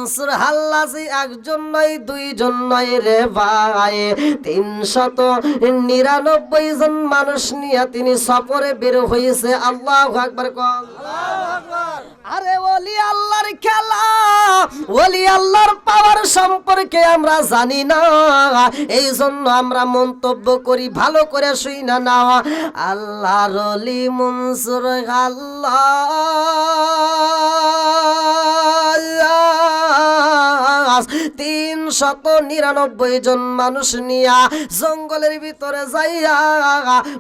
মনসুর হাল্লাজি একজন নয় দুইজন নয় রে ভাই, 399 জন মানুষ নিয়ে তিনি সফরে বের হয়েছে। আল্লাহু আকবার কোন। আরে ওলি আল্লাহর খেলা, ওলি আল্লাহর পাওয়ার সম্পর্কে আমরা জানি না, এই জন্য আমরা মন্তব্য করি। ভালো করে শুই না না, আল্লাহর ওলি মনসুর হাল্লাজ 399 জন মানুষ নিয়া জঙ্গলের ভিতরে যাইয়া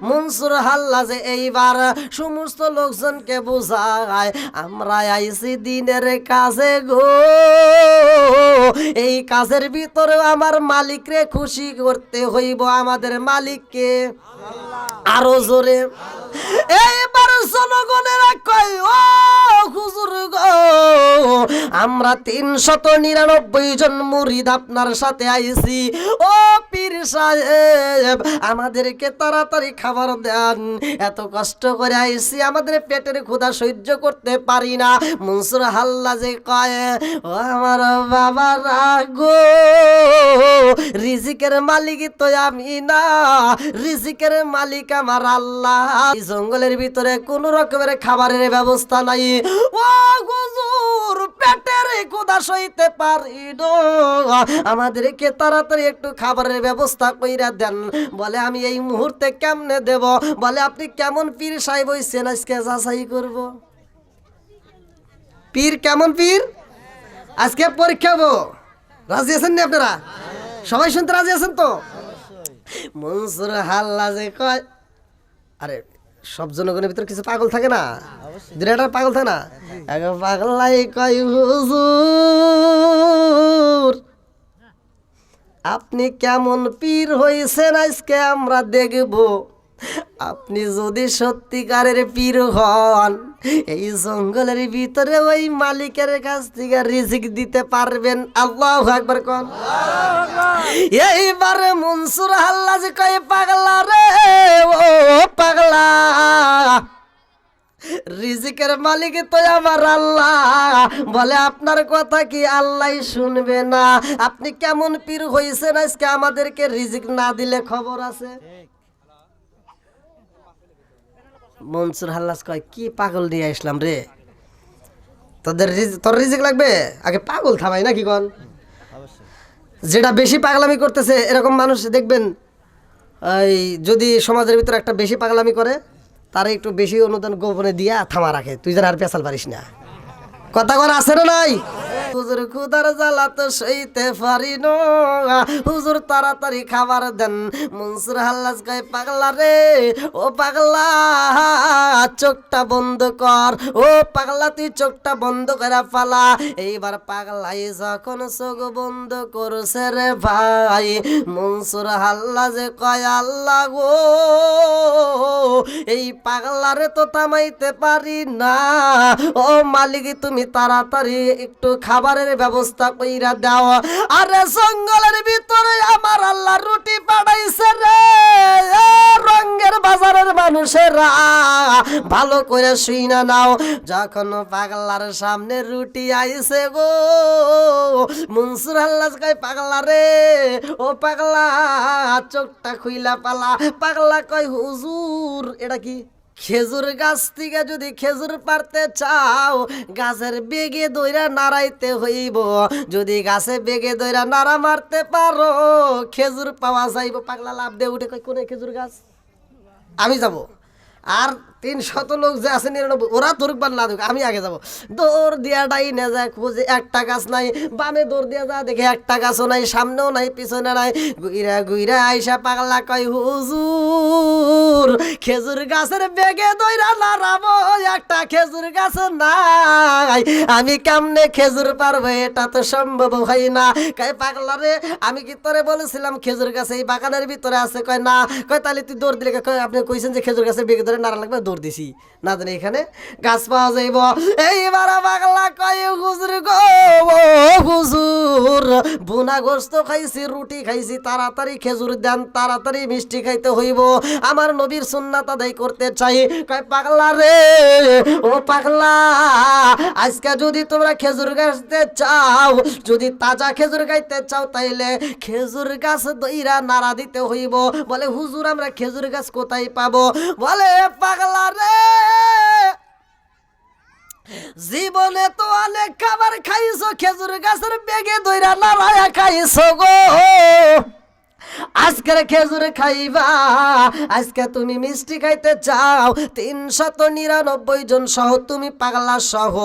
মনসুর হাল্লাজ এইবার সমস্ত লোকজনকে বুঝায়, আমরা আইছি দিনের কাজে গো, এই কাজের ভিতরে আমার মালিকরে খুশি করতে হইব। আমাদের মালিককে আরো জোরে এইবার জনগণেরা কয়, ও হুজুর গো, আমরা 399 জন মুরিদ আপনার সাথে আইছি। ও পীর সাহেব, আমাদেরকে তাড়াতাড়ি খাবার দেন, এত কষ্ট করে আইছি, আমাদের পেটের ক্ষুধা সহ্য করতে পারি না। মনসুর হাল্লাজি কয়, ও আমার বাবা রাগো, রিজিকের মালিক তো আমি না, রিজিকের মালিক আমার আল্লাহ। এই জঙ্গলের ভিতরে কোন রকমের খাবারের ব্যবস্থা নাই। ও হুজুর, পেটের ক্ষুধা সইতে পারি না, আমাদেরকে তাড়াতাড়ি একটু খাবারের ব্যবস্থা কইরা দেন। বলে আমি এই মুহূর্তে কেমনে দেব? বলে আপনি কেমন পীর সাহেব হইছেন আজকে যাচাই করব। পীর কেমন পীর আজকে পরীক্ষা হবো। রাজি আছেন না আপনারা? সবাই শুনতে রাজি আছেন তো? মনসুর হাল্লাজি কয়, আরে সব জনগণের ভিতরে কিছু পাগল থাকে না, দুটা পাগল থাকে না, পাগলাই কয়, হুজুর আপনি কেমন পীর হইছেন আজকে আমরা দেখব। আপনি যদি সত্যিকারের পীর হন, এই জঙ্গলের ভিতরে ওই মালিকের কাছ থেকে রিজিক দিতে পারবেন। আল্লাহু আকবার কোন। এইবারে মনসুর হাল্লাজি কয়, পাগলা রে ও পাগলা, রিজিকের মালিক তো আমার আল্লাহ। বলে আপনার কথা কি আল্লাহ শুনবে না? আপনি কেমন পীর হইছেন আজকে আমাদেরকে রিজিক না দিলে খবর আছে? মনসুর হাল্লাজ কয়, কি পাগল নিয়ে আসলাম রে, তোর রিজিক লাগবে? আগে পাগল থামাই না কি কন? যেটা বেশি পাগলামি করতেছে এরকম মানুষ দেখবেন, এই যদি সমাজের ভিতরে একটা বেশি পাগলামি করে, তারা একটু বেশি অনুদান গোপনে দিয়া থামা রাখে, তুই যারা আর পেছাল পারিস না। কথা কর আছে না নাই? হুজুর খুদার জ্বালা তো সইতে পারি না, হুজুর তাড়াতাড়ি খাবার দেন। মনসুর হাল্লাজ কয়, পাগলা রে ও পাগলা, চোখটা বন্ধ কর, ও পাগলা তুই চোখটা বন্ধ করে ফালা। এইবার পাগলাই যখন চোখ বন্ধ করছে রে ভাই, মনসুর হাল্লাজে কয়, আল্লাহ গো, এই পাগলারে তো থামাইতে পারি না, ও মালিক তুমি তাড়াতাড়ি একটু খাবারের ব্যবস্থা কইরা দাও। আরে জঙ্গলের ভিতরে আমার আল্লাহ রুটি পাঠাইছে রে, রঙের বাজারের মানুষেরা ভালো করে শুই না নাও। যখন পাগলার সামনে রুটি আইছে গো, মনসুর হাল্লাজ কয়, পাগলা রে ও পাগলা চোখটা খুইলা পালা। পাগলা কয়, হুজুর এটা কি? খেজুর গাছ থেকে যদি খেজুর পারতে চাও, গাছের বেগে দইরা নাড়াইতে হইব, যদি গাছে বেগে দইরা নাড়া মারতে পারো খেজুর পাওয়া যাইব। পাগলা লাভ দিয়ে উঠে কয়, কোনে খেজুর গাছ? আমি যাব। আর 300 লোক যে আছে 99, ওরা ধরুক বা না ধরুক, আমি আগে যাব। দৌড় দিয়া ডাইনে যায়, খুঁজে একটা গাছ নাই, বামে দৌড় দিয়া যা দেখে একটা গাছও নাই, সামনেও নাই পিছনে নাই। গুইরা গুইরা আইসা পাগলা কয়, হুজুর খেজুর গাছের বেগে দইরা নাড়াবো, একটা খেজুর গাছ নাই, আমি কেমনে খেজুর পারবো? এটা তো সম্ভব হয় না। কয়, পাগলা রে আমি কি তোরে বলেছিলাম খেজুর গাছ এই বাগানের ভিতরে আছে? কয় না। কয় তাহলে তুই দৌড় দিলে? কয় আপনি কইছেন যে খেজুর গাছের বেগে ধরে নাড়া লাগবে, দৌড় দিছি, না জানি এখানে গাছ পাওয়া যাইব। এইবার পাগলা কয়, হুজুর গো হুজুর হুজুর বুনা গোস্ত খাইছি, রুটি খাইছি, তাড়াতাড়ি খেজুর দেন, তাড়াতাড়ি মিষ্টি খাইতে হইব, আমার নবীর সুন্নাত আদায় করতে চাই। কয় পাগলা রে, ও পাগলা, আজকে যদি তোমরা খেজুর গাছতে চাও, যদি তাজা খেজুর গাইতে চাও, তাইলে খেজুর গাছ দইরা নাড়া দিতে হইব। বলে হুজুর আমরা খেজুর গাছ কোথায় পাবো? বলে পাগলা রে, জীবনে তো অনেক খাবার খাইছো, খেজুর গাছের বেগে দইরা নাড়ায়া খাইছো গো, আজকের খেজুর খাইবা, আজকে তুমি মিষ্টি খাইতে চাও, 399 জন সহ তুমি পাগলা সহ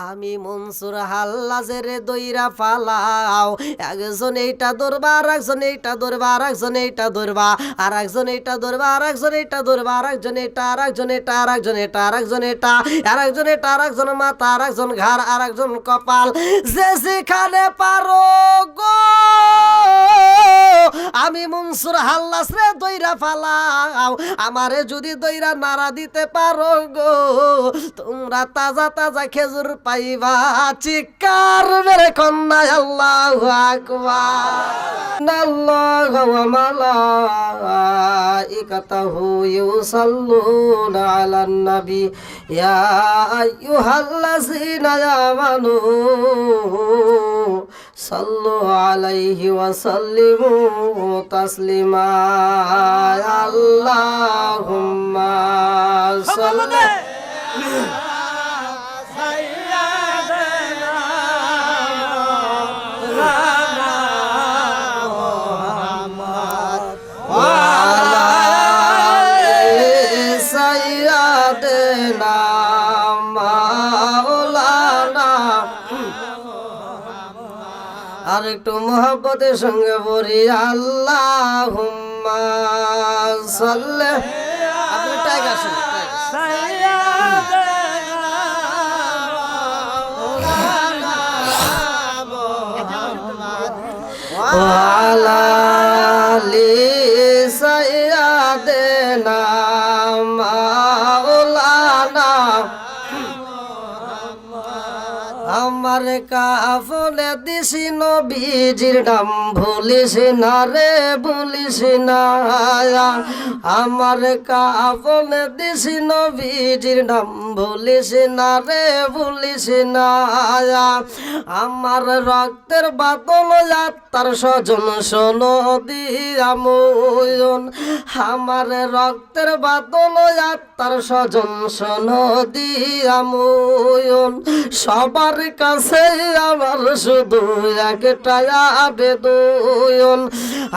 আমি মনসুর হাল্লাজের দইরা ফালাও, একজন এইটা ধরবা, আর একজন এইটা ধরবা, আর একজন এইটা ধরবা, আর একজন এইটা ধরবা, আর একজন এইটা ধরবা, আর একজন এটা, আর একজন এটা, আর একজন এটা, আর একজন এটা, আর একজন এটা, আর একজন মাথা, আর একজন ঘাড়, আর একজন কপাল, যে যেখানে পারো গো আমি মনসুর হাল্লাস রে দইরা ফালাও, আমারে যদি দইরা নাড়া দিতে পারো গো, তোমরা তাজা তাজা খেজুর পাইবা। চিৎকার মেরে কন্যা আল্লাহু আকবার। আল্লাহু ওয়া মালাইকাতুহু ইউসাল্লুনা আলান নবী ইয়া আইয়ুহাল্লাযীনা আমানু সাল্লু আলাইহি ওয়া সাল্লিমু তাসলিমা। আল্লাহুম্মা সাল্লি আর একটু মোহাব্বতের সঙ্গে বলি আল্লাহুম্মা সাল্লি। আপনি টাইগার ওয়ালা লি সাইয়্যিদিনা মাওলানা। আমার কাফলে দিছি নবীজির নাম ভুলিস না রে, ভুলিস না। আমার কাফলে দিছি নবীজির নাম ভুলিস না রে, ভুলিস না। আমার রক্তের বাদল আত্মার স্বজন শোনো দিয়াময়ন, আমার রক্তের বাদল আত্মার স্বজন শোনো দিয়াময়ন। সবার কাছে আমার শুধু একটা আবেদন,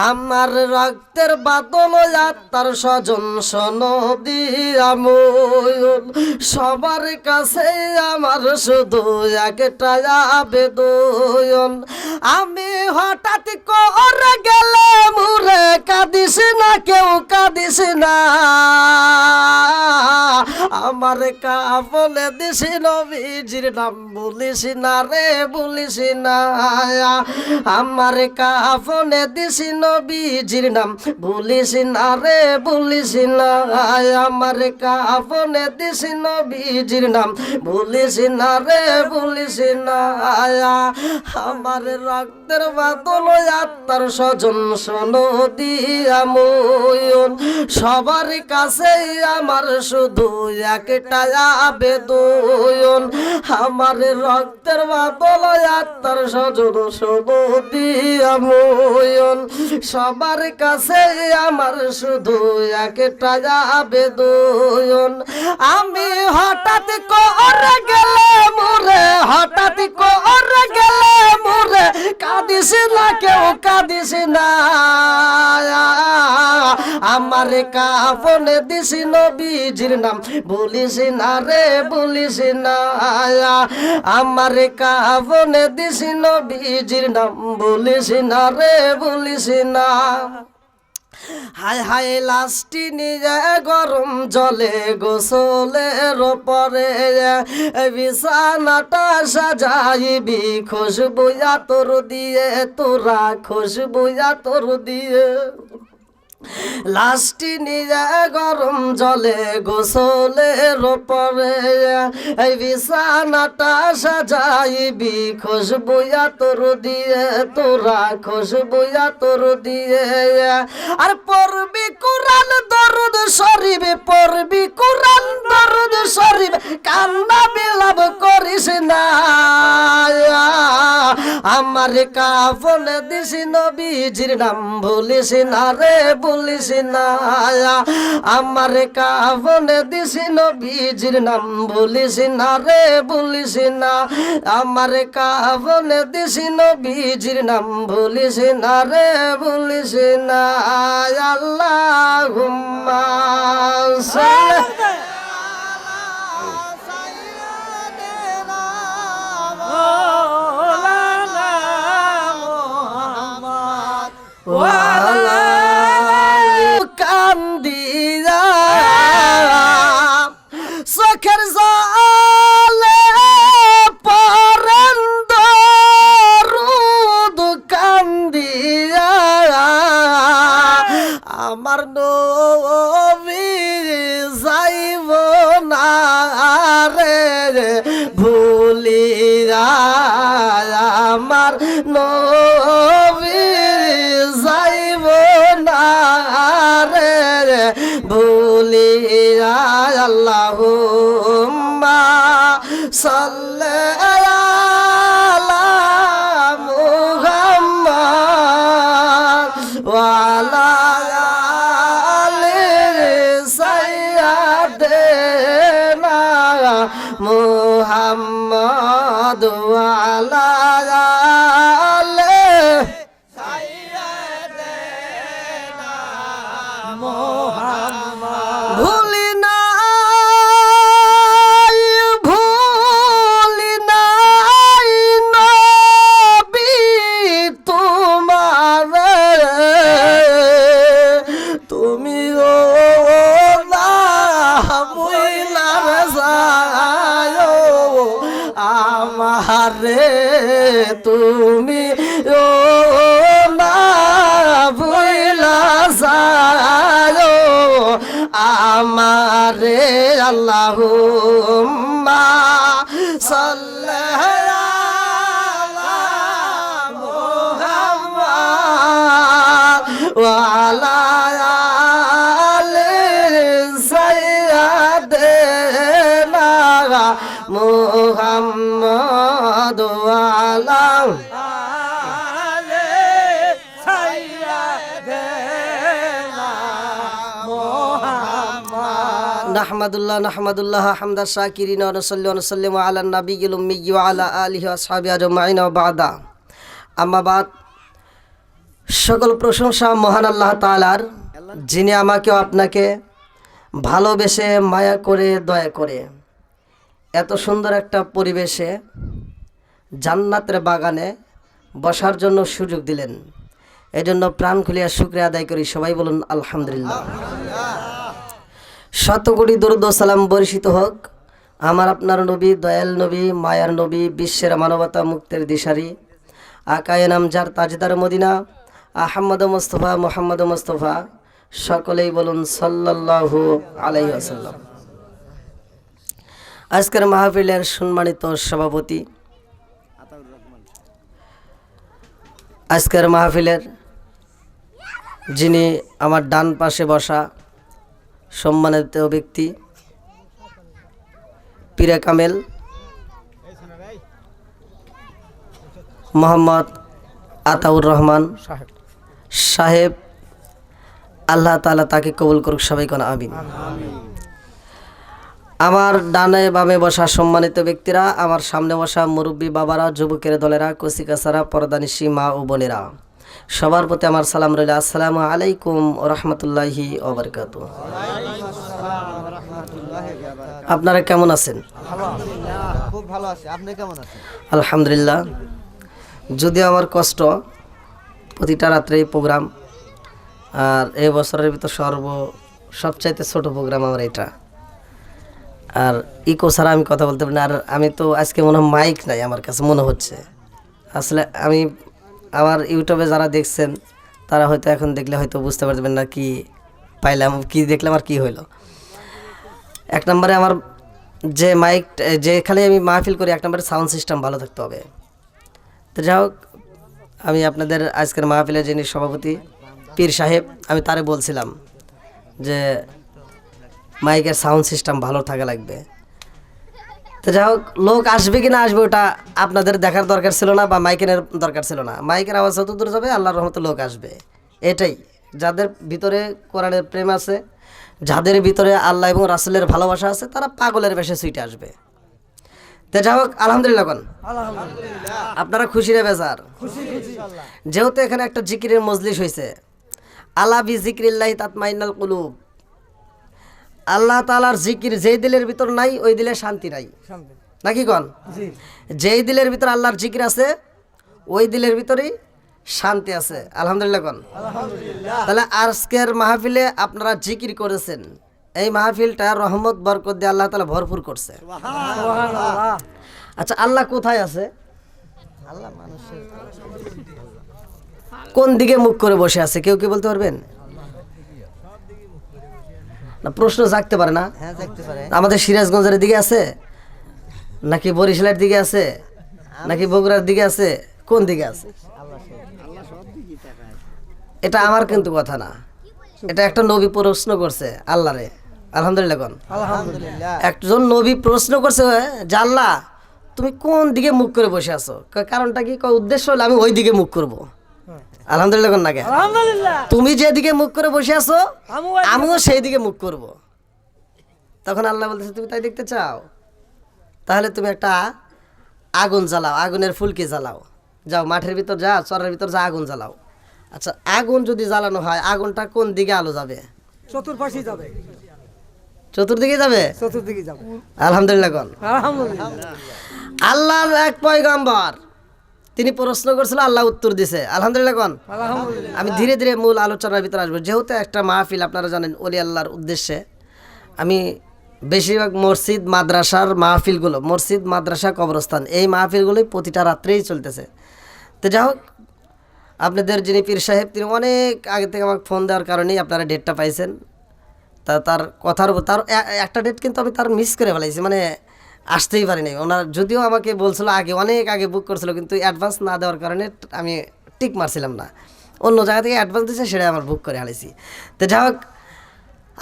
আমার রক্তের বাদল আত্মার স্বজন শোনো দিয়াময়ন। সবার কাছে আমার শুধু একটা আবেদন, আমি হঠাৎ করে গেলে মুরে কাঁদিস না, কেউ কাঁদিস না। আমার কাফলে দিছি নবীজির নাম বলিস না রে, বলিস না। আমার কাফলে দিছি নবীজির নাম বলিস না রে, বলিস না। আমার কাফলে দিছি নবীজির নাম বলিস না রে, বলিস না। আমার রক্তের বাদল আত্মার স্বজন শোনো দিয়াময়ন। সবার কাছে আমার শুধু একটা আবেদন, আমার রক্তের বাদল আত্মার স্বজন শোনো দিয়াময়ন। সবার কাছে আমার শুধু একটা আবেদন, আমি হঠাৎ করে গেলে মোরে, হঠাৎ করে গেলে মোরে কাঁদিস না, কেউ কাঁদিস না। আমার কাফনে দিছি নবীজির নাম বলিস না রে, বলিস না। আমার কাফনে দিছি নবীজির নাম বলিস না রে, বলিস না। হায় হায় লাস্টি নিয়ে গরম জলে গোসলের পরে বিছানাটা সাজাইবি খুশবু আতর দিয়ে, তোরা খুশবু আতর দিয়ে। লাশটি নিয়ে গরম জলে গোসলের পরে এই বিছানাটা সাজাইবি খুশবুয়া তোর দিয়ে, তোরা খুশবুয়া তোর দিয়ে। আর পড়বি কুরআন দরুদ শরীফ, পড়বি কুরআন দরুদ শরীফ, কান্না বিলাপ করিস না। আমার কাফন দিস নবীজির নাম ভুলিস না রে, ভুলিস না। আমার কাফন দিস নবীজির নাম ভুলিস না রে, ভুলিস না। আমার কাফন দিস নবীজির নাম ভুলিস না রে, ভুলিস না। আল্লাহুম্মা সাল্লি কান্দিয়া চোখের জলে পরেন দরুদ কান্দিয়া আমার নবী যাইব না রে ভুলিয়া, আমার নবী যাইব না রে ভুলিয়া। আল্লাহুম্মা সাল্লি আলা মুহাম্মাদ ওয়া আলা আলি সাইয়্যিদিনা মুহাম্মাদ ওয়া আলা আলি সাইয়্যিদিনা মুহাম্মাদ। ভুলি নাই, ভুলি নাই নবী তোমার, তুমিও না ভুলার যায় আমারে, তুমি ও না ভুলা যায় আমারে। আল্লাহুম্মা সাল্লি আলা মুহাম্মাদ ওয়া আলা আলি সাইয়্যিদিনা মুহাম্মাদ ওয়া আলা আলি সাইয়্যিদিনা মুহাম্মাদ। নাহমাদুল্লাহ নাহমাদুল্লাহ হামদা শাকিরিন ওয়া নুসাল্লি ওয়া নুসাল্লিমু আলা নাবিয়্যিল উম্মি ওয়া আলা আলিহি ওয়া আসহাবিহি আজমাইন ওয়া বা'দা। আম্মা বাদ, সকল প্রশংসা মহান আল্লাহ তাআলার, যিনি আমাকে আপনাকে ভালোবেসে মায়া করে দয়া করে এত সুন্দর একটা পরিবেশে জান্নাতের বাগানে বসার জন্য সুযোগ দিলেন। এজন্য প্রাণ খুলিয়া শুকরিয়া আদায় করি। সবাই বলুন আলহামদুলিল্লাহ। শত কোটি দরুদ ও সালাম বর্ষিত হোক আমার আপনার নবী, দয়াল নবী, মায়ার নবী, বিশ্বের মানবতা মুক্তির দিশারি, আকায়ে নামজার তাজদার মদিনা আহমদ মুস্তফা মুহাম্মদ মুস্তফা, সকলেই বলুন সাল্লাল্লাহু আলাইহি ওয়াসাল্লাম। আজকের মাহফিলের সম্মানিত সভাপতি, আজকের মাহফিলের যিনি আমার ডান পাশে বসা সম্মানিত ব্যক্তি পীরে কামেল মোহাম্মদ আতাউর রহমান সাহেব, আল্লাহ তাআলা তাকে কবুল করুক। সবাই কোন আমিন। আমার ডানে বামে বসা সম্মানিত ব্যক্তিরা, আমার সামনে বসা মুরব্বী বাবারা, যুবকের দলেরা, কচিকাচারা, পর্দানিশী মা ও বোনেরা, সবার প্রতি আমার সালাম রইল। আসসালামু আলাইকুম ওয়া রাহমাতুল্লাহি ওয়া বারাকাতুহু। আপনারা কেমন আছেন? খুব ভালো আছি। আপনি কেমন আছেন? আলহামদুলিল্লাহ। যদিও আমার কষ্ট, প্রতিটা রাত্রেই প্রোগ্রাম, আর এই বছরের ভিতর সবচাইতে ছোট প্রোগ্রাম আমার এটা। আর ইকো ছাড়া আমি কথা বলতে পারি না। আর আমি তো আজকে মনে হয় মাইক নাই আমার কাছে মনে হচ্ছে। আসলে আমি আমার ইউটিউবে যারা দেখছেন তারা হয়তো এখন দেখলে হয়তো বুঝতে পারবেন না কি পাইলাম, কি দেখলাম আর কি হইলো। এক নম্বরে আমার যে মাইক, যেখানে আমি মাহফিল করি, এক নম্বরে সাউন্ড সিস্টেম ভালো থাকতে হবে। তো যাই হোক, আমি আপনাদের আজকের মাহফিলের যিনি সভাপতি পীর সাহেব, আমি তারে বলছিলাম যে মাইকের সাউন্ড সিস্টেম ভালো থাকা লাগবে। তো যাই হোক, লোক আসবে কি না আসবে ওটা আপনাদের দেখার দরকার ছিল না, বা মাইকের দরকার ছিল না। মাইকের আওয়াজ যত দূর যাবে আল্লাহর রহমতে লোক আসবে, এটাই। যাদের ভিতরে কোরআনের প্রেম আছে, যাদের ভিতরে আল্লাহ এবং রাসূলের ভালোবাসা আছে, তারা পাগলের বেশে সুইটে আসবে। তো যাই হোক, আলহামদুলিল্লাহ কোন আপনারা খুশি রে বেজার? যেহেতু এখানে একটা জিকিরের মজলিস হয়েছে, আলা বি জিক্রিল্লাহি তাতমাইন্নাল কুলুব, আল্লাহ তাআলার জিকির যেই দিলের ভিতর নাই ওই দিলে শান্তি নাই, নাকি কন? যেই দিলের ভিতর আল্লাহর জিকির আছে ওই দিলের ভিতরেই শান্তি আছে। আলহামদুলিল্লাহ কন। তাহলে আজকের মাহফিলে আপনারা জিকির করেছেন, এই মাহফিলটা রহমত বরকত দিয়ে আল্লাহ তাআলা ভরপুর করছে। আচ্ছা, আল্লাহ কোথায় আছে? আল্লাহ মানুষের কোন দিকে মুখ করে বসে আছে, কেউ কি বলতে পারবেন? না, প্রশ্ন জাগতে পারে না। হ্যাঁ দেখতে পারে। আমাদের সিরাজগঞ্জের দিকে আছে, নাকি বরিশালের দিকে আছে, নাকি বগুড়ার দিকে আছে, কোন দিকে আছে? এটা আমার কিন্তু কথা না, এটা একটা নবী প্রশ্ন করছে আল্লাহরে। আলহামদুলিল্লাহ কোন। আলহামদুলিল্লাহ। একজন নবী প্রশ্ন করছে যে আল্লাহ তুমি কোন দিকে মুখ করে বসে আছো? কারণটা কি? উদ্দেশ্য হলো আমি ওই দিকে মুখ করব। আলহামদুলিল্লাহ কোন। না কে? তুমি যেদিকে মুখ করে বসে আছো আমিও সেই দিকে মুখ করব। তখন আল্লাহ বলতেছে তুমি তাই দেখতে চাও, তাহলে তুমি একটা আগুন জ্বালাও, আগুনের ফুলকি জ্বালাও, যাও মাঠের ভিতর যা, চরের ভিতর যা, আগুন জ্বালাও। আচ্ছা, আগুন যদি জ্বালানো হয় আগুনটা কোন দিকে আলো যাবে? চতুর্পাশে যাবে, চতুর্দিকে যাবে। চতুর্দিকে যাবে। আলহামদুলিল্লাহ কোন। আলহামদুলিল্লাহ। আল্লাহর এক পয়গম্বর তিনি প্রশ্ন করছিল, আল্লাহ উত্তর দিছে। আলহামদুলিল্লাহ কোন। আলহামদুলিল্লাহ। আমি ধীরে ধীরে মূল আলোচনার ভিতরে আসবো। যেহেতু একটা মাহফিল আপনারা জানেন ওলি আল্লাহর উদ্দেশ্যে, আমি বেশিরভাগ মসজিদ মাদ্রাসার মাহফিলগুলো, মসজিদ মাদ্রাসা কবরস্থান, এই মাহফিলগুলোই প্রতিটা রাত্রেই চলতেছে। তো যাই হোক, আপনাদের যিনি পীর সাহেব তিনি অনেক আগে থেকে আমাকে ফোন দেওয়ার কারণেই আপনারা ডেটটা পাইছেন। তার কথার উপর তার একটা ডেট কিন্তু আমি তার মিস করে ফেলাইছি, মানে আসতেই পারিনি। ওনার যদিও আমাকে বলছিল আগে, অনেক আগে বুক করছিল, কিন্তু অ্যাডভান্স না দেওয়ার কারণে আমি টিক মারছিলাম না। অন্য জায়গা থেকে অ্যাডভান্স দিয়েছে, সেটাই আমার বুক করে হারাইছি। তো যাই হোক,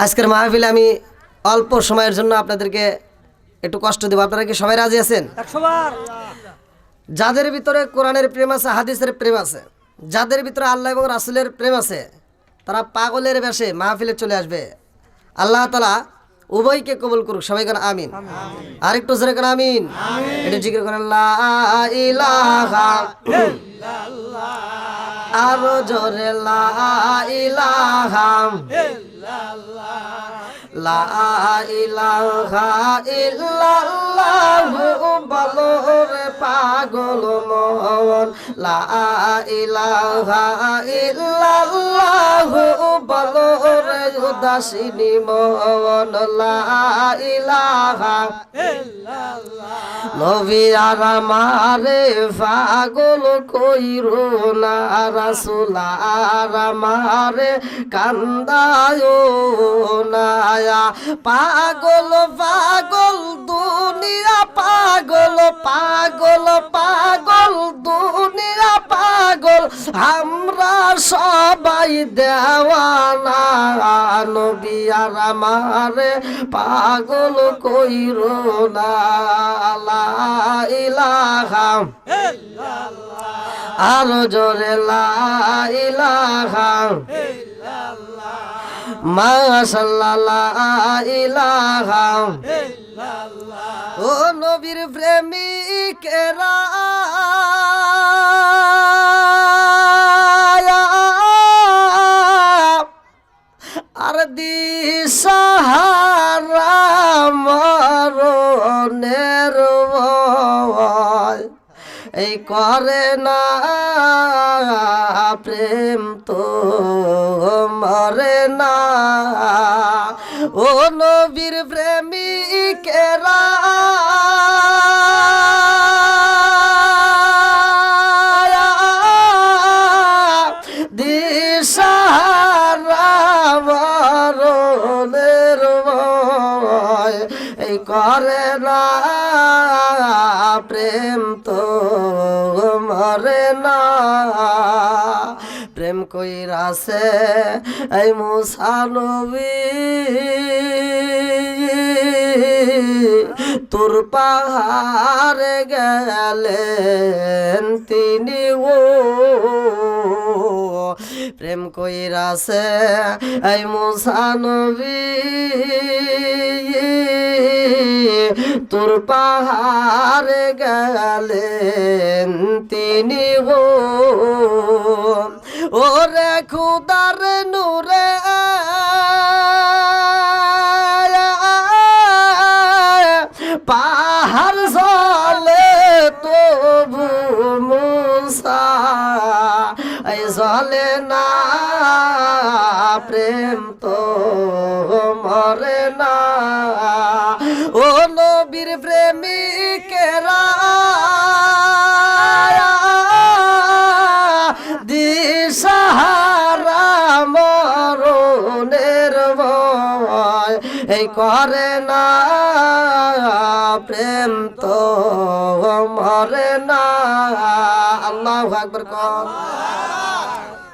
আজকের মাহফিলে আমি অল্প সময়ের জন্য আপনাদেরকে একটু কষ্ট দেবো। আপনারা কি সবাই রাজি আছেন? 100 বার। যাদের ভিতরে কোরআনের প্রেম আছে, হাদিসের প্রেম আছে, যাদের ভিতরে আল্লাহ এবং রাসূলের প্রেম আছে, তারা পাগলের বেশে মাহফিলে চলে আসবে। আল্লাহ তাআলা উভয়কে কবুল করুক। সবাই কেন আমিন। আর একটু জোরে কেন আমিন। এটা জিকির করেন লা ইলাহা ইল্লাল্লাহ, আরো জোরে লা ইলাহা ইল্লাল্লাহ, লা ইলাহা ইল্লাল্লাহ, বলো রে পাগল মন, লা ইলাহা ইল্লাল্লাহ, বলো রে উদাসিনী মন, লা ইলাহা ইল্লাল্লাহ। নবী আর আমারে পাগল কইরো না, রাসূল আর আমারে কান্দায়ো না, পাগল পাগল দুনিয়া, পাগল পাগল পাগল দুনিয়া, পাগল আমরা সবাই দেওয়ানা, নবী আর আমারে পাগল কইরো না, লা ইলাহা ইল্লাল্লাহ, আরো জোরে লা ইলাহা ইল্লাল্লাহ, মাশাআল্লাহ লা ইলাহা ইল্লাল্লাহ। ও নবীর প্রেমিকেরা, আর দিশাহারা মরণের ভয়, এই করে না প্রেম তো মরে না। ও নবীর প্রেমিকেরা, করে না প্রেম তো মরে না প্রেম কইরাছে এই মুসা নবী তোর পাহাড়ে গেলেন তিনি ও প্রেম কইরাছে এই মুসা নবী তোর পাহাড়ে গেলেন তিনি গো ওরে খুদার নূরে পাহাড় জলে তবু মুসা এই জলে না প্রেম তো মরে না ও নবীর প্রেমিকেরা দিশাহারা মরণের ভয় এই করে না প্রেম তো মরে না আল্লাহু আকবার কর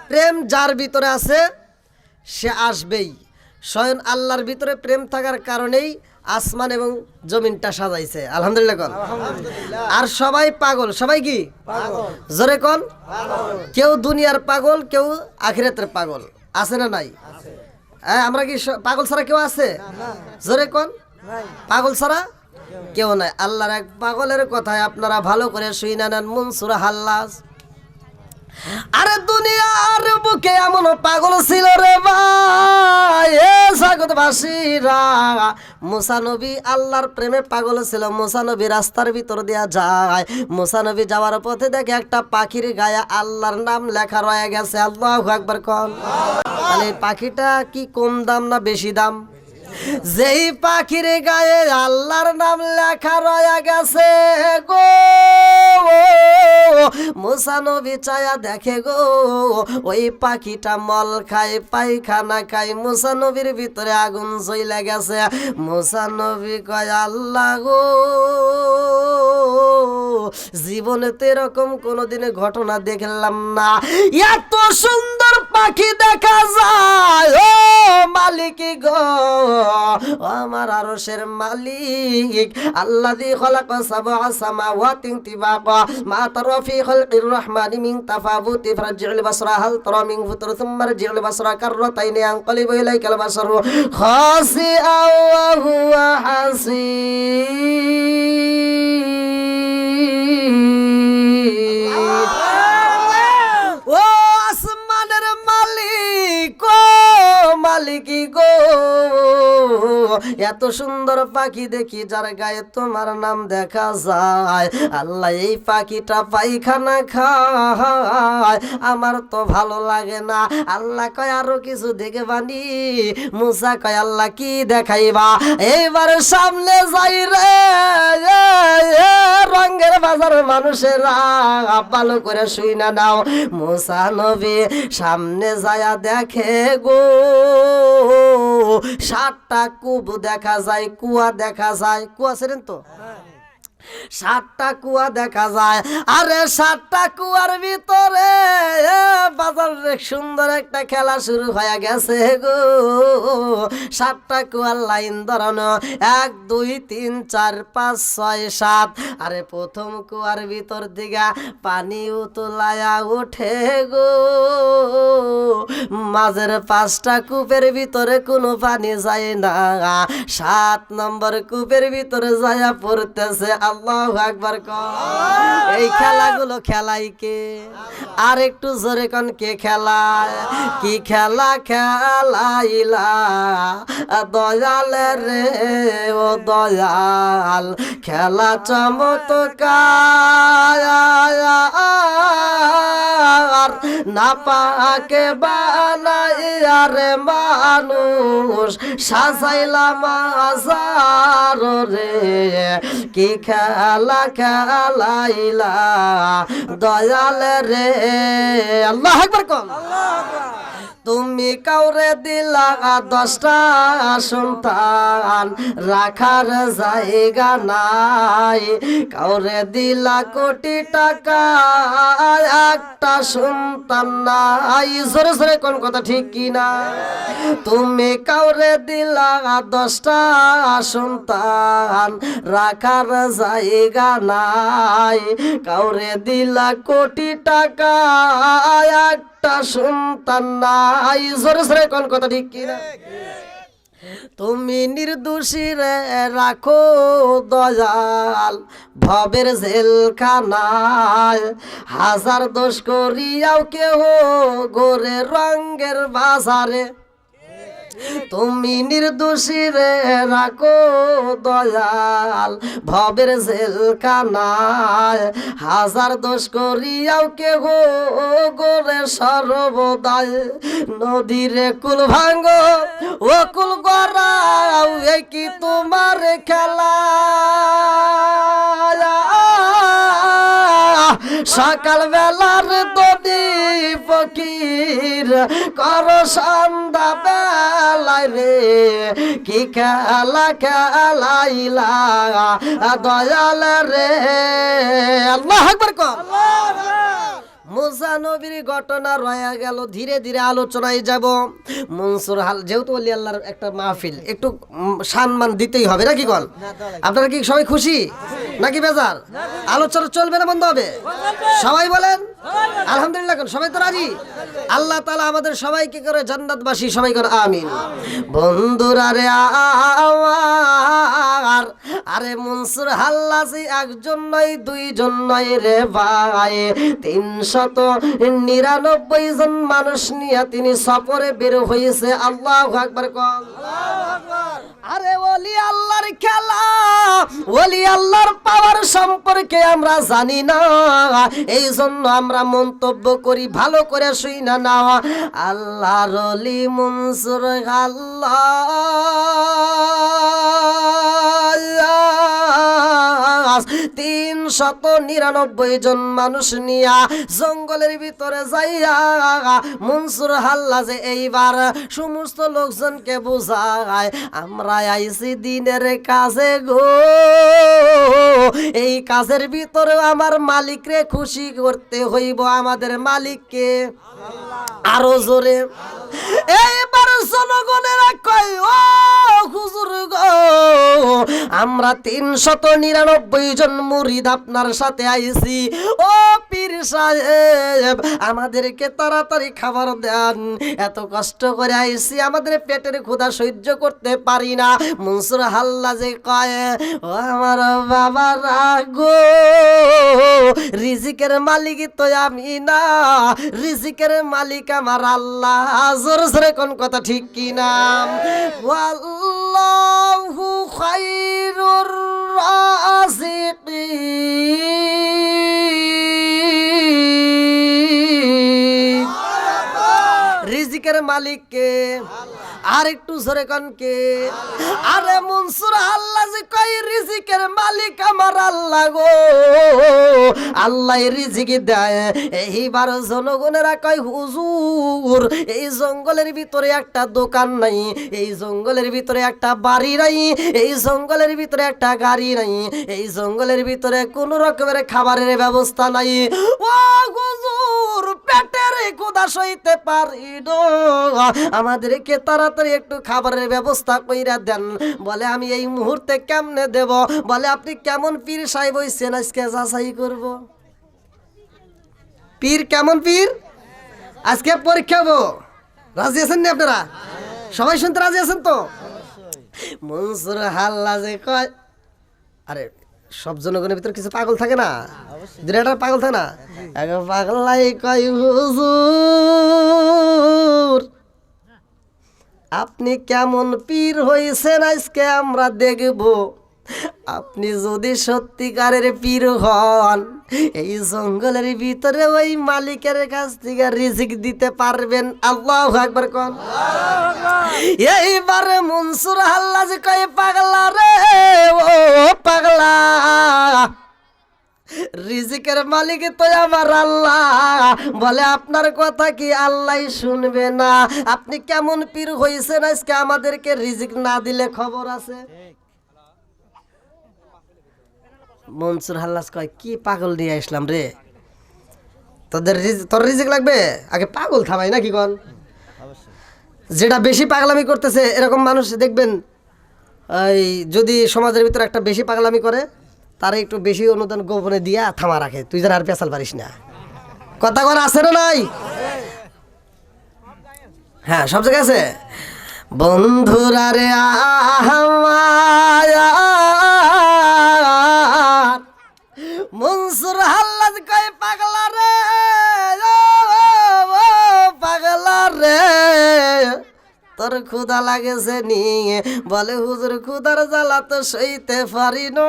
প্রেম যার ভিতরে আছে সে আসবেই স্বয়ং আল্লাহর ভিতরে প্রেম থাকার কারণেই আসমান এবং জমিনটা সাজাইছে আলহামদুলিল্লাহ কোন আর সবাই পাগল সবাই কি জোরে কোন কেউ দুনিয়ার পাগল কেউ আখিরাতের পাগল আছে না নাই হ্যাঁ আমরা কি পাগল ছাড়া কেউ আছে জোরে কোন পাগল ছাড়া কেউ নাই আল্লাহর এক পাগলের কথায় আপনারা ভালো করে শুইনা নেন মনসুর হাল্লাস আরে দুনিয়ার বুকে এমন পাগল ছিল রে ভাই এ জগৎবাসীরা মুসা নবী আল্লাহর প্রেমে পাগল ছিল মুসা নবী রাস্তার ভিতর দিয়া যায় মুসা নবী যাওয়ার পথে দেখে একটা পাখির গায়ে আল্লাহর নাম লেখা রয়ে গেছে আল্লাহু আকবার কোন তাহলে এই পাখিটা কি কম দাম না বেশি দাম যেই পাখির গায়ে আল্লাহর নাম লেখা রয়ে গেছে গো মুসা নবী চায়া দেখে গো ওই পাখিটা মল খায় পায়খানা খায় মুসা নবীর ভিতরে আগুন জ্বলে গেছে মুসা নবী কয় আল্লাহ গো জীবনে তো এরকম কোনোদিনে ঘটনা দেখলাম না এত সুন্দর পাখি দেখা যায় ও মালিক গো আমার আরশের মালিক আল্লাযী খালাকা সাবআ সামাওয়াতিন তিবাকা মা তারা ফি খালকির রহমানি মিন তাফাউতি ফারজি'ল বাসরা হাল তারা মিন ফুতুর সুম্মা রজি'ল বাসরা কাররাতাইন ইয়ানকালিবু ইলাইকাল বাসরু খাসিআ ওয়া হুয়া হাসিব ও আসমানের মালিক ও মালিকি গো এত সুন্দর পাখি দেখি যার গায়ে তোমার নাম দেখা যায় আল্লাহ এই পাখিটা পায়খানা খায় আমার তো ভালো লাগে না আল্লাহ কয় আরো কিছু দেখে বানি মুসা কয় আল্লাহ কি দেখাইবা এইবার সামনে যাই রে রঙের বাজার মানুষেরা ভালো করে শুই না নাও মুসা নবী সামনে যায়া দেখে গো 7টা কূপ দেখা যায় কুয়া দেখা যায় কুয়া ছিলেন তো 7টা কুয়া দেখা যায় আরে 7টা কুয়ার ভিতরে বাজারে সুন্দর একটা খেলা শুরু হয়ে গেছে গো 7টা কুয়ার লাইন ধরানো 1 2 3 4 5 6 7 আরে প্রথম কুয়ার ভিতর দিকে পানি উতলায়া ওঠে গো মাঝের 5টা কূপের ভিতরে কোনো পানি যায় না 7 নম্বর কূপের ভিতরে যায়া পড়তেছে আল্লাহু আকবার কর এই খেলাগুলো খেলাই কে আর একটু জোরে কোন কে খেলায় কি খেলা খেলাইলা দয়াল রে ও দয়াল খেলা চমৎকার না পাকে বানাইয়া রে মানুষ সাজাইলা মাজার রে কি খেলা খেলাইলা দয়াল রে আল্লাহু আকবার কোন তুমি কাউরে দিলা 10টা সন্তান রাখার জায়গা নাই, কাউরে দিলা কোটি টাকা একটা সন্তান নাই। জোরে জোরে কোন কথা ঠিক কি না? তুমি কাউরে দিলা 10টা সন্তান রাখার জায়গা নাই, কাউরে দিলা কোটি টাকা একটা সন্তান নাই। জোরে জোরে কোন কথা ঠিক কি না? তুমি নির্দোষী রে রাখো দয়াল ভবের জেলখানায়, হাজার দোষ করিয়াও কেহ গোরে রঙের বাজারে। তুমি নির্দোষী রে রাখো দয়াল ভবের জেলখানায়, হাজার দোষ করিয়াও কেহ গোরে সর্বদায়। নদীরে কুল ভাঙ্গো ও কুল গড়াও, এ কি তোমার খেলা? সকাল বেলার দদি ফকির কর সন্ধ্যা বেলায় রে, কি খেলা খেলাইলা দয়াল রে। আল্লাহু আকবার কর। মুসা নবীর ঘটনা রয়ে গেল, ধীরে ধীরে আলোচনায় যাব। মনসুর হাল যেহেতু ওলি আল্লাহর একটা মাহফিল, একটু সম্মান দিতেই হবে নাকি বল? আপনারা কি সবাই খুশি নাকি বেজার? আলোচনা চলবে না বন্ধ হবে? সবাই বলেন আলহামদুলিল্লাহ। সবাই তো রাজি? আল্লাহ তাআলা আমাদের সবাইকে করে জান্নাতবাসী, সবাই করে আমিন। বন্ধুরা রে আমার, আরে মনসুর হাল্লাজি একজন নয় দুইজন নয় রে ভাই, 399 জন মানুষ নিয়ে তিনি সফরে বের হয়েছে। আল্লাহু আকবার কর। আরে ওলি আল্লাহর খেলা, ওলি আল্লাহর পাওয়ার সম্পর্কে আমরা জানি না, এই জন্য আমরা মন্তব্য করি, ভালো করে শুই না না। আল্লাহর ওলি মনসুর আল্লাহ 399 জন মানুষ নিয়া জঙ্গলের ভিতরে যাইয়া মনসুর হাল্লাজে এইবার সমস্ত লোকজনকে বুঝায়, আমরা আইছি দিনের কাজে গো, এই কাজের ভিতরে আমার মালিকরে খুশি করতে হইব, আমাদের মালিককে। আরো জোরে এইবার জনগণেরা কয়, ও হুজুর গো, আমরা 399 জন মুরিদ আপনার সাথে আইছি, ও পীর সাহেব আমাদেরকে তাড়াতাড়ি খাবার দেন, এত কষ্ট করে আইছি, আমাদের পেটের ক্ষুধা সহ্য করতে পারি না। মনসুর হাল্লাজি কয়, ও আমার বাবা রাগো, রিজিকের মালিক তো আমি না, রিজিকের মালিক আমার আল্লাহ। জোরে জোরে কোন কথা ঠিক কি না? ওয়াল্লাহু খায়রুর রাযিকিন। রিজিকের মালিক কে? আর একটু জোরে কোন কে? আরে মনসুর হাল্লাজি কয়, রিজিকের মালিক আমার আল্লাহ গো, আল্লাহ রিজিক দেয়। এইবার জনগণেরা কয়, হুজুর এই জঙ্গলের ভিতরে একটা দোকান নাই, এই জঙ্গলের ভিতরে একটা বাড়ি নাই, এই জঙ্গলের ভিতরে একটা গাড়ি নাই, এই জঙ্গলের ভিতরে কোনো রকমের খাবারের ব্যবস্থা নাই। ও হুজুর পেটের ক্ষুধা সইতে পারি না, আমাদেরকে তাড়াতাড়ি একটু খাবারের ব্যবস্থা কইরা দেন। বলে আমি এই মুহূর্তে কেমনে দেব? বলে আপনি কেমন পীর সাহেব হইছেন আজকে যাচাই করব। পীর কেমন পীর আজকে পরীক্ষা হবো। রাজি আছেন না আপনারা? সবাই শুনতে রাজি আছেন তো? মনসুর হাল্লাজি কয়, আরে সব জনগণের ভিতরে কিছু পাগল থাকে না, দুটা পাগল থাকে না, পাগলাই কয়, হুজুর আপনি কেমন পীর হইছেন আজকে আমরা দেখব। আপনি যদি সত্যিকারের পীর হন, এই জঙ্গলের ভিতরে ওই মালিকের কাছ থেকে রিজিক দিতে পারবেন। আল্লাহু আকবার কোন। এইবারে মনসুর হাল্লাজি কয়, পাগলা রে ও পাগলা, রিজিকের মালিক তো আমার আল্লাহ, বলে আপনার কথা কি আল্লাহ শুনবে না? আপনি কেমন পীর হইছেন আজকে আমাদেরকে রিজিক না দিলে খবর আছে? মনসুর হাল্লাস কয় কি পাগল নিয়ে আসলাম রে, তোর রিজিক লাগবে, আগে পাগল থামাই নাকি কোন? যেটা বেশি পাগলামি করতেছে এরকম মানুষ দেখবেন, এই যদি সমাজের ভিতরে একটা বেশি পাগলামি করে তারা একটু বেশি অনুদান গোপনে দিয়া থামা রাখে, তুই যেন আর পেশাল পারিস না। কথা কর আছে না নাই? হ্যাঁ, সব জায়গায় আছে। বন্ধুরা রে আমার মনসুর হাল্লাদ কয় পাগলা রে, ও পাগলা রে, তোর ক্ষুধা লাগেছে নিয়ে? বলে হুজুর ক্ষুধার জ্বালা তো সইতে পারি না,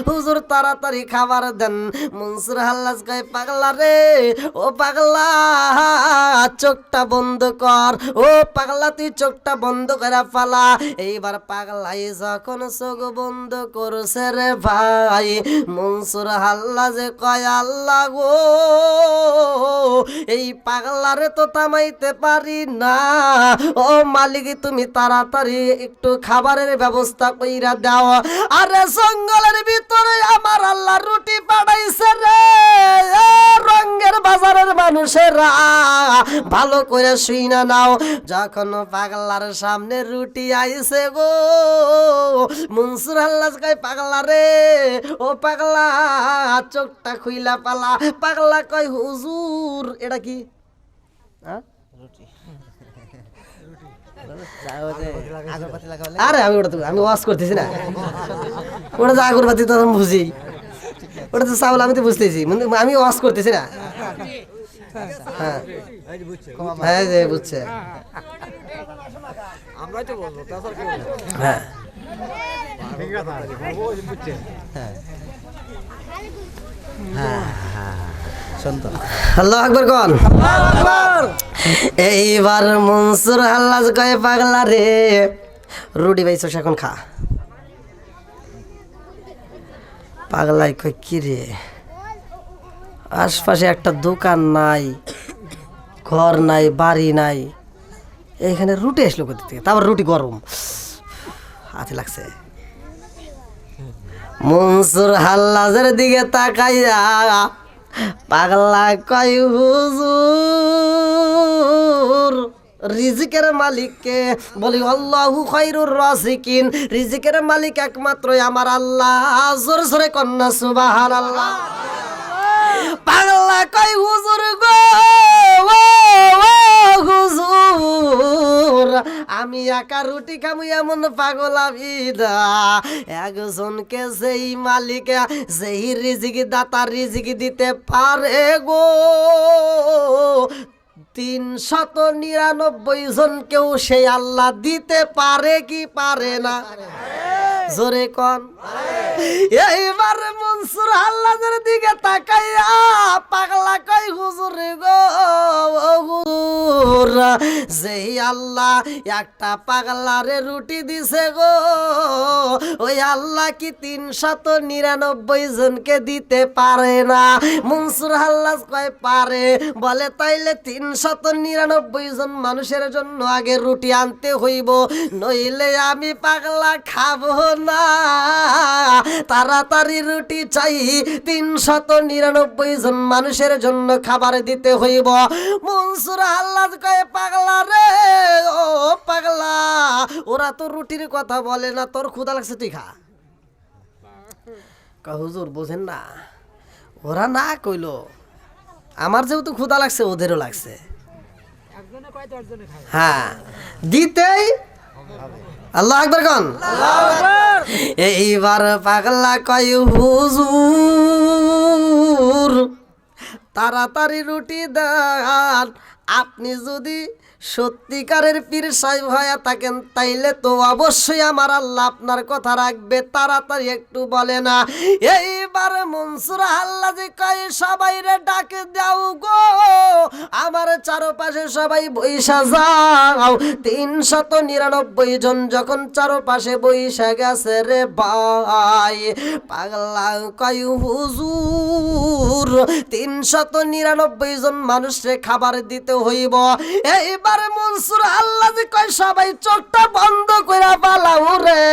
হুজুর তাড়াতাড়ি খাবার দেন। মনসুর হাল্লাজ কয় পাগলা রে, ও পাগলা চোখটা বন্ধ কর, ও পাগলা তুই চোখটা বন্ধ করে ফালা। এইবার পাগলাই যখন চোখ বন্ধ করছে রে ভাই, মনসুর হাল্লাজে কয় আল্লাহ গো, এই পাগলারে তো থামাইতে পারি না, ও মালিক তুমি তাড়াতাড়ি একটু খাবারের ব্যবস্থা কইরা দাও। আরে জঙ্গলের ভিতরে আমার আল্লাহ রুটি পাঠাইছে রে, রঙের বাজারের মানুষেরা ভালো করে শুইনা নাও। যখন পাগলার সামনে রুটি আইছে গো, মনসুর হাল্লাজ কয় পাগলা রে, ও পাগলা চোখটা খুইলা পালা। পাগলা কয় হুজুর এটা কি? হ্যাঁ, আরে আমি ওয়াজ করতেছি না, ওটা যে আগরবাতি তো আমি বুঝি, ওটা তো চাউল আমি তো বুঝতেছি, আমি ওয়াজ করতেছি না। হ্যাঁ হ্যাঁ যে বুঝছে, হ্যাঁ আল্লাহু আকবার কোন। এইবার মনসুর হাল্লাজ কয় পাগলা রে, রুটি পাইছস এখন খা। পাগলাই কয় কি রে, আশপাশে একটা দোকান নাই, ঘর নাই, বাড়ি নাই, এইখানে রুটি আসলো কোথা থেকে, তারপর রুটি গরম হাতে লাগছে। মনসুর হাল্লাজের দিকে তাকাইয়া পাগলা কয় হুজুর রিজিকের মালিককে বলি আল্লাহু খায়রুর রাজিকিন, রিজিকের মালিক একমাত্র আমার আল্লাহ। জোরে জোরে কন্যা সুবহানাল্লাহ। পাগলা কয় হুজুর গো, হুজুর আমি একা রুটি খামু এমন পাগল আমি না, একজনকে যেই মালিক যেই রিজিক দাতা রিজিক দিতে পারে গো, 399 জনকেও সেই আল্লাহ দিতে পারে কি পারে না? জোরে কোন। এইবার মনসুর হাল্লাজের দিকে তাকাইয়া পাগলা কই হুজুর গো, হুজুর যেই আল্লাহ একটা পাগলারে রুটি দিছে গো, ওই আল্লাহ কি 399 জনকে দিতে পারে না? মনসুর হাল্লাজ কয় পারে। বলে তাইলে 399 জন মানুষের জন্য আগে রুটি আনতে হইব, নইলে আমি পাগলা খাবো না, তাড়াতাড়ি রুটি চাই, 399 জন মানুষের জন্য খাবার দিতে হইব। মনসুর হাল্লাজ কয় পাগলা রে, ও পাগলা ওরা তো রুটির কথা বলে না, তোর ক্ষুধা লাগছে তুই খা। হুজুর বোঝেন না, ওরা না কইলো, আমার যেহেতু ক্ষুধা লাগছে ওদেরও লাগছে, হ্যাঁ দিতেই। আল্লাহু আকবার কোন। এইবার পাগলা কয় হুজুর তাড়াতাড়ি রুটি দেন, আপনি যদি সত্যিকারের পীর সাহেব হয়ে থাকেন তাইলে তো অবশ্যই আমার আল্লাহ আপনার কথা রাখবে, তাড়াতাড়ি একটু বলে না। এইবার মনসুর হাল্লাজি কয় সবাইরে ডাকে দাও গো, আমার চারপাশে সবাই বইসা যাও। 399 জন যখন চারপাশে বইসা গেছে রে ভাই, পাগলা কয় হুজুর 399 জন মানুষে খাবার দিতে হইব। এইবার মনসুর আল্লাহ কয় সবাই চোখটা বন্ধ করে পালাও রে।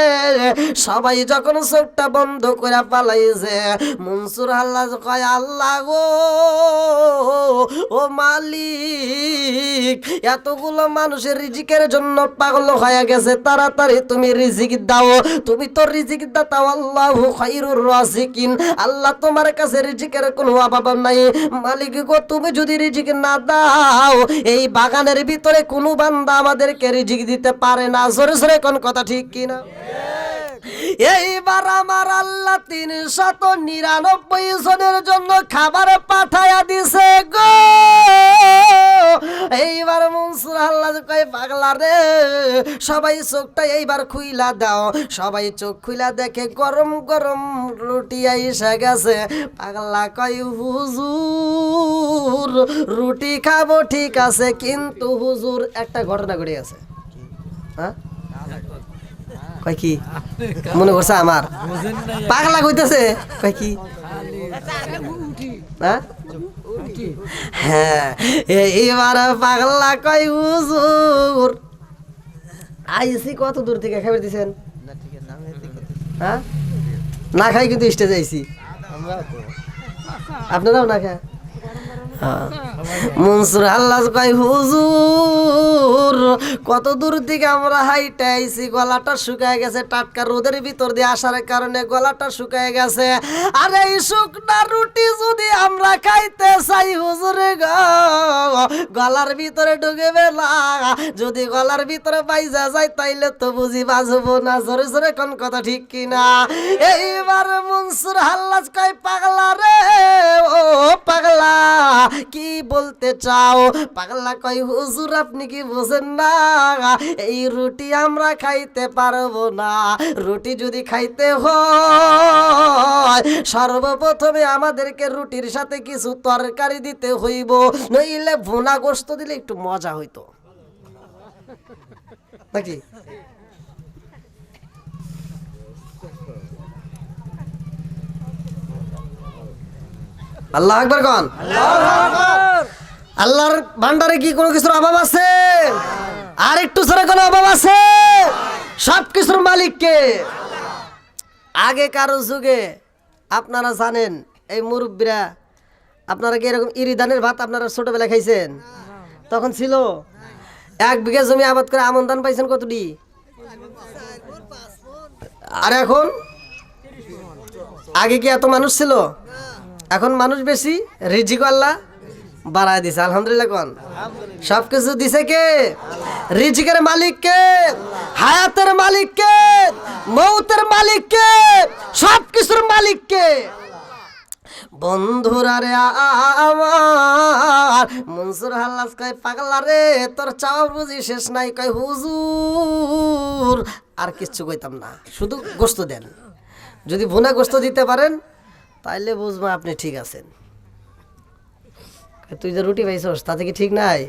সবাই যখন চোখটা বন্ধ করে পালাইছে, মনসুর আল্লাহ কয় আল্লাহ গো ও মালিক, এতগুলো মানুষের রিজিকের জন্য পাগল হয়ে গেছে, তাড়াতাড়ি তুমি রিজিক দাও, তুমি তো রিজিক দাতা, আল্লাহু খায়রুর রাজিকিন, আল্লাহ তোমার কাছে রিজিকের কোনো অভাব নাই। মালিক গো তুমি যদি রিজিক না দাও, এই বাগানের ভিতরে কোনো বান্দা আমাদেরকে রিজিক দিতে পারে না। জোরে জোরে কোন কথা ঠিক কিনা? এইবার আমার আল্লাহ 399 জনের জন্য খাবার পাঠায়া দিছে গো। এইবার মনসুর আল্লাহ কয় পাগলা রে, সবাই চোখটা এইবার খুইলা দাও। সবাই চোখ খুইলা দেখে গরম গরম রুটি আইসা গেছে। পাগলা কয় হুজুর রুটি খাবো ঠিক আছে, কিন্তু হুজুর একটা ঘটনা ঘটে গেছে। হ্যাঁ কয় কি মনে করছে আমার পাগলা কইতেছে? কয় কি? হ্যাঁ এইবার পাগলা কয় হুজুর আইসি কত দূর থেকে খাবার দিছেন? হ্যাঁ না খাই কিন্তু স্টেজে আইসি। আপনারাও না খায়? মনসুর আল্লাহ কয় হুজুর কত দূর থেকে আমরা হাইটে আইছি, গলাটা শুকায় গেছে, টাটকা রোদের ভিতর দিয়ে আসার কারণে গলাটা শুকায় গেছে। আর এই শুকনা রুটি যদি আমরা খাইতে চাই হুজুরে গো, গলার ভিতরে ঢুকে বেলা, যদি গলার ভিতরে পাইজা যায় তাইলে তো বুঝি বাজবো না। জোরে জোরে কোন কথা ঠিক কিনা? এইবার মনসুর আল্লাহ কয় পাগলা রে, ও পাগলা কি বলতে চাও? পাগলা কয় হুজুর আপনি কি বোঝেন না, এই রুটি আমরা খাইতে পারবো না। রুটি যদি খাইতে হয় সর্বপ্রথমে আমাদেরকে রুটির সাথে কিছু তরকারি দিতে হইব, নইলে ভুনা গোশত দিলে একটু মজা হইতো নাকি? আল্লাহু আকবার কোন? আল্লাহর ভান্ডারে কি কোনো কিছুর অভাব আছে? আর একটু ছাড়া কোনো অভাব আছে? সব কিছুর মালিক কে? আগে কারো যুগে আপনারা জানেন, এই মুরব্বীরা আপনারা কি এরকম ইরিদানের ভাত আপনারা ছোটবেলায় খাইছেন? তখন ছিল 1 বিঘা জমি আবাদ করে আমন ধান পাইছেন কতটি? আর এখন আগে কি এত মানুষ ছিল? এখন মানুষ বেশি, রিজিক আল্লাহ বাড়ায় দিছে। আলহামদুলিল্লাহ কোন? সবকিছু দিছে কে? রিজিকের মালিক কে? হায়াতের মালিক কে? মৌতের মালিক কে? সবকিছুর মালিক কে? বন্ধুরা রে আমার মনসুর আল্লাহ কয় পাগলা রে তোর চাওয়া বুঝি শেষ নাই। কয় হুজুর আর কিচ্ছু কইতাম না, শুধু গোশত দেন, যদি ভুনা গোশত দিতে পারেন তাইলে বুঝবো আপনি ঠিক আছেন। তুই যে রুটি পাইছস তাতে কি ঠিক নাই?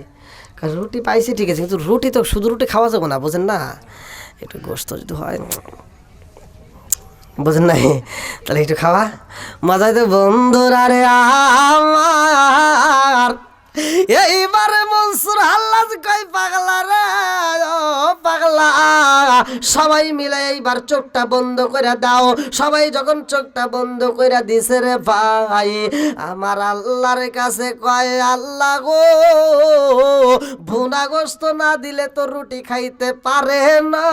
রুটি পাইছি ঠিক আছে, কিন্তু রুটি তো শুধু রুটি খাওয়া যাবে না, বোঝেন না? একটু গোশত যদি হয়, বোঝেন নাই, তাহলে একটু খাওয়া মজাই তো। বন্ধুরা রে আমার এইবারে মনসুর আল্লাহ কয় পাগলা রে, ও পাগলা সবাই মিলে এইবার চোখটা বন্ধ করে দাও। সবাই যখন চোখটা বন্ধ করে দিছে রে ভাই, আমার আল্লাহর কাছে কয় আল্লাহ গো ভুনা গোশত না দিলে তো রুটি খাইতে পারে না,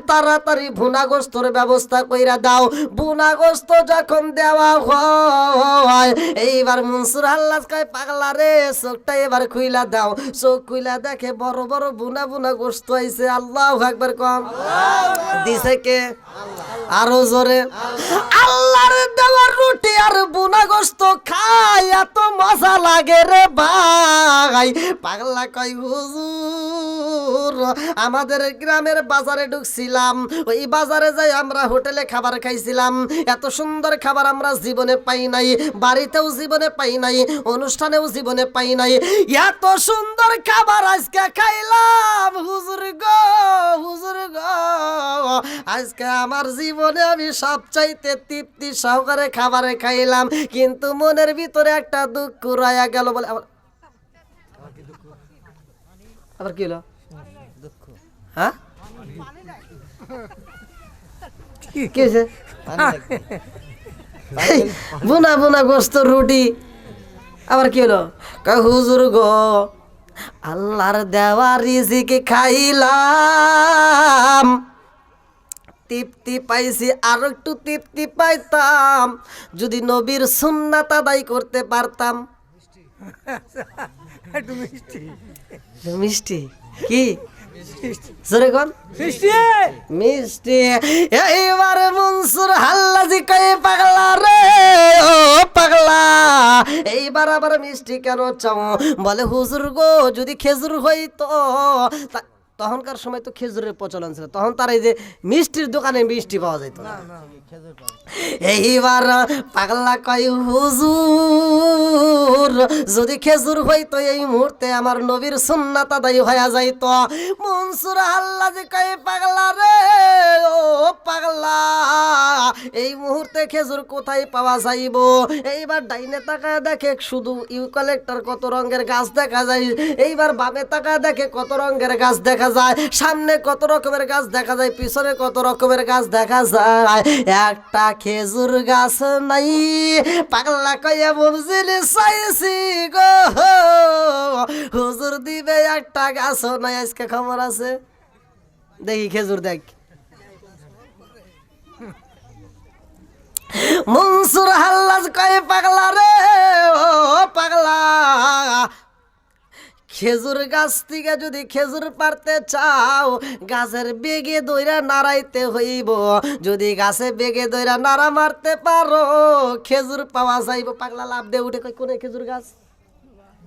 তাড়াতাড়ি ভুনা গোশতর ব্যবস্থা কইরা দাও। ভুনা গোশত যখন দেওয়া হয় এইবার মনসুর আল্লাহ কয় পাগলা রে চোখটা এবার খুইলা দাও। চোখ খুইলা দেখে বড় বড় বুনা বুনা গোশত আইছে। আল্লাহু আকবার কম। দিছে কে? আরো জোরে। আল্লাহর দেওয়ার রুটি আর বুনা গোশত খাই এত মজা লাগে রে ভাই, নাই। পাগলা কয় হুজুর আমাদের গ্রামের বাজারে ঢুকছিলাম, ওই বাজারে যাই আমরা হোটেলে খাবার খাইছিলাম, এত সুন্দর খাবার আমরা জীবনে পাই নাই, বাড়িতেও জীবনে পাই নাই, অনুষ্ঠানেও জীবনে পাই নাই, এত সুন্দর খাবার আজকে খাইলাম হুজুর গো, হুজুর গো আজকে আমার জীবনে আমি সবচাইতে তৃপ্তি সহকারে খাবারে খাইলাম, কিন্তু মনের ভিতরে একটা দুঃখ রয়ে গেল। বলে আবার কি হলো? হ্যাঁ কি হয়েছে? বুনা বুনা গোস্ত রুটি, আবার কি হলো? হুজুর গো আল্লাহর দেওয়া রিজিক খাইলাম, তৃপ্তি পাইছি, আর একটু তৃপ্তি পাইতাম যদি নবীর সুন্নাত আদায় করতে পারতাম। একটু মিষ্টি মিষ্টি কি জোরে কোন মিষ্টি? এইবার মনসুর হাল্লাজি কয়ে পাগলা রে ও পাগলা, এইবার আবার মিষ্টি কেন চাও? বলে হুজুর গো যদি খেজুর হইতো, তখনকার সময় তো খেজুরের প্রচলন ছিল, তখন তার এই যে মিষ্টির দোকানে মিষ্টি পাওয়া যেত না। এইবার পাগলা কয় হুজুর যদি খেজুর হইতো এই মুহূর্তে আমার নবীর সুন্নাত আদায় হয়ে যাইতো। মনসুর হাল্লাজি কয় পাগলা রে ও পাগলা, এই মুহূর্তে খেজুর কোথায় পাওয়া যাইব? এইবার ডাইনে তাকায় দেখে শুধু ইউক্যালিপটাস কত রঙের গাছ দেখা যায়, এইবার বামে তাকায় দেখে কত রঙের গাছ দেখা যায়, সামনে কত রকমের গাছ দেখা যায়, পিছনে কত রকমের গাছ দেখা যায়, একটা খেজুর গাছ নাই। পাগলা কইয়া বুঝিল চাইছি গো হুজুর দিবে একটা গাছও নাই, আজকে খবর আছে দেখি খেজুর দেখ। মনসুর হাল্লাজ কয়ে পাগলা রে ও পাগলা, খেজুর গাছ থেকে যদি খেজুর পারতে চাও গাছের বেগে দইরা নাড়াইতে হইব, যদি গাছে বেগে দইরা নাড়া মারতে পারো খেজুর পাওয়া যাইব। পাগলা লাভ দিয়ে উঠে কই কোনে খেজুর গাছ?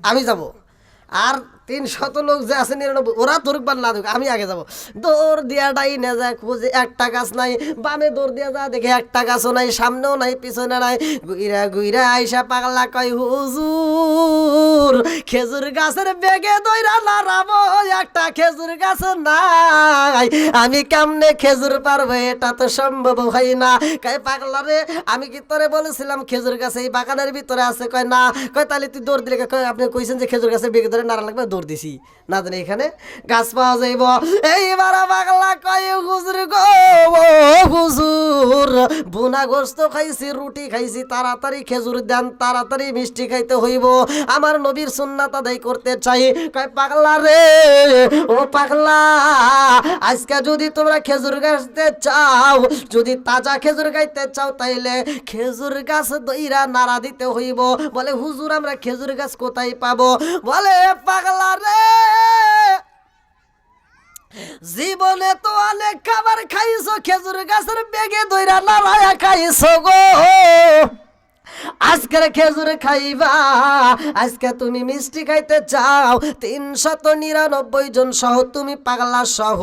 আমি যাব, আর 300 লোক যে আছে 99 ওরা ধরুকবার না ধরুক, আমি আগে যাব। দৌড় দিয়া ডাইনে যায় খুঁজে একটা গাছ নাই, বামে দৌড় দিয়া যা দেখে একটা গাছও নাই, সামনেও নাই পিছনে নাই, গুইরা গুইরা আইসা পাগলা কয় হুজুর খেজুর গাছের বেগে দইরা নাড়াবো একটা খেজুর গাছ নাই, আমি কেমনে খেজুর পারবো? এটা তো সম্ভব হয় না। কয় পাগলা রে আমি কি তোরে বলেছিলাম খেজুর গাছ এই বাগানের ভিতরে আছে? কয় না। কয় তাহলে তুই দৌড় দিলে? কয় আপনি কইছেন যে খেজুর গাছের বেগে ধরে নাড়া লাগবে, দৌড় দিছি, না জানি এখানে গাছ পাওয়া যাইব। এইবার পাগলা কয় হুজুর গো হুজুর বুনা গোস্ত খাইছি, রুটি খাইছি, তাড়াতাড়ি খেজুর দেন, তাড়াতাড়ি মিষ্টি খাইতে হইব, আমার নবীর সুন্নাত আদায় করতে চাই। কয় পাগলা রে ও পাগলা, আজকে যদি তোমরা খেজুর গাছতে চাও, যদি তাজা খেজুর খাইতে চাও, তাইলে খেজুর গাছ দইরা নাড়া দিতে হইব। বলে হুজুর আমরা খেজুর গাছ কোথায় পাবো? বলে পাগলা রে জীবনে তো অনেক খাবার খাইছো, খেজুর গাছের বেগে দইরা নাড়ায়া খাইছো গো, আজকের খেজুর খাইবা, আজকে তুমি মিষ্টি খাইতে চাও 399 জন সহ তুমি পাগলা সহ,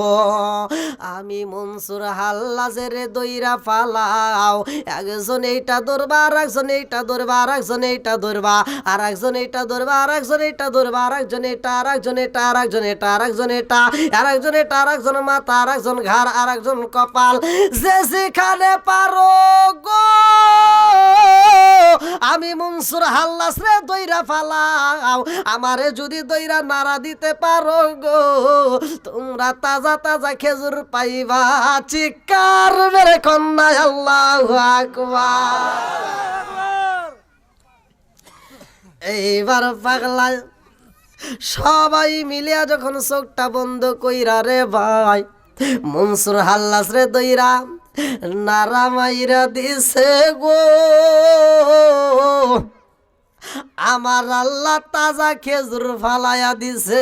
আমি মনসুর হাল্লাজের দইরা ফালাও, একজন এইটা ধরবা, আর একজন এইটা ধরবা, আর একজন এইটা ধরবা, আর একজন এইটা ধরবা, আর একজন এইটা ধরবা, আর একজন এটা, আর একজন এটা, আর একজন এটা, আর একজন এটা, আর একজন এটা, আর একজন মাথা, আর একজন ঘাড়, আর একজন কপাল, যে যেখানে পারো গো আমি মনসুর হাল্লাস রে দইরা ফালাও, আমারে যদি দইরা নাড়া দিতে পারো গো তোমরা তাজা তাজা খেজুর পাইবা। চিৎকার মেরে কন্যা আল্লাহু আকবার। এইবার পাগলা সবাই মিলিয়া যখন চোখটা বন্ধ কইরা রে ভাই মনসুর হাল্লাস রে দইরা নারা মাইরা দিছে গো, আমার আল্লাহ তাজা খেজুর ফালাইয়া দিছে।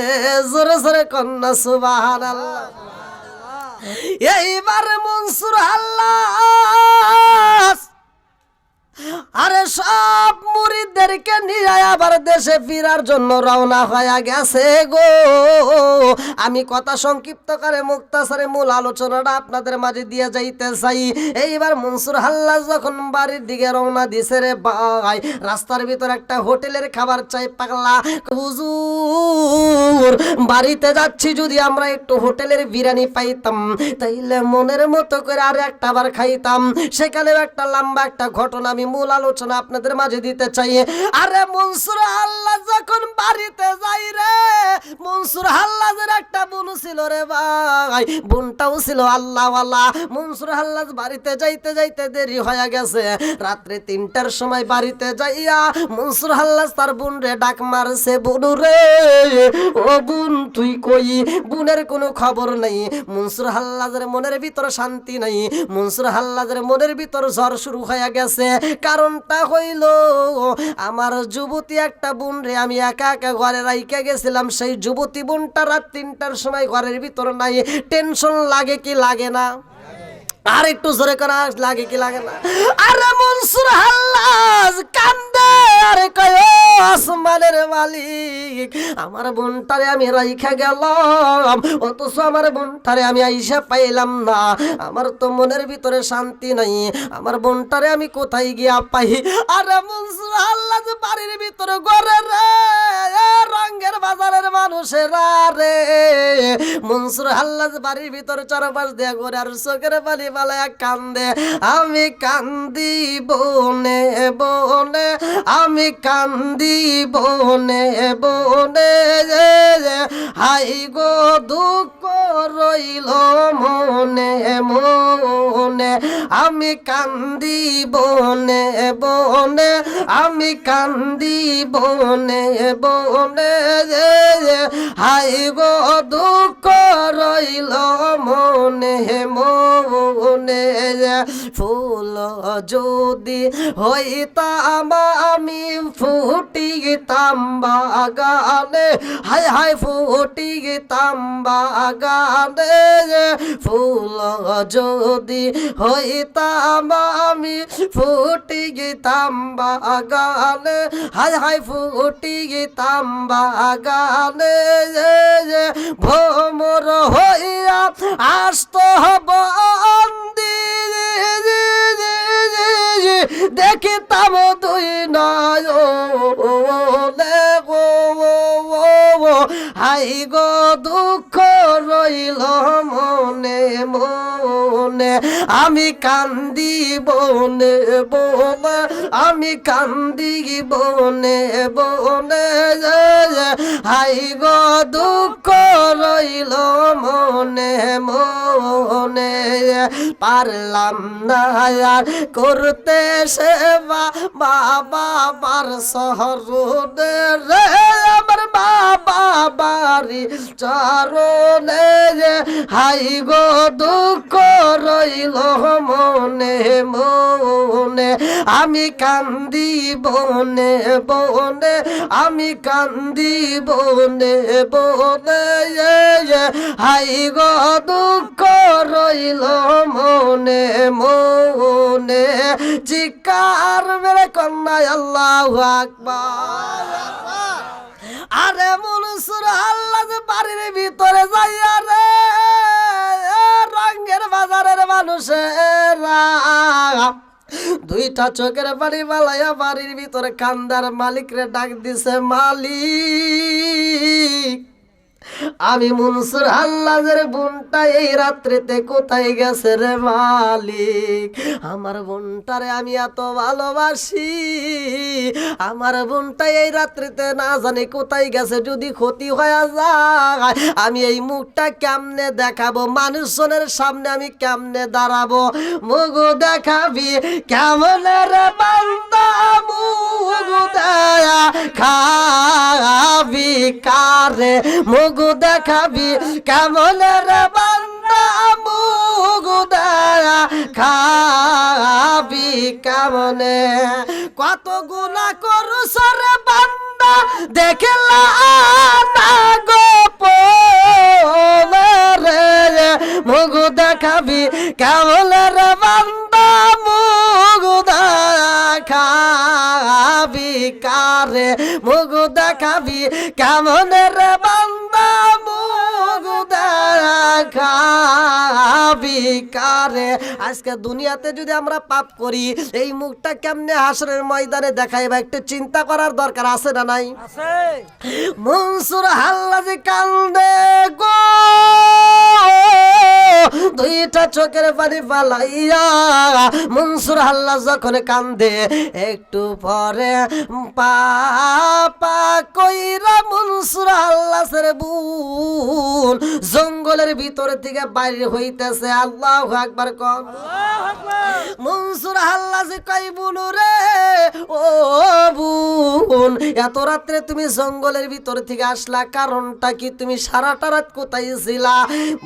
জোরে জোরে কন্যা সুবহানাল্লাহ। এইবার মনসুর হাল্লাস আরে সব মুরিদদেরকে নিয়ে আবার দেশে ফিরার জন্য রওনা হয়ে গেছে গো। আমি কথা সংক্ষিপ্ত করে মুক্তাসারে মূল আলোচনাটা আপনাদের মাঝে দিয়ে যাইতে চাই। এইবার মনসুর হাল্লাজ যখন বাড়ির দিকে রওনা দিছে রে ভাই, রাস্তার ভিতর একটা হোটেলের খাবার চাই পাগলা। হুজুর বাড়িতে যাচ্ছি, যদি আমরা একটু হোটেলের বিরিয়ানি পাইতাম তাইলে মনের মতো করে আর একটা বার খাইতাম। সেখানে একটা লম্বা একটা ঘটনা আমি মূল আলোচনা আপনাদের মাঝে দিতে চাই। আরে মনসুর হাল্লাজ যখন বাড়িতে যাই রে, মনসুর হাল্লাজের একটা বোন ছিল রে ভাই, বোনটাও ছিল আল্লাহওয়ালা। মনসুর হাল্লাজ বাড়িতে যাইতে যাইতে দেরি হয়ে গেছে, রাত্রে 3টার সময় বাড়িতে যাইয়া মনসুর হাল্লাজ তার বোন রে ডাক মারছে, বোন রে ও বোন তুই কই? বোনের কোনো খবর নাই। মনসুর হাল্লাজের মনের ভিতর শান্তি নাই, মনসুর হাল্লাজের মনের ভিতর ঝড় শুরু হয়ে গেছে। কারণটা হইল আমার যুবতী একটা বোন রে আমি একা একা ঘরে রাইখা গেছিলাম, সেই যুবতী বোনটা রাত 3টার সময় ঘরের ভিতর নাই। টেনশন লাগে কি লাগে না? আর একটু জোরে করা লাগে কি লাগে না? আরে মনসুর হাল্লাজ কান্দে আরে কয় আসমানের মালিক, আমার বোনটারে আমি রাইখা গেলাম, অথচ আমার বোনটারে আমি আইসা পাইলাম না। আমার তো মনের ভিতরে শান্তি নাই, আমার বোনটারে আমি কোথায় গিয়া পাই? আরে মনসুর হাল্লাজ বাড়ির ভিতরে ঘরে রে রঙের বাজারের মানুষেরা রে, মনসুর হাল্লাজ বাড়ির ভিতর চারপাশ দিয়ে ঘরে আর চোখের পানি বালায়া কান্দে। আমি কান্দি বনে বনে, আমি কান্দি বনে বনে, হাই গো দুঃখ রইল মনে মনে। আমি কান্দি বনে বনে, আমি কান্দি বনে বনে, হাই গো দুঃখ রইল মনে মনে। ফুল যদি হইতাম আমি ফুটিতাম বাগানে, হাই হাই ফুটিতাম বাগানে। ফুল যদি হইতাম আমি ফুটিতাম বাগানে, হাই হাই ফুটিতাম বাগানে। ভ্রমর হইয়া আসত বন্দি, দেখিতাম দুই নয়নে গো, হাই গো দুঃখ রইল মনে মনে। আমি কান্দি বনে বনে, আমি কান্দি বনে বনে, হাই গো দুঃখ রইল মনে মনে। পারলাম না আর করতে সেবা বাবা বার শহরে রে, আমার বাবা বাড়ি চরণে, হাই গো দুঃখ রইল মনে মনে। আমি কান্দি বনে বনে, আমি কান্দি বনে বনে, হাই গো দুঃখ রইল মনে মনে। চিৎকার মেরে কন্যায় আল্লাহু আকবার। আরে মনসুর হাল্লাজ বাড়ির ভিতরে যাইয়া রে রঙের বাজারের মানুষেরা দুইটা চোখের পানি বালাইয়া বাড়ির ভিতরে কান্দার মালিক রে ডাক দিছে, মালিক আমি মনসুর হাল্লাজের বোনটা এই রাত্রিতে কোথায় গেছে রে মালিক? আমার বোনটারে আমি এত ভালোবাসি, আমার বোনটা এই রাত্রিতে না জানি কোথায় গেছে। যদি ক্ষতি হয়ে যায় আমি এই মুখটা কেমনে দেখাবো? মানুষজনের সামনে আমি কেমনে দাঁড়াবো? মুখ দেখাবি কেমন রে বান্দা, মুখ দেখাবি কারে? মুখ দেখাবি কেমন রে বান্দা, মুখ দেখাবি কেমনে? কত গুনাহ করছ রে বান্দা দেখলা না গোপনে রে, মুখ দেখাবি কেমন রে বান্দা, মুখ দেখা মুখ দেখাবি কেমন রে বান্দা মুখ দেখাবি কারে। আজকে দুনিয়াতে যদি আমরা পাপ করি এই মুখটা কেমনে হাসরের ময়দানে দেখাইবা একটু চিন্তা করার দরকার আছে না নাই? আছে মনসুর হাল্লাজি কান্দে গো দুইটা চোখের পানি ফালাইয়া। মনসুর হাল্লাজ যখন কান্দে একটু পরে পাপা কইরা মনসুর হাল্লাজের বোন জঙ্গলের ভিতর থেকে বাইরে হইতেছে। আল্লাহু আকবার কোন। মনসুর হাল্লাজি কই বুনু রে ও বোন এত রাত্রে তুমি জঙ্গলের ভিতর থেকে আসলা কারণটা কি? তুমি সারাটা রাত কোথায় ছিলা?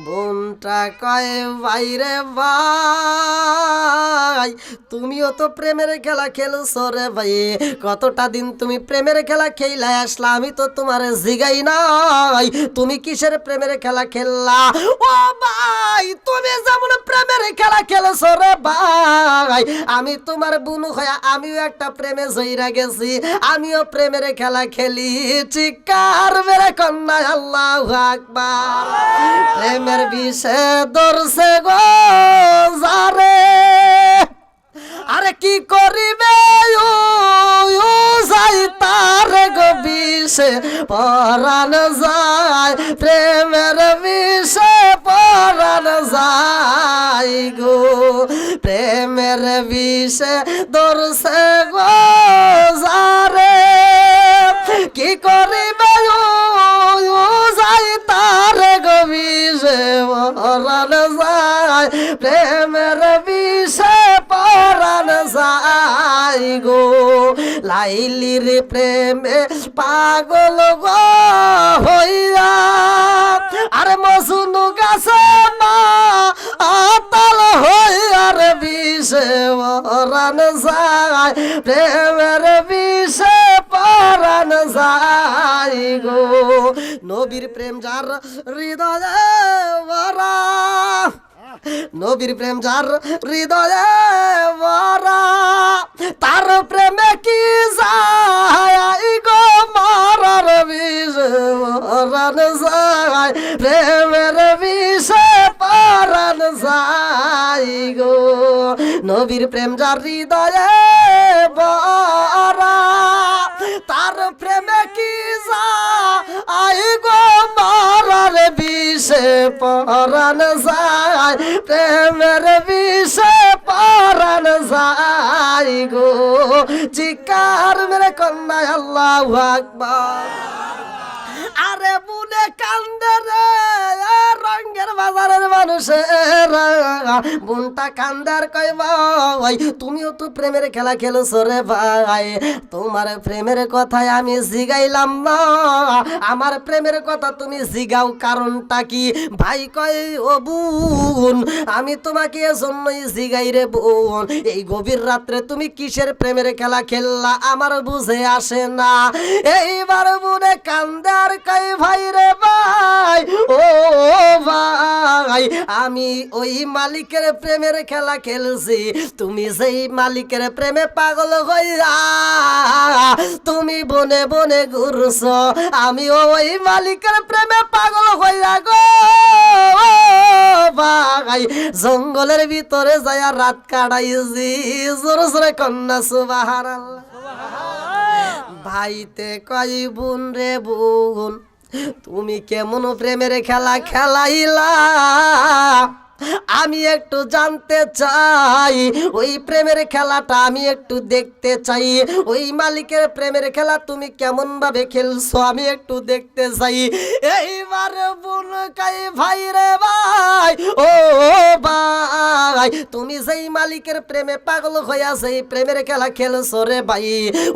বোনটা কয় বাইরে ভাই তুমিও তো প্রেমের খেলা খেলছো রে ভাই। কতটা দিন তুমি প্রেমের খেলা খেলা আসলা আমি তো তোমার জিগাই নাই তুমি কিসের প্রেমের খেলা খেললা? ও ভাই তুমি যেমন প্রেমের খেলা খেলছো রে ভাই আমি তোমার বুনু হয়ে আমিও একটা প্রেমে জইরা গেছি আমিও প্রেমের খেলা খেলি। চিৎকার মেরে কন্যা আল্লাহু আকবার। প্রেমের বিষে ধরছে গো যারে আরে কি করিবে যাই তার গো বিষে পরাণ যায় প্রেমের বিষে পরাণ যায় গো। প্রেমের বিষে ধরছে গো যারে কি করিবে যাই তার গো বিষে পরাণ যায় প্রেমের বিষে পরাণ যায় গো। লাইলির প্রেমে পাগল গো হইয়া আরে মজনু গাছে মা আতাল হইয়ার বিষে পরাণ যায় প্রেমের বিষে পরাণ যায় গো। নবীর প্রেম যার হৃদয়ে ভরা নবীর প্রেম যার হৃদয়ে ভরা তার প্রেমে কি যায় গো মারার বিষে পরাণ যায় প্রেমের বিষে পরাণ যায় গো। নবীর প্রেম যার হৃদয়ে ভরা তার প্রেমে কি যায় গো মারার বিষে পরাণ যায় প্রেমের বিষে পরাণ যায় গো। চিৎকার মেরে কন্যা আল্লাহু আকবার। আরে বুনে কান্দে রে রঙের বাজারের মানুষের বোনটা কান্দার কই ভাই তুমিও তো প্রেমের খেলা খেলছো রে ভাই তোমার প্রেমের কথায় আমি জিগাইলাম না আমার প্রেমের কথা তুমি জিগাও কারণটা কি? ভাই কয় ও বোন আমি তোমাকে এজন্যই জিগাই রে বোন এই গভীর রাত্রে তুমি কিসের প্রেমের খেলা খেললা আমার বুঝে আসে না। এইবার বুনে কান্দার কই ভাই রে ভাই ও ভাই আমি ওই মালিকের প্রেমের খেলা খেলছি তুমি সেই মালিকের প্রেমে পাগল হইয়া তুমি বনে বনে ঘুরছো আমিও ওই মালিকের প্রেমে পাগল হইয়া গো ভাই জঙ্গলের ভিতরে যায়া রাত কাটাইছি। জোরে জোরে কন্যা সুবহানাল্লাহ। ভাইতে কই বোন রে বোন তুমি কেমন প্রেমের খেলা খেলাইলা আমি একটু জানতে চাই ওই প্রেমের খেলাটা আমি একটু দেখতে চাই ওই মালিকের প্রেমের খেলা তুমি কেমন ভাবে খেলছো আমি একটু দেখতে চাই। এইবার বোন কাই ভাই রে ভাই ও ভাই তুমি যেই মালিকের প্রেমে পাগল হইয়া সেই প্রেমের খেলা খেলছো রে ভাই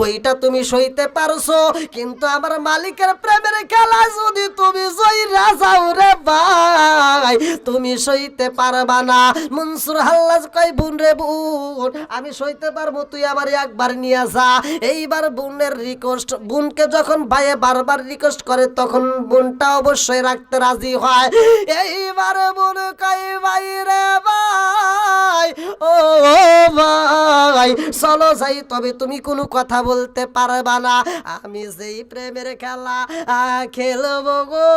ওইটা তুমি সইতে পারছো কিন্তু আমার মালিকের প্রেমের খেলা যদি তুমি জয়রা যাও রে ভাই তুমি সইতে পারবা না। মনসুর হাল্লাজ কই বোন রে বোন আমি সইতে পারবো তুই আমার একবার নিয়ে যা। এইবার বোনের রিকোয়েস্ট বোনকে যখন ভাইয়ে বারবার রিকোয়েস্ট করে তখন বোন বোনটা অবশ্যই রাখতে রাজি হয়। এইবার বোন কই ভাই রে ভাই, ও ভাই চলো যাই, তবে তুমি কোনো কথা বলতে পারবা না, আমি যেই প্রেমের খেলা খেলবো গো,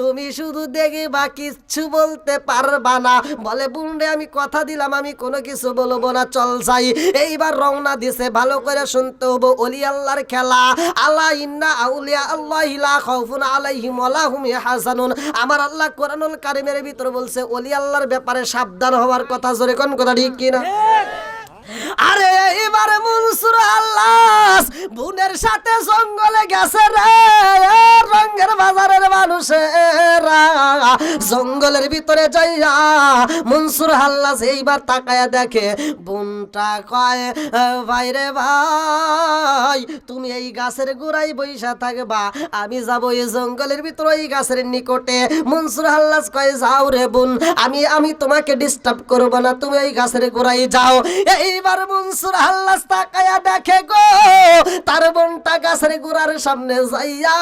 তুমি শুধু দেখবা, কিচ্ছু বলতে পারবা না। বলে বোন রে আমি কথা দিলাম আমি কোনো কিছু বলবো না, চল যাই। এইবার রওনা দিছে, ভালো করে শুনতে হবো, ওলি আল্লাহর খেলা। আলা ইন্না আউলিয়া আল্লাহি লা খাউফুন আলাইহিম ওয়া লা হুম ইয়াহজানুন। আমার আল্লাহ কোরআনুল কারীমের ভিতর বলছে ওলি আল্লাহর ব্যাপারে সাবধান হওয়ার কথা। জোরে কোন কথা ঠিক কিনা? আরে এবারে মনসুর আল্লাহ বোনের সাথে জঙ্গলে গেছে রে, রঙের বাজারের মানুষেরা। জঙ্গলের ভিতরে যাইয়া মনসুর আল্লাহ এইবার তাকায়া দেখে, বোনটা কয় ভাই রে ভাই তুমি এই গাছের গোড়ায় বইসা থাকবা, আমি যাব এই জঙ্গলের ভিতরে এই গাছের নিকটে। মনসুর আল্লাহ কয় যাও রে বোন, আমি তোমাকে ডিস্টার্ব করব না, তুমি এই গাছের গোড়ায় যাও। এইবার মনসুর আল্লাহ তাকায়া দেখে গো, তার বোনটা গাছের গোড়ার সামনে যাইয়া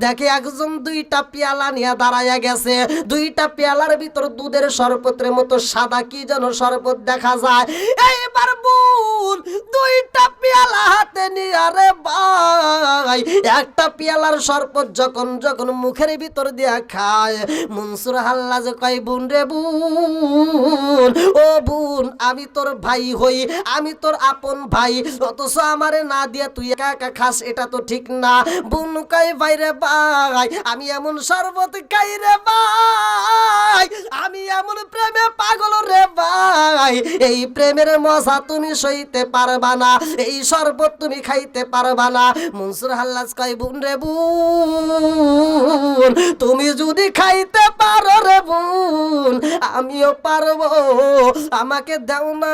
দেখে একজন দুইটা পেয়ালা নিয়ে দাঁড়াইয়া গেছে। দুইটা পেয়ালার ভিতর দুধের শরবতের মতো সাদা কি যেন শরবত দেখা যায়। এইবার বোন দুইটা পেয়ালা হাতে নিয়ে, আরে ভাই একটা পেয়ালার শরবত যখন যখন মুখের ভিতর দিয়া খায়, মনসুর আল্লাহ যে কয় বোন রে বোন, ও বোন আমি তোর ভাই হই, আমি তোর আপন ভাই, অথচ আমারে না দিয়া তুই একা একা খাস, এটা তো ঠিক না। বোন কয় ভাই রে ভাই আমি এমন শরবত খাই রে ভাই, আমি এমন প্রেমে পাগল রে ভাই, এই প্রেমের মজা তুমি সইতে পারবা না, এই শরবত তুমি খাইতে পারবা না। মনসুর আল্লাহ কয় বোন রে বোন তুমি যদি খাইতে পারো রে বোন আমিও পারবো, আমাকে দাও না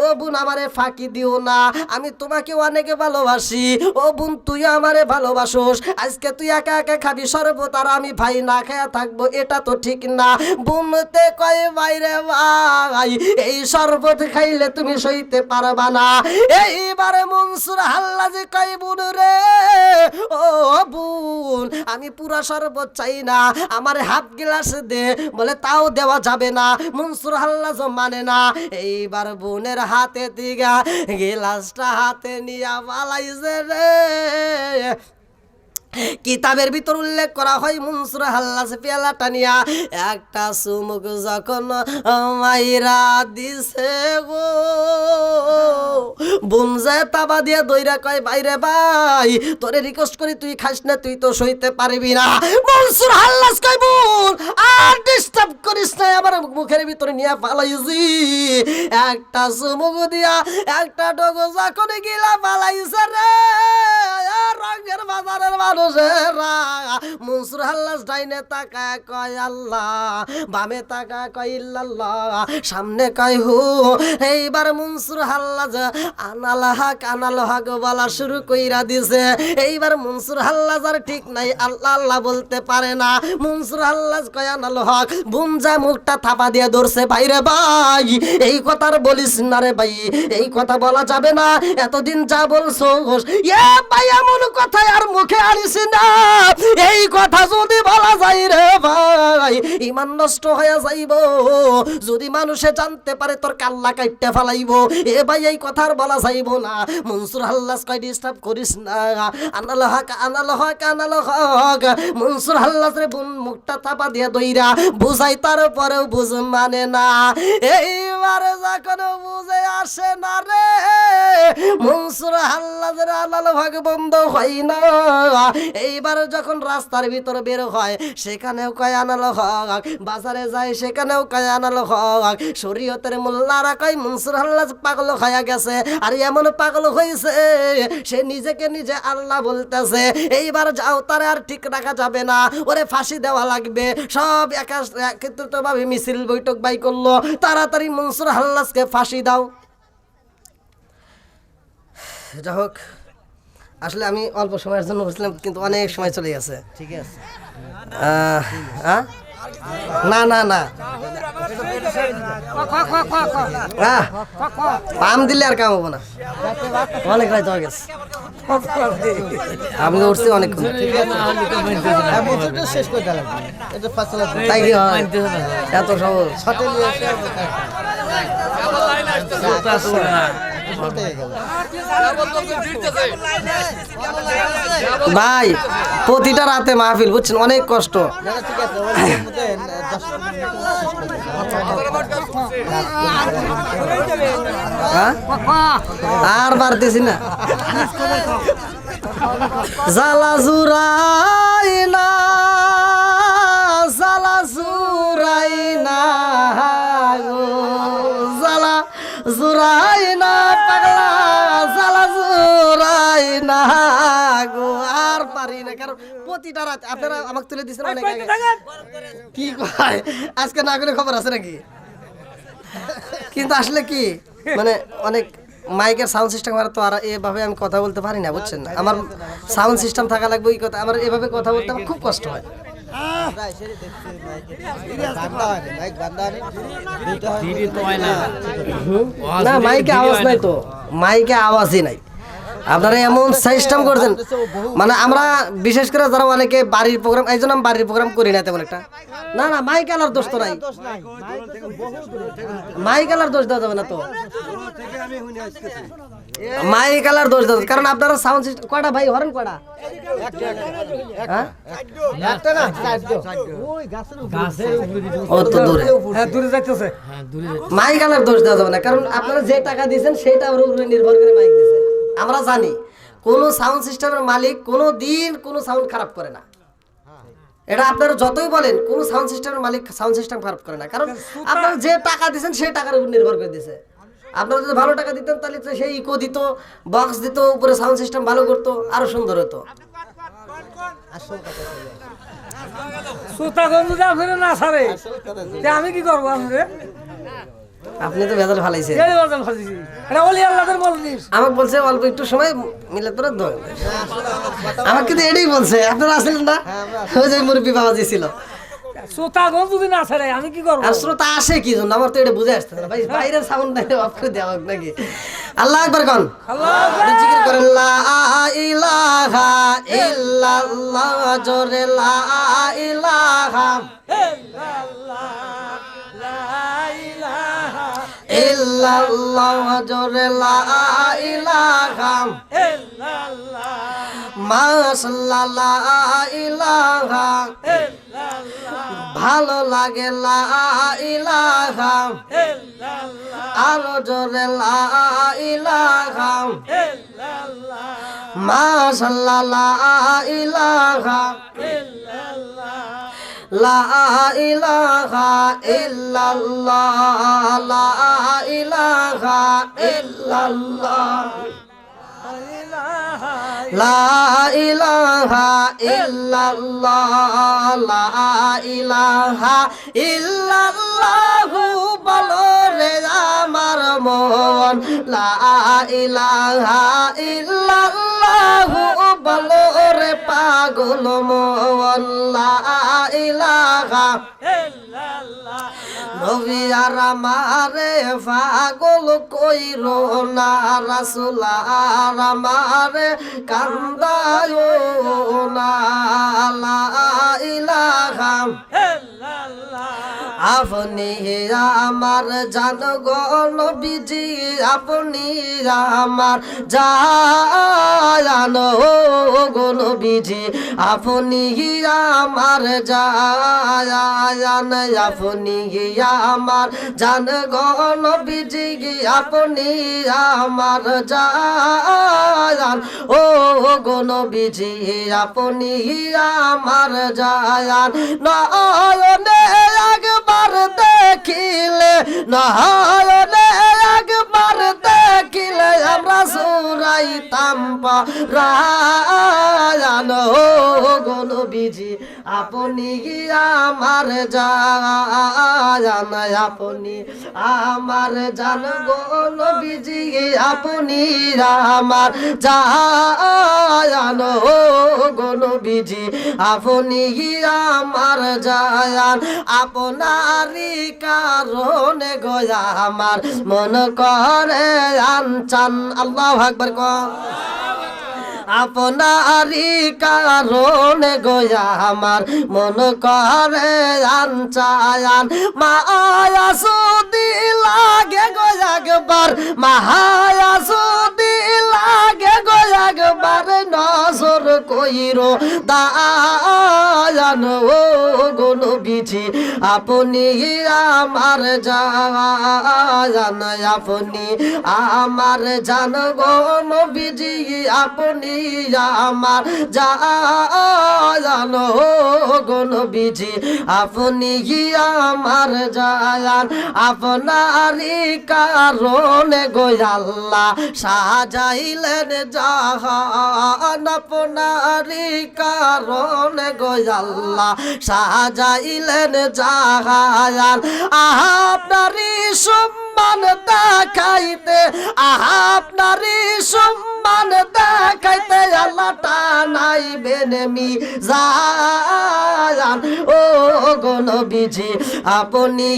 ও বোন, আমারে ফাঁকি দিও না, আমি তোমাকে অনেক ভালোবাসি, ও বোন তুই আমারে ভালোবাসোস, আজকে তুই একা একা খাবি শরবত আর আমি ভাই না খায়া থাকবো, এটা তো ঠিক না। বোনতে কয় ভাই রে ভাই এই শরবত খাইলে তুমি সইতে পারবা না। এইবারে মনসুর আল্লাহ যে কয় বোন রে, ও বোন আমি পুরা শরবত চাই না, আমার হাফ গ্লাস দে। বলে তাও দেওয়া যাবে না, মনসুর আল্লাহ মানে না। এইবার বোনের হাতে দিগা গিলাসটা হাতে নিয়া পালাইছে রে। কিতাবের ভিতর উল্লেখ করা হয় মনসুর আল্লাহ পেয়ালাটা নিয়া একটা চুমুক যখন মাইরা দিছে গো, বোন যায় তাবা দিয়া দইরা কয় বাইরে ভাই তোরে রিকোয়েস্ট করি তুই খাস না, তুই তো সইতে পারবি না। মনসুর আল্লাহ কয় বোন আর ডিস্টার্ব করিস না, আমার মুখের ভিতরে নিয়ে পালাইছি। একটা চুমুক দিয়া একটা ডগো যখন গিলা পালাইছে রে, রঙের বাজারের মানুষেরা। মনসুর আল্লাহ ডাইনে তাকা কয় আল্লাহ, বামে তাকা কয় ইল্লাল্লাহ, সামনে কয় হু। এইবার মনসুর আল্লাহ আনাল হক বলা শুরু কইরা দিছে। এইবার মনসুর আল্লাহ যার ঠিক নাই, আল্লাহ আল্লাহ বলতে পারে না। মনসুর আল্লাহ কয় আনাল হক, বুমজা মুখটা থাপা দিয়ে ধরছে। ভাইরে ভাই এই কথা আর বলিস না রে ভাই, এই কথা বলা যাবে না, এতদিন যা বলছো এ ভাই এমন কথা আর মুখে আনিস না, এই কথা যদি বলা যায় রে ভাই ইমান নষ্ট হয়ে যাইব, যদি মানুষে জানতে পারে তোর কাল্লা কাইটে ফেলাইব। এ ভাই এই কথা আর বলা যাইব না। মনসুর আল্লাহ কয় ডিস্টার্ব করিস না, আনাল হক আনাল হক আনাল হক। মনসুর আল্লাহ রে বোন মুখটা থাপা দিয়ে দইরা বুঝাই, তারপরেও বুঝ মানে না। এইবারে যখন বুঝে আসে না রে, মনসুর আল্লাহ আনাল হক বন্ধ হয় না। এইবার যখন রাস্তার ভিতরে বের হয় সেখানেও কয় আনাল হক, বাজারে যায় সেখানেও কয় আনাল হক। শরীয়তের মোল্লারা কয় মনসুর আল্লাহ পাগল হয়ে গেছে, আর এমন পাগল হয়েছে সে নিজেকে নিজে আল্লাহ বলতেছে। এইবার যাও, তারে আর ঠিক রাখা যাবে না, ওরে ফাঁসি দেওয়া লাগবে। সব একত্রিত ভাবে মিছিল বৈঠক বাই করলো, তাড়াতাড়ি মনসুর আল্লাহকে ফাঁসি দাও। যাই হোক, আসলে আমি অল্প সময়ের জন্য বলছিলাম, কিন্তু অনেক সময় চলে গেছে। ঠিক আছে। না না না, পাম দিলে আর কাম হবো না, অনেক রাত হয়ে গেছে। আমি তো উঠছি অনেকক্ষণ মজুরটা শেষ করে দিলাম এটা ফাসলা তাই কি হয় এত সহজ হোটেল এসে ভাই প্রতিটা রাতে মাহফিল বুঝছেন অনেক কষ্ট ঠিক আছে ওর মধ্যে 10 হ্যাঁ? আর পারতেছি না জালা জুরাই না জালা জুরাই না গো, জালা জুরাই না পাগলা জালা জুরাই না গো আর পারি না কারণ প্রতিটা রাত আপনারা আমাকে তুলে দিচ্ছেন অনেক আগে। কি কয় আজকে না করে খবর আছে নাকি কিন্তু আসলে কি মানে অনেক মাইকের সাউন্ড সিস্টেম আর তো আর এভাবে আমি কথা বলতে পারি না বুঝছেন আমার সাউন্ড সিস্টেম থাকা লাগবে এই কথা আমার এভাবে কথা বলতে আমার খুব কষ্ট হয় না মাইকে আওয়াজ নাই তো মাইকে আওয়াজই নাই আপনারা এমন সিস্টেম করছেন মানে আমরা বিশেষ করে যারা অনেকে বাড়ির প্রোগ্রাম এই জন্য আমি বাড়ির প্রোগ্রাম করি না তেমন একটা না না মাইক আলার দোষ তো নাই মাইক আলার দোষ দেওয়া যাবে না তো মাইক আলার দোষ দেওয়া কারণ আপনারা সাউন্ড সিস্টেম কয়টা ভাই হরেন কয়টা হ্যাঁ ও তো দূরে দূরে যাইতেছে মাইক আলার দোষ দেওয়া যাবে না কারণ আপনারা যে টাকা দিয়েছেন সেইটা ওর উপরে নির্ভর করে মাইক দিয়েছে আমরা জানি কোন সাউন্ড সিস্টেমের মালিক কোনো দিন কোনো সাউন্ড খারাপ করে না এটা আপনারা যতই বলেন কোন সাউন্ড সিস্টেমের মালিক সাউন্ড সিস্টেম খারাপ করে না কারণ আপনারা যে টাকা দিয়েছেন সেই টাকার উপর নির্ভর করে দিয়েছে আপনারা যদি ভালো টাকা দিতেন তাহলে তো সেই ইকো দিত বক্স দিত উপরে সাউন্ড সিস্টেম ভালো করতো আরো সুন্দর হতো সুতাগঞ্জ যা ফিরে না সারে তে আমি কি করবো আমি আপনি তো ভেজাল ফালাইছেন এই বলতাম ফাজিছি এটা ওলি আল্লাহদের বলনিস আমাকে বলছে অল্প একটু সময় মিলে তোরা দোয় আমাকে কিন্তু এটাই বলছে আপনারা আসলেন না ওই যে মুরব্বী বাবাজি ছিল সুতাগঞ্জ যদি না সারে আমি কি করবো আর শ্রোতা আসে কি জন্য আমার তো এটা বুঝে আসছে না ভাই বাইরের সাউন্ড নাই অফ করে দেওয়া হোক নাকি আল্লাহ আকবার কোন জিকির করেন লা ইলাহা ইল্লাল্লাহ জোরে লা ইলাহা ইল্লাল্লাহ জোরে লা ইলাহা মাশাআল্লাহ লা ইলাহা ভালো লাগে লা ইলাহা আরো জোরে লা ইলাহা মাশাআল্লাহ লা ইলাহা লা ইলাহা ইল্লাল্লাহ লা ইলাহা ইল্লাল্লাহ লা ইলাহা ইল্লাল্লাহ লা ইলাহা ইল্লাল্লাহু বলো রে আমার মন লা ইলাহা ইল্লাল্লাহু বলো রে পাগল মন লা ইলাহা ইল্লাল্লাহ নবী আর আমারে পাগল কইরো না রাসূল আর আমারে কান্দায়ো না লা ইলাহা ইল্লাল্লাহ আপনি আমার জান গো নবীজি আপনি আমার জান গো নবীজি আপনি আমার জান আপনি আমার জান গো নবীজি আপনি আমার জান ও গো নবীজি আপনি আমার জান নয়নে একবার দেখিলে নয়নে একবার দেখিলে আমরা সুরাইতাম পরায়ান ও গো নবীজি আপনি আমার জান আপনি আমার জান গো নবীজি আপনি আমার জান ও গো নবীজি আপনি আমার জান আপনারই কারণে গয়া আমার মন করে আনচান আল্লাহু আকবার কও আপনারই কারণে গোয়া আমার মন করে আনচায়ান মায়া সুদি লাগে গোয়া একবার মায়া সুদি লাগে গোয়া একবার নজর কইরো দায়ান ও গুণ বিছি আপনি আমার জান আপনি আমার জান গুণ বিজি আপনি আমার জান ও গুণ বিজি আপনি আমার জান আপনারই কারণে গো আল্লাহ সাজাইলেন জাহান আপনারই কারণে গো আল্লাহ সাজাইলেন জাহান আপনারই সম্মান দেখাইতে আপনারই সম্মান দেখাইতে আল্লাহ টানাইবেন মিজান ও গো নবীজি আপনি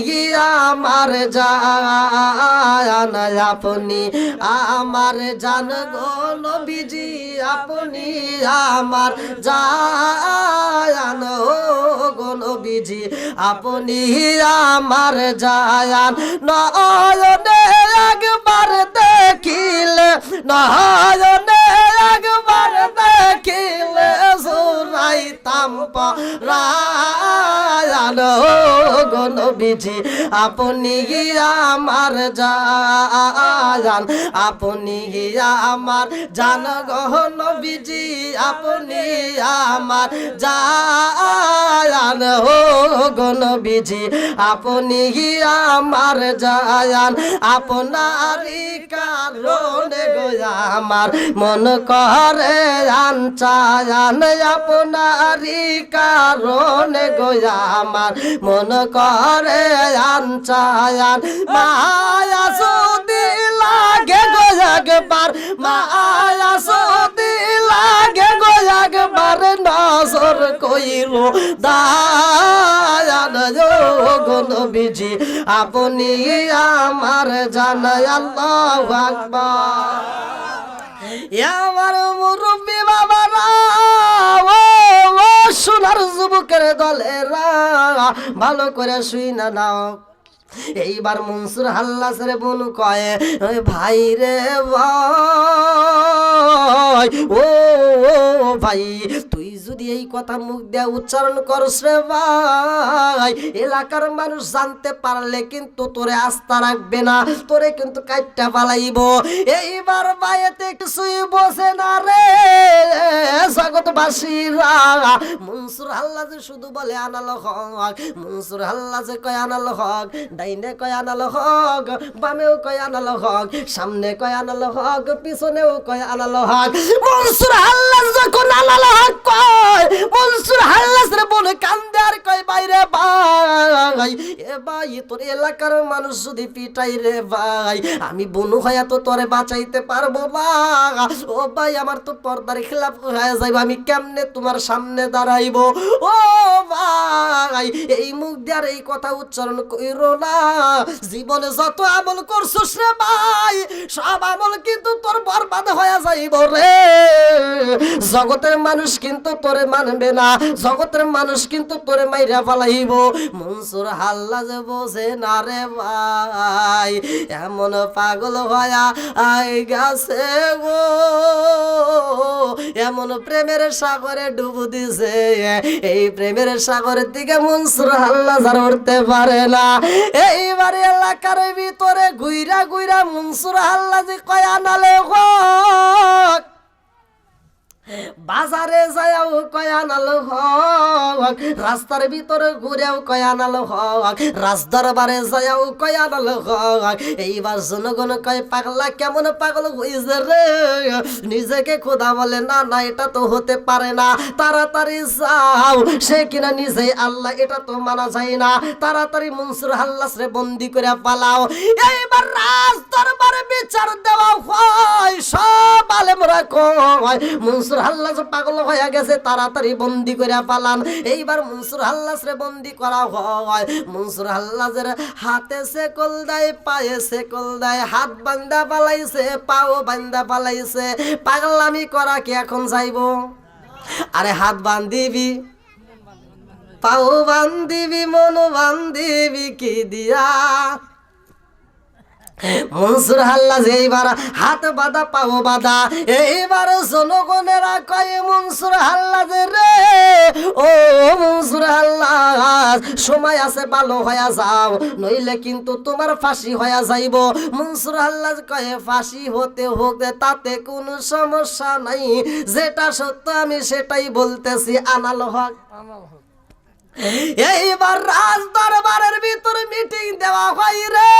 আমার জান আপনি আমার জান গো নবীজি আপনি আমার জান ও গো নবীজি আপনি আমার জান নয়নে একবার দেখিলে নয়নে একবার দেখিলে জুরাইতাম পরায়ান ও গো নবীজি আপনি আমার জান আপনি আমার জান গো নবীজি আপনি আমার জান ও গো নবীজি আপনি আমার জান আপনারই কারণে গো আমার মন করে আনচায়ান আপনারই কারণে গো আমার মন করে আনচায়ান মায়া সুদি লাগে গো একবার মায়া সুদি লাগে গো একবার নজর কইরো দায়ান গো নবীজি আপনি আমার জান আল্লাহু আকবার আমার মুরব্বি বাবারা ও সোনার যুবকের দলেরা ভালো করে শুই না নাও এইবার মনসুর হাল্লাসের বোন কয়ে ভাই রে ভাই ও ভাই তুই যদি এই কথা মুখ দিয়ে উচ্চারণ করস রে ভাই এলাকার মানুষ জানতে পারলে কিন্তু তোরে আস্থা রাখবে না তোরে কিন্তু কাইটটা পালাইব এইবার বাইতে কিছুই বসে না রে জগৎবাসীরা মনসুর হাল্লাস শুধু বলে আনাল হক মনসুর হাল্লাস কয় আনাল হক ডাইনে কয় আনাল হক বামেও কয় আনাল হক সামনে কয় আনাল হক পিছনেও কয় আনাল হক মনসুর হাল্লাস যখন আনাল হক কয় মনসুর হাল্লাস রে বলে কান্দে আর কয় বাইরে ভাই এ ভাই তোর এলাকার মানুষ যদি পিটাই রে ভাই আমি বনু হইয়া তো তোরে বাঁচাইতে পারবো না ও ভাই আমার তো পর্দার খিলাফ হয়ে যাইব আমি কেমনে তোমার সামনে দাঁড়াইব ও ভাই এই মুখ দিয়ে আর এই কথা উচ্চারণ কইরো না জীবনে যত আমল করছস রে ভাই সব আমল কিন্তু তোর বরবাদ হয়ে যাইব রে জগতের মানুষ কিন্তু তোরে মানবে না জগতের মানুষ কিন্তু তোরে মাইরা ফালাইব মনসুর হাল্লাস বোঝে না রে ভাই এমন পাগল হয়া আই গেছে গো এমন প্রেমের সাগরে ডুব দিছে এই প্রেমের সাগরের দিকে মনসুর হাল্লাস আর উঠতে পারে না এইবারে এলাকার ভিতরে গুইরা গুইরা মনসুর হাল্লাস কয় আনালে হক বাজারে যাও কয় আনালো হক রাস্তার ভিতরে ঘুরেও কয় আনালো হক রাজদরবারে যাও কয় আনালো হক এইবার জনগণ কয় পাগলা কেমন পাগল হইছে রে নিজেকে খোদা বলে না না এটা তো হতে পারে না তাড়াতাড়ি যাও সে কিনা নিজেই আল্লাহ এটা তো মানা যায় না তাড়াতাড়ি মনসুর হাল্লাস রে বন্দি করে পালাও এইবার রাজদরবারে বিচার দেওয়া হয় সব আলেমরা কয় মনসুর হাল্লাস পাগল হয়ে গেছে তাড়াতাড়ি বন্দি করে পালান এইবার মনসুর হাল্লাজরে বন্দি করা হয়। মনসুর হাল্লাজের হাতে সেকল দেয়, পায়ে সেকল দেয়, হাত বান্দা পালাইছে, পাও বান্দা পালাইছে। পাগলামি করা কি এখন যাইব? আরে হাত বান্ধিবি, পাও বান্ধিবি, মন বান্ধিবি কি দিয়া? মনসুর হাল্লাজ এইবার হাত বাঁধা, পাও বাঁধা। এইবার জনগণেরা কয় মনসুর হাল্লাজ রে, ও মনসুর হাল্লাজ, সময় আছে ভালো হয়ে যাও, নইলে কিন্তু তোমার ফাঁসি হয়ে যাইব। মনসুর হাল্লাজ কয়ে ফাঁসি হতে হোক, তাতে কোনো সমস্যা নাই, যেটা সত্য আমি সেটাই বলতেছি, আনাল হক। এইবার রাজ দরবারের ভিতরে মিটিং দেওয়া হয় রে,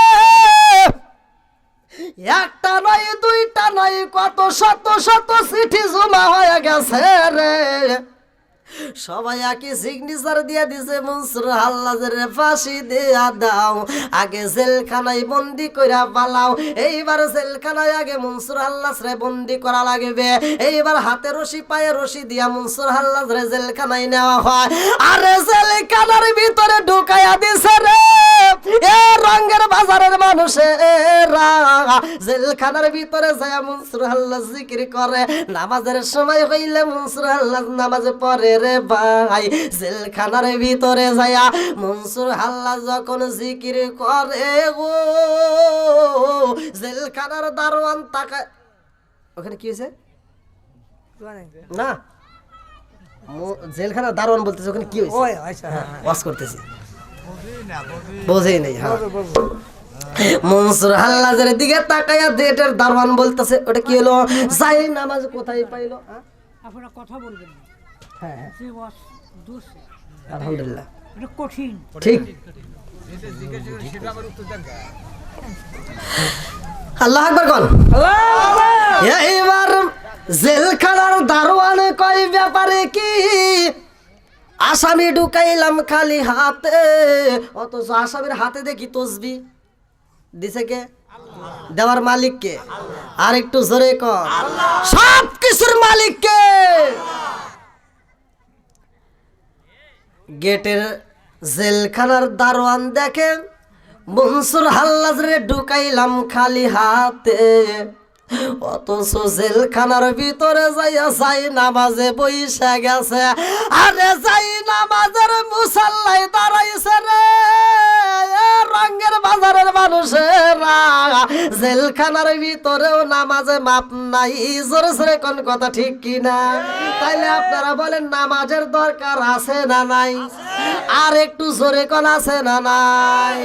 একটা নয় দুইটা নয়, কত শত শত চিঠি জমা হয়ে গেছে রে। সবাই একই সিগনেচার দিয়ে দিছে, মনসুর হাল্লাজের ফাঁসি দেয়া দাও, আগে জেলখানায় বন্দি কইরা পালাও। এইবার জেলখানায় আগে মনসুর হাল্লাজরে বন্দি করা লাগবে। এইবার হাতে রশি, পায়ে রশি দিয়া মনসুর হাল্লাজরে জেলখানায় নেওয়া হয়। আরে জেলখানার ভিতরে ঢুকাইয়া দিছে রে এ রঙের বাজারের মানুষেরা। জেলখানার ভিতরে যায় মনসুর হাল্লাজ জিকির করে, নামাজের সময় হইলে মনসুর হাল্লাজ নামাজ পড়ে রে ভাই। জেলখানার ভিতরে যায় মনসুর হাল্লাজ যখন জিকির করে গো, জেলখানার দারোয়ান তাকায়। ওখানে কি হয়েছে না, জেলখানার দারোয়ান বলতেছে ওখানে কি হয়েছে, ওয়াজ করতেছি, বোঝেই নেই। হ্যাঁ, মনসুর হাল্লাজের দিকে তাকায়া গেটের দারোয়ান বলতেছে ওটা কি হলো, যাই নামাজ কোথায় পাইলো? আপনারা কথা বলবেন না, হ্যাঁ হ্যাঁ, যে ওয়াজ দোষ, আলহামদুলিল্লাহ, এটা কঠিন। ঠিক। আল্লাহ আকবার কোন। এইবার জেলখানার দারোয়ান কয় ব্যাপারে কি, আসামি ঢুকাইলাম খালি হাতে, অথচ আসামির হাতে দেখি তসবি দিছে কে? দেওয়ার মালিক কে? আর একটু জোরে কর, সব কিছুর মালিক কে? গেটের জেলখানার দারোয়ান দেখে মনসুর হাল্লাজরে ঢুকাইলাম খালি হাতে, অথচ জেলখানার ভিতরে যাইয়া যাই নামাজে বইসা গেছে। আরে যাই নামাজের মুসাল্লাই দাঁড়াইছে রে রঙের বাজারের মানুষেরা। জেলখানার ভিতরেও নামাজে মাপ নাই, জোরে জোরে কোন কথা ঠিক কিনা? তাইলে আপনারা বলেন নামাজের দরকার আছে না নাই? আর একটু জোরে কোন আছে না নাই?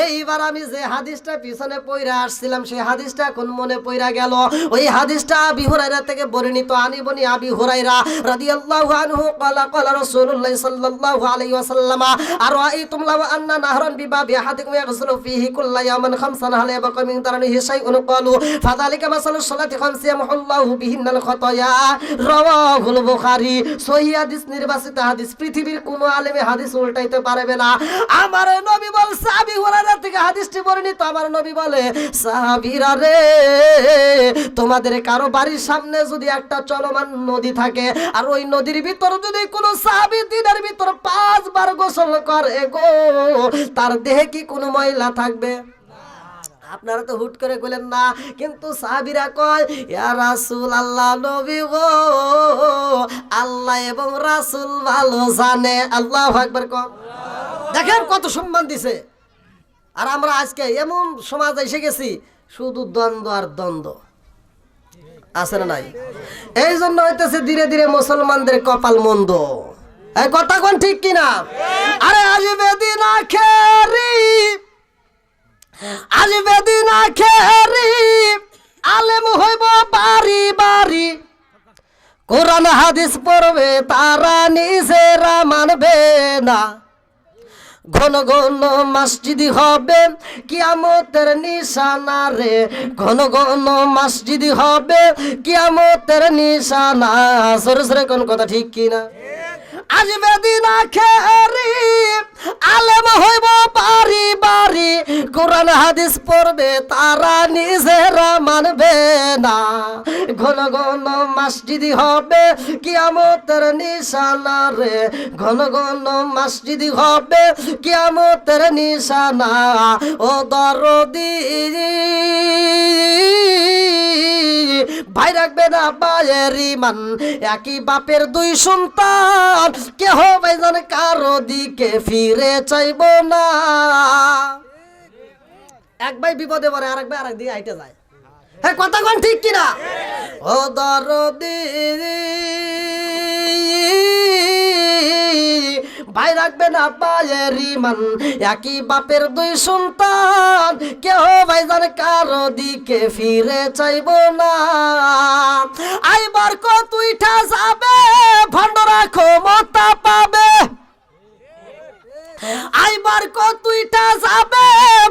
এইবার আমি যে হাদিসটা পিছনে পইরা আসছিলাম সেই হাদিসটা এখন মনে পইরা গেল। ওই হাদিসটা আবি হুরায়রা থেকে বর্ণিত, আনি বনি আবি হুরায়রা রাদিয়াল্লাহু আনহু ক্বালা ক্বালা রাসূলুল্লাহ সাল্লাল্লাহু আলাইহি ওয়াসাল্লাম আরাআইতুম লাউ আন্না নাহরান বিবাবি আহাদিকুম ইয়াগসিলু ফীহি কুল্লা ইয়াওমিন খামসান হাল ইয়াবকা মিন দারনিহি শাইউন ক্বালু ফাযালিকা মাসালুস সালাতি খামসি ইয়ামহুল্লাহু বিহিন্নাল খাতায়া। রাওয়াহুল বুখারী। সহিহ হাদিস, নির্বাচিত হাদিস, পৃথিবীর কোনো আলেমে হাদিস উল্টাইতে পারবে না। আমার নবী বলছে, আবি হুরায়রা থেকে হাদিসটি বর্ণিত, আমার নবী বলে, সাহাবীরা রে, তোমাদের কারো বাড়ির সামনে যদি একটা চলমান নদী থাকে আর ওই নদীর ভিতর যদি কোনো সাহাবী দিনের ভিতর 5 বার গোসল করে গো, তার দেহে কি কোনো ময়লা থাকবে? আপনারা তো হুট করে বলেন না, কিন্তু সাহাবীরা কয়, ইয়া রাসূল আল্লাহ, নবী গো, আল্লাহ এবং রাসূল ভালো জানে। আল্লাহু আকবার কর। দেখেন কত সম্মান দিছে। আর আমরা আজকে এমন সমাজ এসে গেছি, শুধু দ্বন্দ্ব আর দ্বন্দ্ব, আছে না নাই? এই জন্য হইতেছে ধীরে ধীরে মুসলমানদের কপাল মন্দ। এই কথা কোন ঠিক কিনা? আরে আসবে দিন আখেরি, আসবে দিন আখেরি, আলেম হইব বাড়ি বাড়ি, কোরআন হাদিস পড়বে তারা নিজেরা মানবে না, ঘন ঘন মসজিদি হবে কিয়ামতের নিশানা রে, ঘন ঘন মসজিদি হবে কিয়ামতের নিশানা। সরে সরে কোন কথা ঠিক কিনা? আসবে দিন আখেরি আলেম হইব বাড়ি বাড়ি কোরআন হাদিস পড়বে তারা নিজেরা মানবে না ঘন ঘন মসজিদ হবে কিয়ামতের নিশানা রে ঘন ঘন মসজিদ হবে কিয়ামতের নিশানা ও দরদি ভাই রাখবে না বায়ের ইমান একই বাপের দুই সন্তান কেহ ভাইজান কারো দিকে ফিরে চাইব না এক ভাই বিপদে পড়ে আরেক ভাই আরেক দিকে আইতে যায় হ্যাঁ কথা কোন ঠিক কিনা ও দরদি ভাই রাখবে না পায়ের ইমান একই বাপের দুই সন্তান কেহ ভাইজান কারো দিকে ফিরে চাইব না আইবার কত উঠা যাবে ভণ্ডরা ক্ষমতা পাবে আইবার কত উঠা যাবে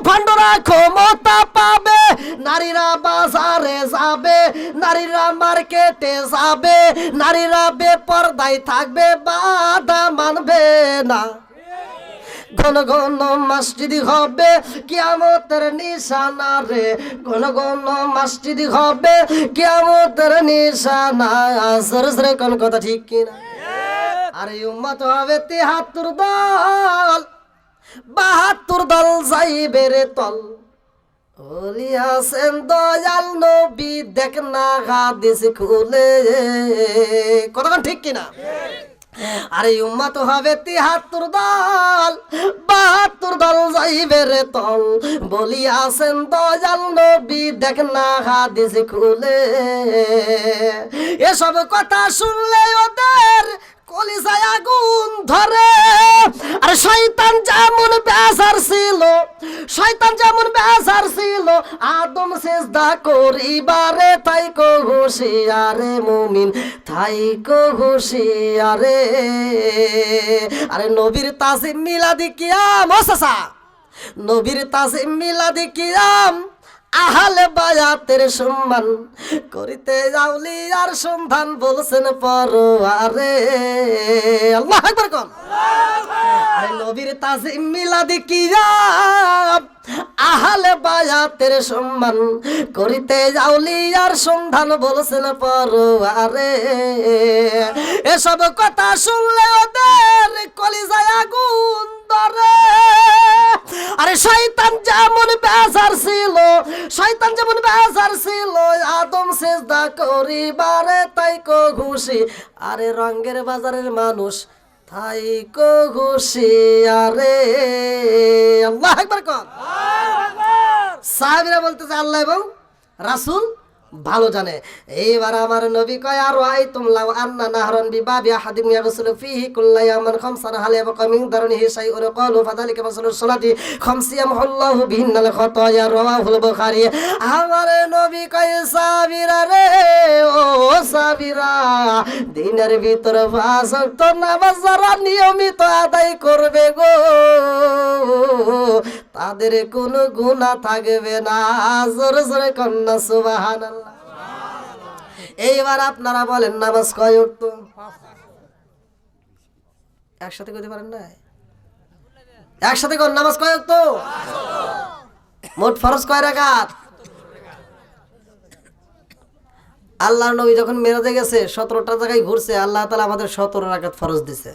ভণ্ডরা ক্ষমতা পাবে নারীরা বাজারে যাবে নারীরা মার্কেটে যাবে নারীরা বেপরদায় থাকবে বাধা মানবে না ঘন ঘন মসজিদ হবে কিয়ামতের নিশানা রে ঘন ঘন মসজিদ হবে কিয়ামতের নিশানা সরসরে কোন কথা ঠিক কিনা আরে উম্মত হবে ৭৩ দল ৭২ দল যাইবে রে তল ওলি হাসেন দয়াল নবী দেখ না হাদিস খুলে কথা ঠিক কিনা আরে উম্মত হবে ৭৩ দল ৭২ দল যাইবে রে তল বলি আছেন দয়াল নবী দেখ না হাদিস খুলে এসব কথা শুনলে ওদের কলিজায় আগুন ধরে আর শয়তান যেমন বেজার ছিল শয়তান যেমন বেজার ছিল আদম সিজদা করিবারে তাই কো হুঁশিয়ারে মুমিন তাই কো হুঁশিয়ারে আরে নবীর তাজিম মিলাদি কিয়াম ও চাচা নবীর তাজিম মিলাদি কিয়াম আহলে বায়াতের সম্মান করিতে যাওলি আর সন্ধান বলছেন পরোয়ারে আল্লাহু আকবার কোন আরে নবীর তাজিম মিলাদি কিয়াম আহলে বায়াতের সম্মান করিতে যাওলি আর সন্ধান বলছেন পরোয়ারে এসব কথা শুনলে ওদের কলিজায় আগুন ধরে আরে শয়তান যেমন বেজার ছিল শয়তান যেমন বেজার ছিল আদম সিজদা করিবারে তাই কো খুশি আরে রঙ্গের বাজারের মানুষ তাই কো খুশি আরে আল্লাহু আকবার কোন সাহাবীরা বলতেছে আল্লাহ এবং রাসূল ভালো জানে এইবার আমার নবী কয় আর আই তুমলা আন্না নাহরান বিবাবি আহাদিম ইয়াগসুলু ফিহি কুল্লা ইয়ামান খামসান হাল ইয়াবকা মিন দারনিহি শাইউন ক্বালু ফাযালিকা মাসালুস সালাতি খামসিয়াম আল্লাহু বিহিন্নাল খাতায়া রাওয়াহুল বুখারী আমার নবী কয় সাবিরা রে ও সাবিরা দিনের ভিতর ৫ ওয়াক্ত নামাজ যারা নিয়মিত আদায় করবে গো তাদের কোনো গুনাহ থাকবে না জোরে জোরে কন্না সুবহানাল্লাহ এইবার আপনারা বলেন নামাজ কয় ওয়াক্ত একসাথে কইতে পারেন না একসাথে কোন নামাজ কয় ওয়াক্ত মোট ফরজ কয় রাকাত আল্লাহর নবী যখন মেরাজে গেছে ১৭টা জায়গায় ঘুরছে আল্লাহ তাআলা আমাদের ১৭ রাকাত ফরজ দিয়েছে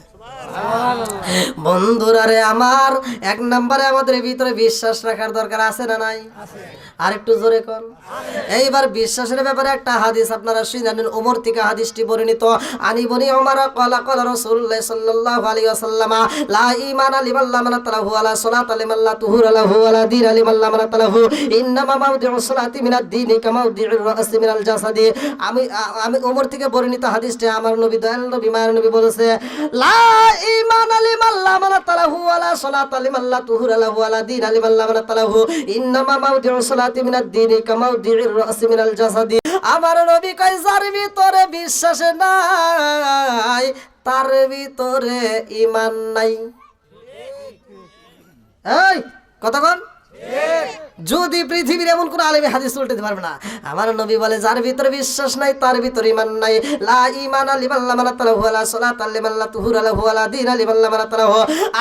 বন্ধুরা রে আমার এক নম্বরে আমাদের ভিতরে বিশ্বাস রাখার দরকার আছে না নাই আর একটু জোরে কোন এইবার বিশ্বাসের ব্যাপারে একটা হাদিস আপনারা শুনেন ওমর থেকে হাদিসটি বর্ণিত আনি বনি ওমর ক্বালা ক্বালা রাসূলুল্লাহ সাল্লাল্লাহু আলাইহি ওয়াসাল্লাম লা ঈমানা লিমান লা মানাত লাহু ওয়ালা সালাতা লিমান লা তুহুরা লাহু ওয়ালা দীনা লিমান লা মানাত লাহু ইন্নামা মাউদিউস সালাতি মিনাদ দীনি কামা মাউদিউর রাসি মিনাল জাসাদি আমি ওমর থেকে বর্ণিত হাদিসটি আমার নবী দয়াল নবী মায়ের নবী বলেছে লা ঈমানা লিমান লা মানাত লাহু ওয়ালা সালাতা লিমান লা তুহুরা লাহু ওয়ালা দীনা লিমান লা মানাত লাহু ইন্নামা মাউদিউস সালাতি মিনাদ দীনি কামা মাউদিউর রাসি মিনাল জাসাদি আমার নবী কয় যার ভিতরে বিশ্বাস নাই তার ভিতরে ঈমান নাই এই কতক্ষণ যদি পৃথিবীর এমন কোন আলেমে হাদিস উল্টাতে পারবে না। আমার নবী বলে যার ভিতরে বিশ্বাস নাই তার ভিতরে ঈমান নাই। লা ঈমানা লিমান লা মানাতালাহু ওয়ালা সালাতা লিমান লা তুহুরা লাহু ওয়ালা দীনা লিমান লা মানাতালাহু।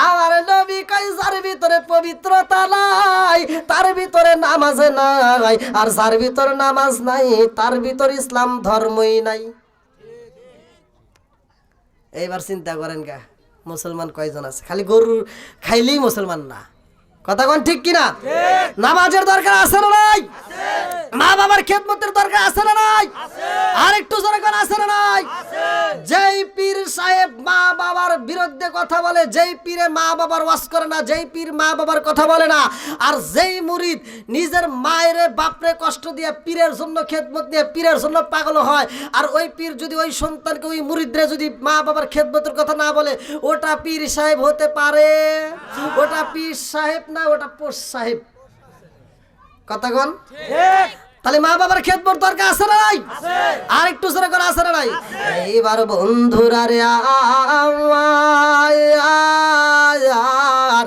আমার নবী কয় যার ভিতরে পবিত্রতা নাই তার ভিতরে নামাজ নাই, আর যার ভিতরে নামাজ নাই তার ভিতরে ইসলাম ধর্মই নাই। এইবার চিন্তা করেন গা মুসলমান কয়জন আছে? খালি গরু খাইলেই মুসলমান না, কথা কোন ঠিক কিনা? নামাজের দরকার আছে না নাই? মা বাবার খেদমতের দরকার আছে না নাই? আর একটু জোরে কোন আছে না নাই? যেই পীর সাহেব মা বাবার বিরুদ্ধে কথা বলে, যেই পীরে মা বাবার ওয়াজ করে না, যেই পীর মা বাবার কথা বলে না, আর যেই মুরিদ নিজের মায়ের বাপরে কষ্ট দিয়ে পীরের জন্য খেদমত দিয়ে পীরের জন্য পাগল হয়, আর ওই পীর যদি ওই সন্তানকে ওই মুরিদরে যদি মা বাবার খেদমতের কথা না বলে, ওটা পীর সাহেব হতে পারে? ওটা পীর সাহেব না, ওটা পোষ সাহেব। কথা কোন? তাহলে মা বাবার খেদমত দরকার আছে না নাই? আর একটু জোরে করে আছে না নাই? এইবার বন্ধুরা রে আর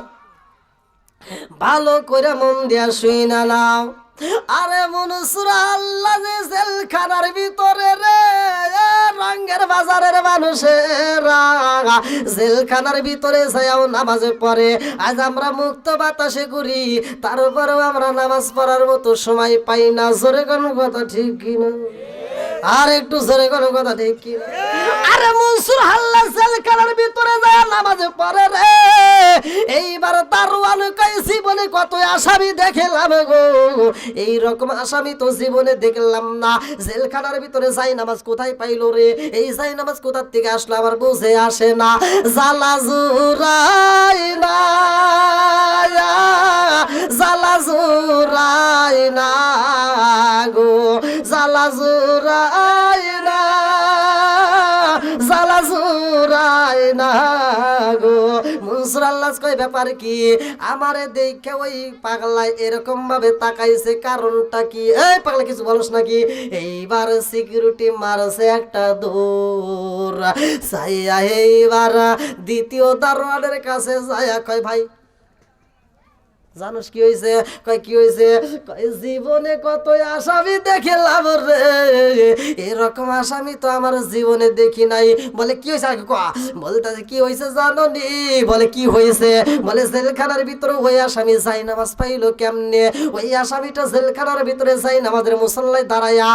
ভালো করে মন দিয়া শুই না নাও। আরে মনসুর আল্লাহ যে জেলখানার ভিতরে রে রঙের বাজারের মানুষেরা জেলখানার ভিতরে যাও নামাজে পড়ে। আজ আমরা মুক্ত বাতাসে ঘুরি, তারপরেও আমরা নামাজ পড়ার মতো সময় পাই না। জোরে কোনো কথা ঠিক কিনা? আর একটু জোরে কোনো কথা ঠিক কিনা? আরে মনসুর আল্লাহ জেলখানার ভিতরে যায় নামাজে পড়ে রে। এইবার দারোয়ান কই জীবনে কত আসামি দেখলাম গো, এই রকম আসামি তো জীবনে দেখলাম না। জেলখানার ভিতরে যাই নামাজ কোথায় পাইলো রে? এই যাই নামাজ কোথা থেকে আসলো আমার বুঝে আসে না। জালা জুরাই না, জালা জুরাই না গো, জালা জুরাই না, জালা জুরাই না গো। মনসুর আল্লাহ কই ব্যাপার কি? আমারে দেখে ওই পাগলায় এরকম ভাবে তাকাইছে, কারণটা কি? এই পাগলা কিছু বলস নাকি? এইবার সিকিউরিটি মারছে একটা দৌড় সাইয়া, এইবার দ্বিতীয় দারোয়ানের কাছে যায়া কয় ভাই জানোস কি হয়েছে? কয় কি হয়েছে? কয় জীবনে কত আসামি দেখলাম রে, এরকম আসামি তো আমার জীবনে দেখি নাই। বলে কি হয়েছে? আগে কয়া। বলতেছে কি হয়েছে জানো নি? বলে কি হয়েছে? বলে জেলখানার ভিতরে ওই আসামি যাই নামাজ পাইলো কেমনে? ওই আসামিটা জেলখানার ভিতরে যাই নামাজের মুসল্লায় দাঁড়াইয়া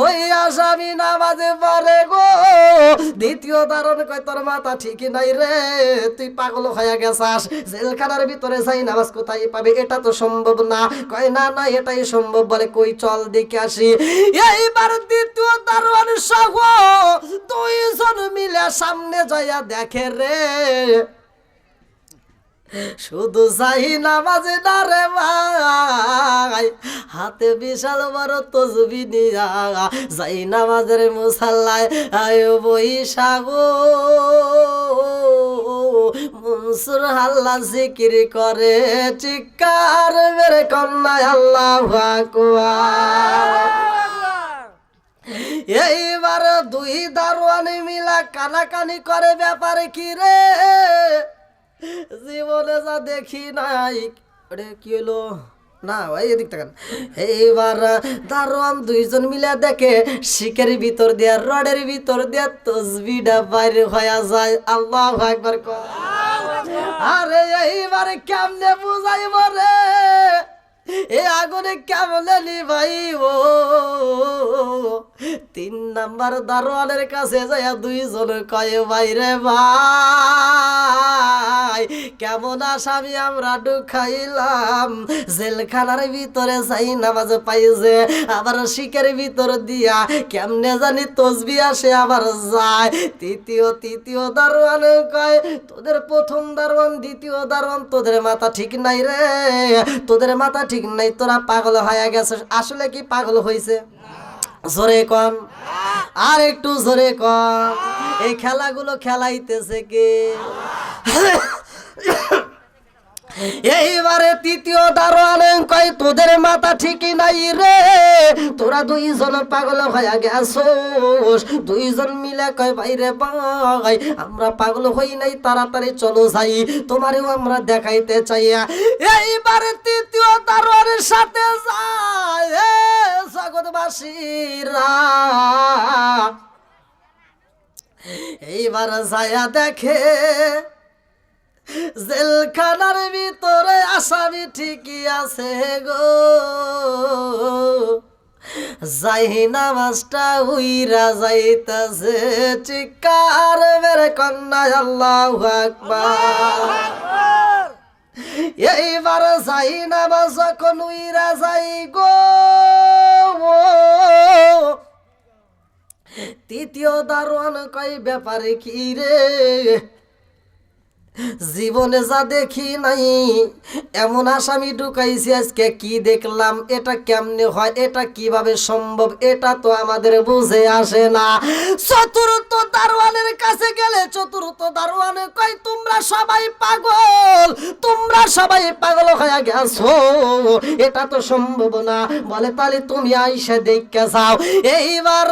ওই আসামি নামাজে পড়ে গো। দ্বিতীয় দারোয়ান কয় তোর মাথা ঠিক নাই রে, তুই পাগল হয়ে গেছাস। জেলখানার ভিতরে যাই নামাজ কোথায় পাবে? এটা তো সম্ভব না। কয় না না এটাই সম্ভব। বলে কই চল দেখে আসি। এইবার দ্বিতীয় দারোয়ান সহ দুইজন মিলে সামনে যাইয়া দেখে রে, শুধু যাই নামাজে না রে ভাই, হাতে বিশাল বড় তসবি নিয়া যাই নামাজের মুসাল্লায় আয় বৈশাখ মনসুর আল্লাহ জিকির করে, চিৎকার মেরে কন্যায় আল্লাহু আকবার। এইবার দুই দারোয়ানি মিলা কানাকানি করে, ব্যাপারে কি রে? জীবনে যা দেখি নাই। ওরে কি হলো? না ভাই এদিক তাকান। এইবার দারোয়ান দুইজন মিলে দেখে শিকের ভিতর দিয়া রডের ভিতর দিয়া তসবিটা বাইরে হয়ে যায়। আল্লাহু আকবার। আরে এইবার কেমনে বুঝাইব রে? এ আগুনে কেমনে নিভাইব? তিন নাম্বার দারোয়ানের কাছে যাইয়া দুইজন কয় বাইরে ভাই কেমন আসামি আমরা ঢুকাইলাম জেলখানার ভিতরে যাই নামাজ পাইছে, আবার শিকের ভিতর দিয়া কেমনে জানি তসবি আসে আবার যায়। তৃতীয় দারোয়ান কয় তোদের প্রথম দারোয়ান দ্বিতীয় দারোয়ান তোদের মাথা ঠিক নাই রে, তোদের মাথা ঠিক নাই, তোরা পাগল হয়ে গেছে। আসলে কি পাগল হয়েছে? জোরে কন, আর একটু জোরে কন। এই খেলাগুলো খেলাইতেছে কে? এইবারে তৃতীয় দারোয়ান কয় তোদের মাথা ঠিকই নাই রে, তোরা দুইজন পাগল হইয়া গেছোস। দুইজন মিলে কয় বাইরে ভাই আমরা পাগল হই নাই, তাড়াতাড়ি চলো যাই, তোমারেও আমরা দেখাইতে চাইয়া। এইবারে তৃতীয় দারোয়ানের সাথে যায় জগৎবাসীরা। এইবার যায়া দেখে জেলখানার ভিতরে আসামি ঠিকই আছে গো, যাই নামাজটা উইরা যাইতাছে, চিৎকার মেরে কন্যা আল্লাহু আকবার। এইবার যাই নামাজ যখন উইরা যাই গো, তৃতীয় দারোয়ান কয় ব্যাপারে কি রে, জীবনে যা দেখি নাই এমন আসামি ঢুকাইছি, আজকে কি দেখলাম, এটা কেমনে হয়, এটা কিভাবে সম্ভব, এটা তো আমাদের বুঝে আসে না। চতুর্থ দারোয়ানের কাছে গেলে চতুর্থ দারোয়ান কয় তোমরা সবাই পাগল, তোমরা সবাই পাগল হয়ে গেছো, এটা তো সম্ভব না। বলে তাহলে তুমি আইসা দেখে যাও। এইবার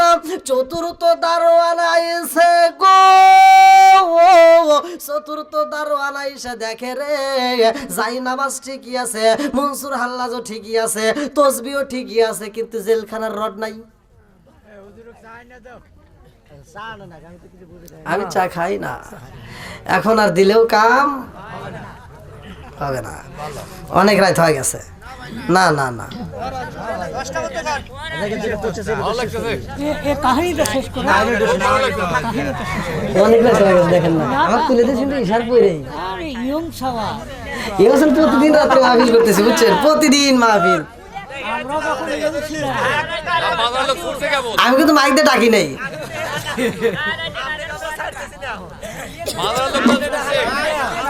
চতুর্থ দারোয়ান আইসে গো, চতুর্থ দারোয়ান আইসা দেখে রে যাই নামাজ ঠিকই আছে, মনসুর হাল্লাজও ঠিকই আছে, তসবিও ঠিকই আছে, কিন্তু জেলখানার রড নাই। আমি চা খাই না, এখন আর দিলেও কাম হবে না, অনেক রাত হয়ে গেছে। না না না এ কাহিনীটা শেষ করে অনেক রাত হয়ে গেছে, দেখেন না আমার তুলে দিয়েছেন তো ইশার পরে। আরে ইয়ং সাওয়া এখন প্রতিদিন রাত্রে মাহফিল করতেছি, বুঝছেন, প্রতিদিন মাহফিল। আমরা কখন ইয়ং ছিলাম আমি কিন্তু মাইক দিয়ে ডাকি নাই।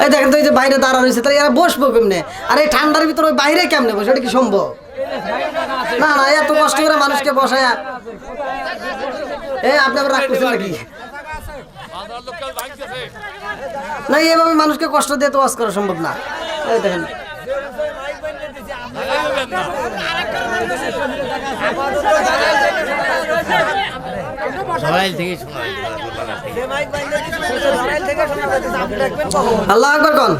এই দেখেন তো, এই যে বাইরে দাঁড়া রয়েছে, তাহলে এরা বসবো কেমনে? আর এই ঠান্ডার ভিতরে ওই বাইরে কেমনে বসে, এটা কি সম্ভব? না না, এত কষ্ট করে মানুষকে বসায়। আপনি আবার রাগ করছেন নাকি? না, এভাবে মানুষকে কষ্ট দিয়ে তো ওয়াজ করা সম্ভব না। এই দেখেন আল্লাহু আকবার কোন।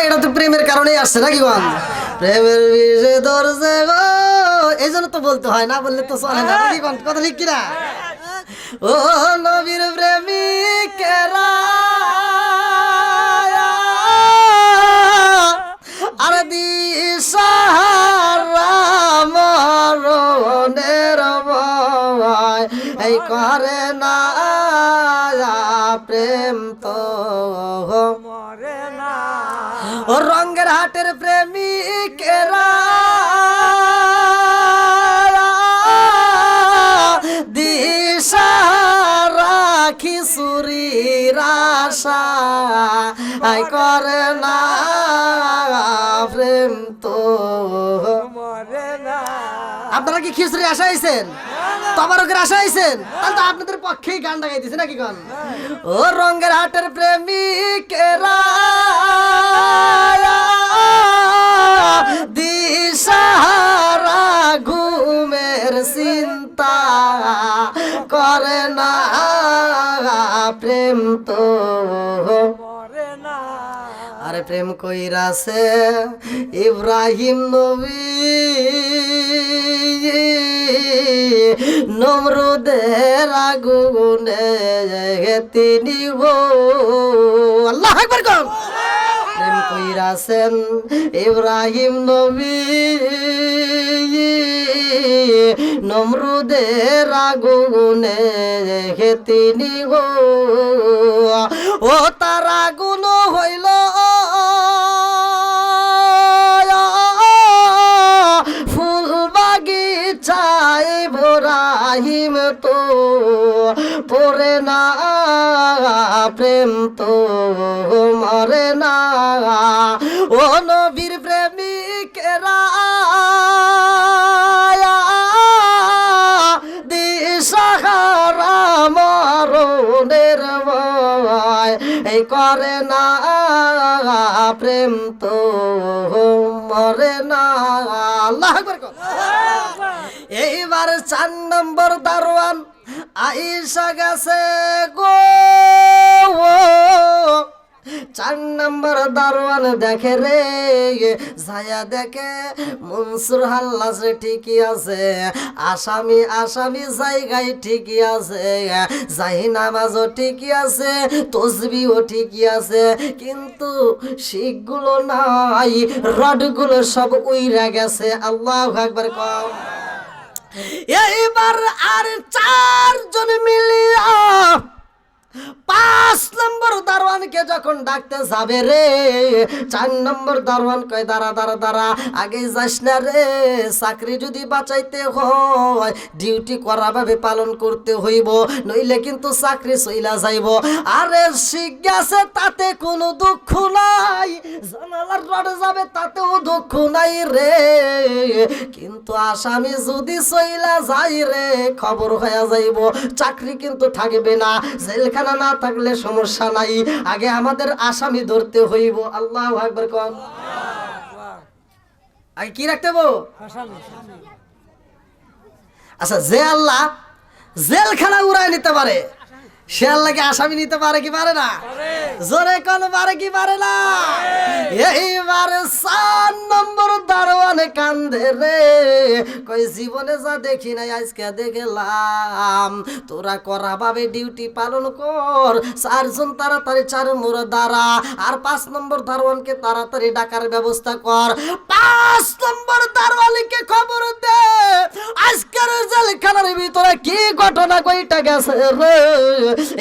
এটা তো প্রেমের কারণেই আসছে নাকি কোন? প্রেমের বিষে ধরছে গো, এই জন্য তো বলতে হয়, না বললে তো চলে না নাকি কোন? কথা ঠিক কিনা? ও নবীর প্রেমিকেরা আর দিশাহারা মরণের ভয় এই করে না, প্রেম তো মরে না। ও রঙ্গের হাটের প্রেমিকেরা দিশাহারা খিচুড়ির আশা করে না, প্রেম তো মরে না। আপনারা কি খিচুড়ি আশা আইছেন, তবারকের আশা আইছেন? তাহলে তো আপনাদের পক্ষেই গানটা গাইতেছে নাকি গান? ও রঙ্গের হাটের প্রেমিকেরা দিশাহারা ঘুমের চিন্তা করে না, প্রেম তো মরে না। আরে প্রেম কইরাছে ইব্রাহিম নবী নমরুদের আগুনে তিনি গো। আল্লাহু আকবার কোন। প্রেম কইরাছেন ইব্রাহিম নবী নমরুদের আগুনে তিনি গো। ও তার আগুন হইল ফুল বাগিচায় ইব্রাহিম তো পরে না, প্রেম তো মরে না। ও নবীর প্রেমিকেরা দিশাহারা মরণের ভয় এই করে না, প্রেম তো মরে না। আল্লাহু আকবার। এইবার 4 নম্বর দারোয়ান আইসা গেছে গো। 4 নম্বর দারোয়ান দেখে রে, যায়া দেখে মনসুর হাল্লাস ঠিকই আছে, আসামি জায়গায় ঠিকই আছে, জাহি নামাজও ঠিকই আছে, তসবিও ঠিকই আছে, কিন্তু শিখগুলো নাই, রডগুলো সব উইরা গেছে। আল্লাহু আকবার কও। এইবার আর 4 জন মিলিয়া 5 নম্বর দারোয়ানকে যখন ডাকতে যাবে রে, 4 নম্বর দারোয়ান কয় দাঁড়া, আগে যাস না রে, চাকরি যদি বাঁচাইতে হয় ডিউটি করাভাবে পালন করতে হইব, নইলে কিন্তু চাকরি চইলা যাইব। আরে শিখ গেছে তাতে কোনো দুঃখ নাই, জানালার রড যাবে তাতেও দুঃখ নাই রে, কিন্তু আসামি যদি চইলা যাই রে খবর হয়ে যাইব, চাকরি কিন্তু থাকবে না, জেলখানা না থাকলে সমস্যা নাই, আগে আমাদের আসামি ধরতে হইব। আল্লাহু আকবার কোন। আগে কি রাখতে হইব? আচ্ছা, যে আল্লাহ জেলখানা উড়ায় নিতে পারে সে আল্লাহকে আসামি নিতে পারে কি পারে না? জোরে কোন পারে কি পারে না? এইবার 4 নম্বর দারোয়ানে কান্দে রে, কই জীবনে যা দেখি নাই আজকে দেখলাম, তোরা করা ভাবে ডিউটি পালন কর, 4 জন তাড়াতাড়ি 4 মোড় দাঁড়া, আর 5 নম্বর দারোয়ানকে তাড়াতাড়ি ডাকার ব্যবস্থা কর। 5 নম্বর দারোয়ানকে খবর দে আজকের জেলখানার ভিতরে কি ঘটনা কইটা গেছে রে,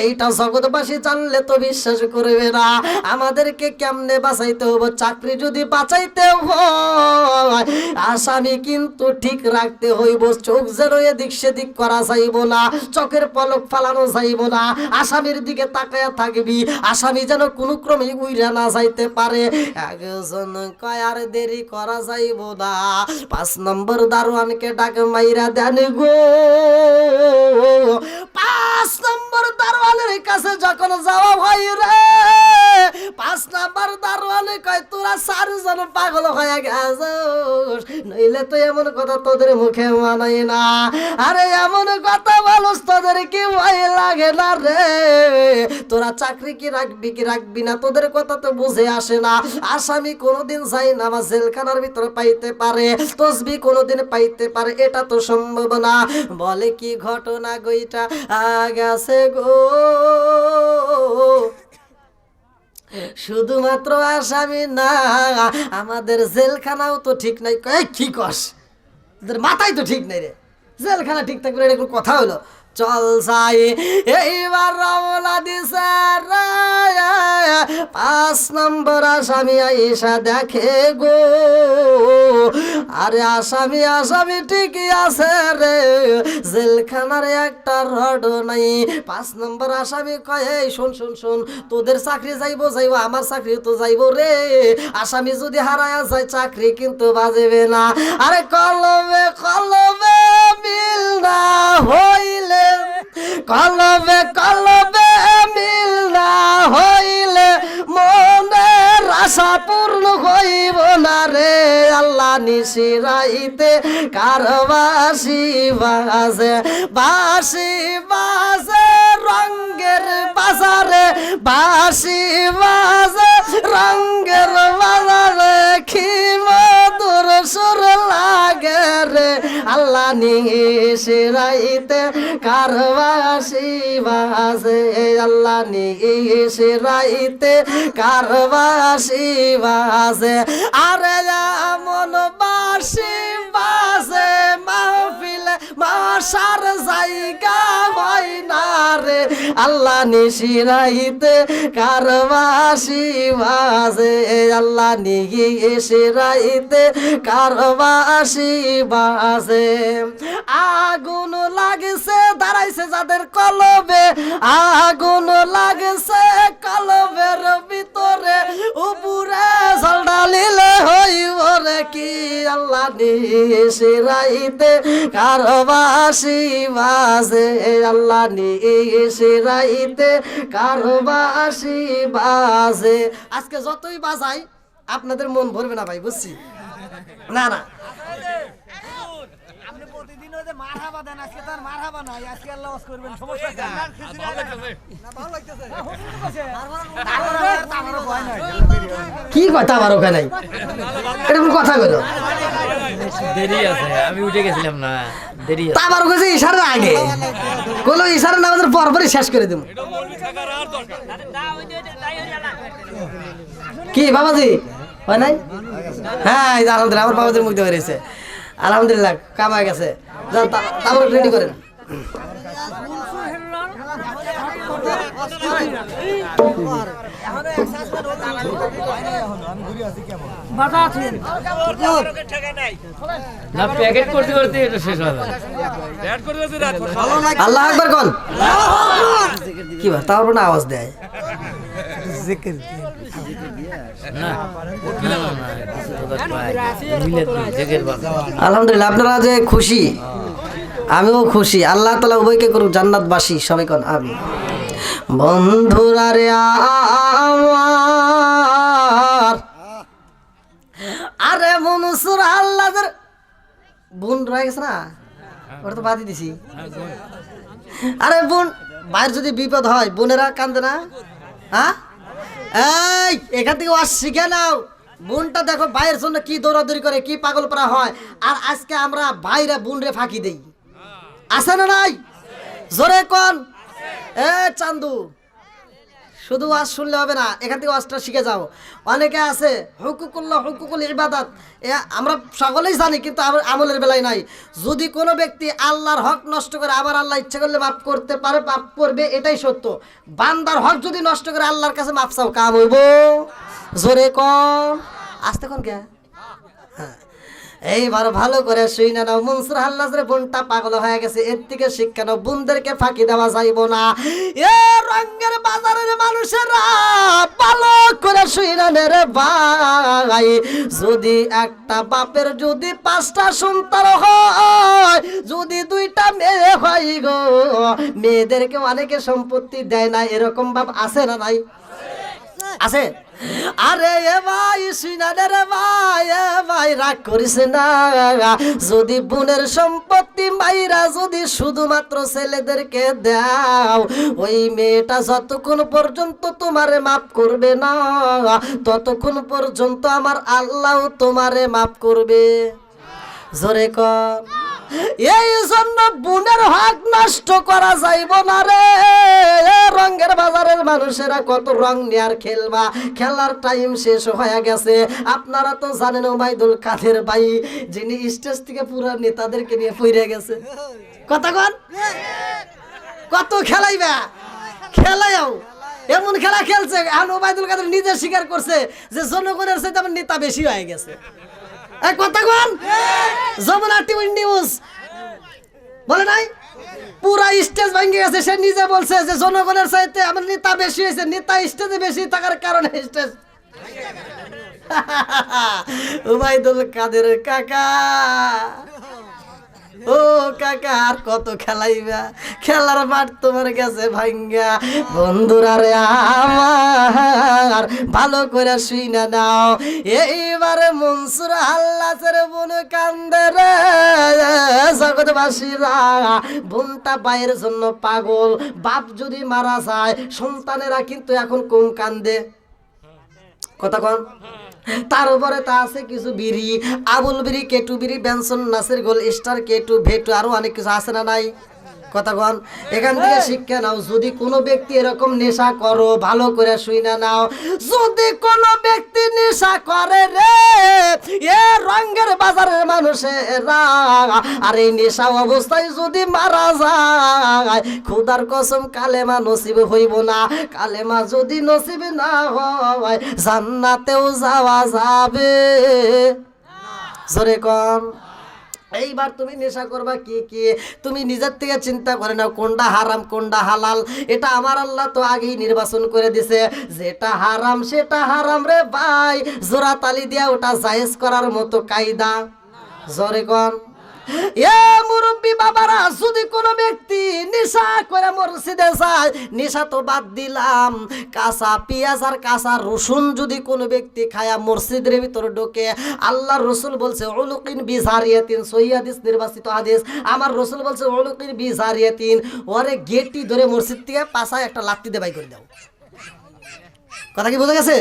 এইটা জগৎবাসী জানলে তো বিশ্বাস করবে না, আমাদেরকে কেমনে বাঁচাইতে হবে, চাকরি যদি বাঁচাইতে হয় আসামি কিন্তু ঠিক রাখতে হইব, চোখ যেন এদিক সেদিক করা যাইব না, চোখের পলক ফালানো যাইব না, আসামির দিকে তাকায়া থাকবি, আসামি যেন কোনো ক্রমে উইরা না যাইতে পারে। একজন কয় আর দেরি করা যাইব না, 5 নম্বর দারোয়ানকে ডাক মাইরা দেন গো। 5 নম্বর দারোয়ানের কাছে যখন যাওয়া হয় রে, 5 নম্বর দারোয়ানে কয় তোরা 4 জন পাগল হয়ে গেছিস, নইলে তো এমন কথা তোদের মুখে মানাই না, আরে এমন কথা বলস তোদের কি ভয় লাগে না রে, তোরা চাকরি কি রাখবি না, তোদের কথা তো বুঝে আসে না, আসামি কোনোদিন যাই না আমার জেলখানার ভিতরে পাইতে পারে, তসবি কোনোদিন পাইতে পারে, এটা তো সম্ভব না। বলে কি ঘটনা গইটা গেছে গো, শুধুমাত্র আসামি না আমাদের জেলখানাও তো ঠিক নাই। কি কস, তোদের মাথায় তো ঠিক নাই রে, জেলখানা ঠিক থাকবে এটা কোনো কথা হলো? চল যাই। এইবার রওনা দিছে 5 নম্বর আসামি আইসা দেখে গো, আরে আসামি ঠিকই আছে রে, জেলখানার একটা রড নাই। 5 নম্বর আসামি কয় এই শোন, তোদের চাকরি যাইব, আমার চাকরি তো যাইব রে, আসামি যদি হারায়া যায় চাকরি কিন্তু বাজবে না। আরে কলমে মিল না হইলে, কলমে মিল না হইলে মনের আশা পূর্ণ হইব না রে, আল্লাহ নিশিরাইতে কার বাঁশি বাজে রঙ্গের বাজারে, বাঁশি বাজে রঙ্গের বাজারে, কি মধুর সুর লাগে রে, আল্লাহ নিশিরাইতে কার বাঁশি বাজে, আল্লাহ নিশিরাইতে কার বাঁশি বাজে, আরে এমন বাঁশি বাজে মাহফিলে মাশার জায়গা হয় না রে, আল্লাহ নিশিরাইতে কার বাঁশি বাজে, আল্লাহ নিশিরাইতে কার বাঁশি বাজে। আগুন লাগছে দাঁড়াইছে যাদের কলবে, আগুন লাগছে কলবের ভিতরে, উপরে জল ঢালিলে হইব রে কি, আল্লাহ নিশিরাই রাইতে কারো বাঁশি বাজে আল্লাহ নিশি রাইতে কারো বাঁশি বাজে। আজকে যতই বাজাই আপনাদের মন ভরবে না ভাই, বুঝছি না না। আপনি প্রতিদিন ওই যে মারহাবা দেন, আজকে তার মারহাবা নাই, আজকে আল্লাহ ওয়াজ করবেন, সমস্যা কি? না ভালো লাগতেছে। আমারও ভয় নাই। কি কথা আমার ওখানে নাই, এরকম কথা কইলো দেরি আছে, আমি উঠে গেছিলাম না, দেরি আছে। তা আমার কাছে ইশারার আগে কোনো ইশারা না আমাদের পরপরই শেষ করে দেব। কি বাবাজি হয় নাই? হ্যাঁ এই যে আলহামদুলিল্লাহ আমার বাবাজির মুখ দিয়ে বেরিয়েছে, আলহামদুলিল্লাহ কাম হয়ে গেছে। যান তারপর রেডি করেন। বাধা আছে না, প্যাকেট করতে করতে এটা শেষ হয়ে যাবে। আল্লাহ আকবার কোন কি বা তারপর না আওয়াজ দেয়। না, উঠলাম না, কিছু তো পাই। মিলে দিই, জেগের বাবা। আলহামদুলিল্লাহ আপনারা যে খুশি, আমিও খুশি। আল্লাহ তাআলা উভয়কে করুক জান্নাতবাসী, সবাই কোন আমিন। বন্ধুরা রে আমার, আরে মনসুর আল্লাহর বোন রয়ে গেছে না, ওটা তো বাদই দিছি। আরে বোন ভাইয়ের যদি বিপদ হয় বোনেরা কান্দে না? হ্যাঁ এই এখান থেকে ওয়াজ শিখে নাও। বোনটা দেখো ভাইয়ের জন্য কি দৌড়াদৌড়ি করে, কি পাগল করা হয়। আর আজকে আমরা ভাইরা বোনরে ফাঁকি দেই, আছে না নাই? জোরে কোন এ চান্দু, শুধু ওয়াজ শুনলে হবে না, এখান থেকে ওয়াজটা শিখে যাও। অনেকে আছে হুকুকুল্লাহ হুকুকুল ইবাদাত, আমরা সকলেই জানি, কিন্তু আমলের বেলায় নাই। যদি কোনো ব্যক্তি আল্লাহর হক নষ্ট করে আবার আল্লাহ ইচ্ছা করলে মাফ করতে পারে, মাফ করবে, এটাই সত্য। বান্দার হক যদি নষ্ট করে আল্লাহর কাছে মাফ চাও, কাম হইব। জোরে কম আসতে কোন কে? হ্যাঁ এইবার ভালো করে শুই না নাও। মনসুর হাল্লাজের বোনটা পাগল হয়ে গেছে, এর থেকে শিক্ষা নাও। বোনদেরকে ফাঁকি দেওয়া যাইব না। এ রঙের বাজারের মানুষেরা ভালো করে শুই না রে ভাই। যদি একটা বাপের যদি 5টা সন্তান হয়, যদি 2টা মেয়ে হয় গো, মেয়েদেরকে অনেকে সম্পত্তি দেয় না, এরকম বাপ আছে না নাই? আছে। আরে এ ভাই শুনা রে ভাই, এ ভাই রাগ করিস না। যদি বোনের সম্পত্তি মাইরা যদি শুধুমাত্র ছেলেদেরকে দাও, ওই মেয়েটা যতক্ষণ পর্যন্ত তোমারে মাফ করবে না, ততক্ষণ পর্যন্ত আমার আল্লাহ তোমারে মাফ করবে। জোরে কর। এই জন্য বোনের হক নষ্ট করা যাইব না রে। রঙের বাজারের মানুষেরা কত রং নিয়ে আর খেলবা, খেলার টাইম শেষ হয়ে গেছে। আপনারা তো জানেন ওবাইদুল কাদের ভাই, যিনি স্টেজ থেকে পুরো নেতাদেরকে নিয়ে ফিরে গেছে। কথা কন কত খেলাইবা, খেলাইও এমন খেলা খেলছে। এখন ওবাইদুল কাদের নিজে স্বীকার করছে যে জনগণের চাইতে আমার নেতা বেশি হয়ে গেছে। কথা কন যমুনা টিভি নিউজ বলে নাই, পুরা স্টেজ ভেঙে গেছে। সে নিজে বলছে যে জনগণের চাইতে আমার নেতা বেশি হয়েছে, নেতা স্টেজে বেশি থাকার কারণে স্টেজ। ওবাইদুল কাদের কাকা, ও কাকা আর কত খেলাইবা, খেলার মাঠ তোমার কাছে ভাঙ্গা। বন্ধুরা রে আমার ভালো করে শুই না নাও। এইবারে মনসুর আল্লাহর বোন কান্দে রে জগৎবাসীরা। বোনটা বাইরের জন্য পাগল। বাপ যদি মারা যায় সন্তানেরা কিন্তু এখন কম কান্দে। কথা কন। তার উপরে তা আছে কিছু বিড়ি, আবুল বিড়ি, কেটু বিড়ি, বেনসন, নাসির গোল, স্টার, কেটু, ভেটু, আরো অনেক কিছু আছে না নাই? কথা কন। এখান থেকে শিক্ষা নাও। যদি কোনো ব্যক্তি এরকম নেশা করো, ভালো করে শুই না নাও। যদি কোনো ব্যক্তি নেশা করে রে, এ রঙের বাজারের মানুষেরা, আর এই নেশা অবস্থায় যদি মারা যায়, খোদার কসম কালেমা নসিব হইব না। কালেমা যদি নসিব না হয়, জান্নাতেও যাওয়া যাবে। জোরে কম। এইবার তুমি নেশা করবা কি কি, তুমি নিজের থেকে চিন্তা করে নাও কোনটা হারাম কোনটা হালাল। এটা আমার আল্লাহ তো আগেই নির্বাচন করে দিছে। যেটা হারাম সেটা হারাম রে ভাই, জোড়া তালি দিয়া ওটা জায়েজ করার মতো কায়দা। জোরে কোন এ মুরব্বী বাবারা, যদি কোনো ব্যক্তি নেশা করে মসজিদে যায়, নেশা তো বাদ দিলাম, কাঁচা পেঁয়াজ আর কাঁচা রসুন যদি কোনো ব্যক্তি খায়া মসজিদের ভিতরে ঢোকে, আল্লাহর রসুল বলছে উলুকিন বিজারিয়াতিন, সহিহ হাদিস, নির্বাচিত হাদিস, আমার রসুল বলছে উলুকিন বিজারিয়াতিন, ওরে গেটটি ধরে মসজিদ থেকে পাশায় একটা লাত্তি দিয়ে বাই করে দাও। কথা কি বোঝা গেছে?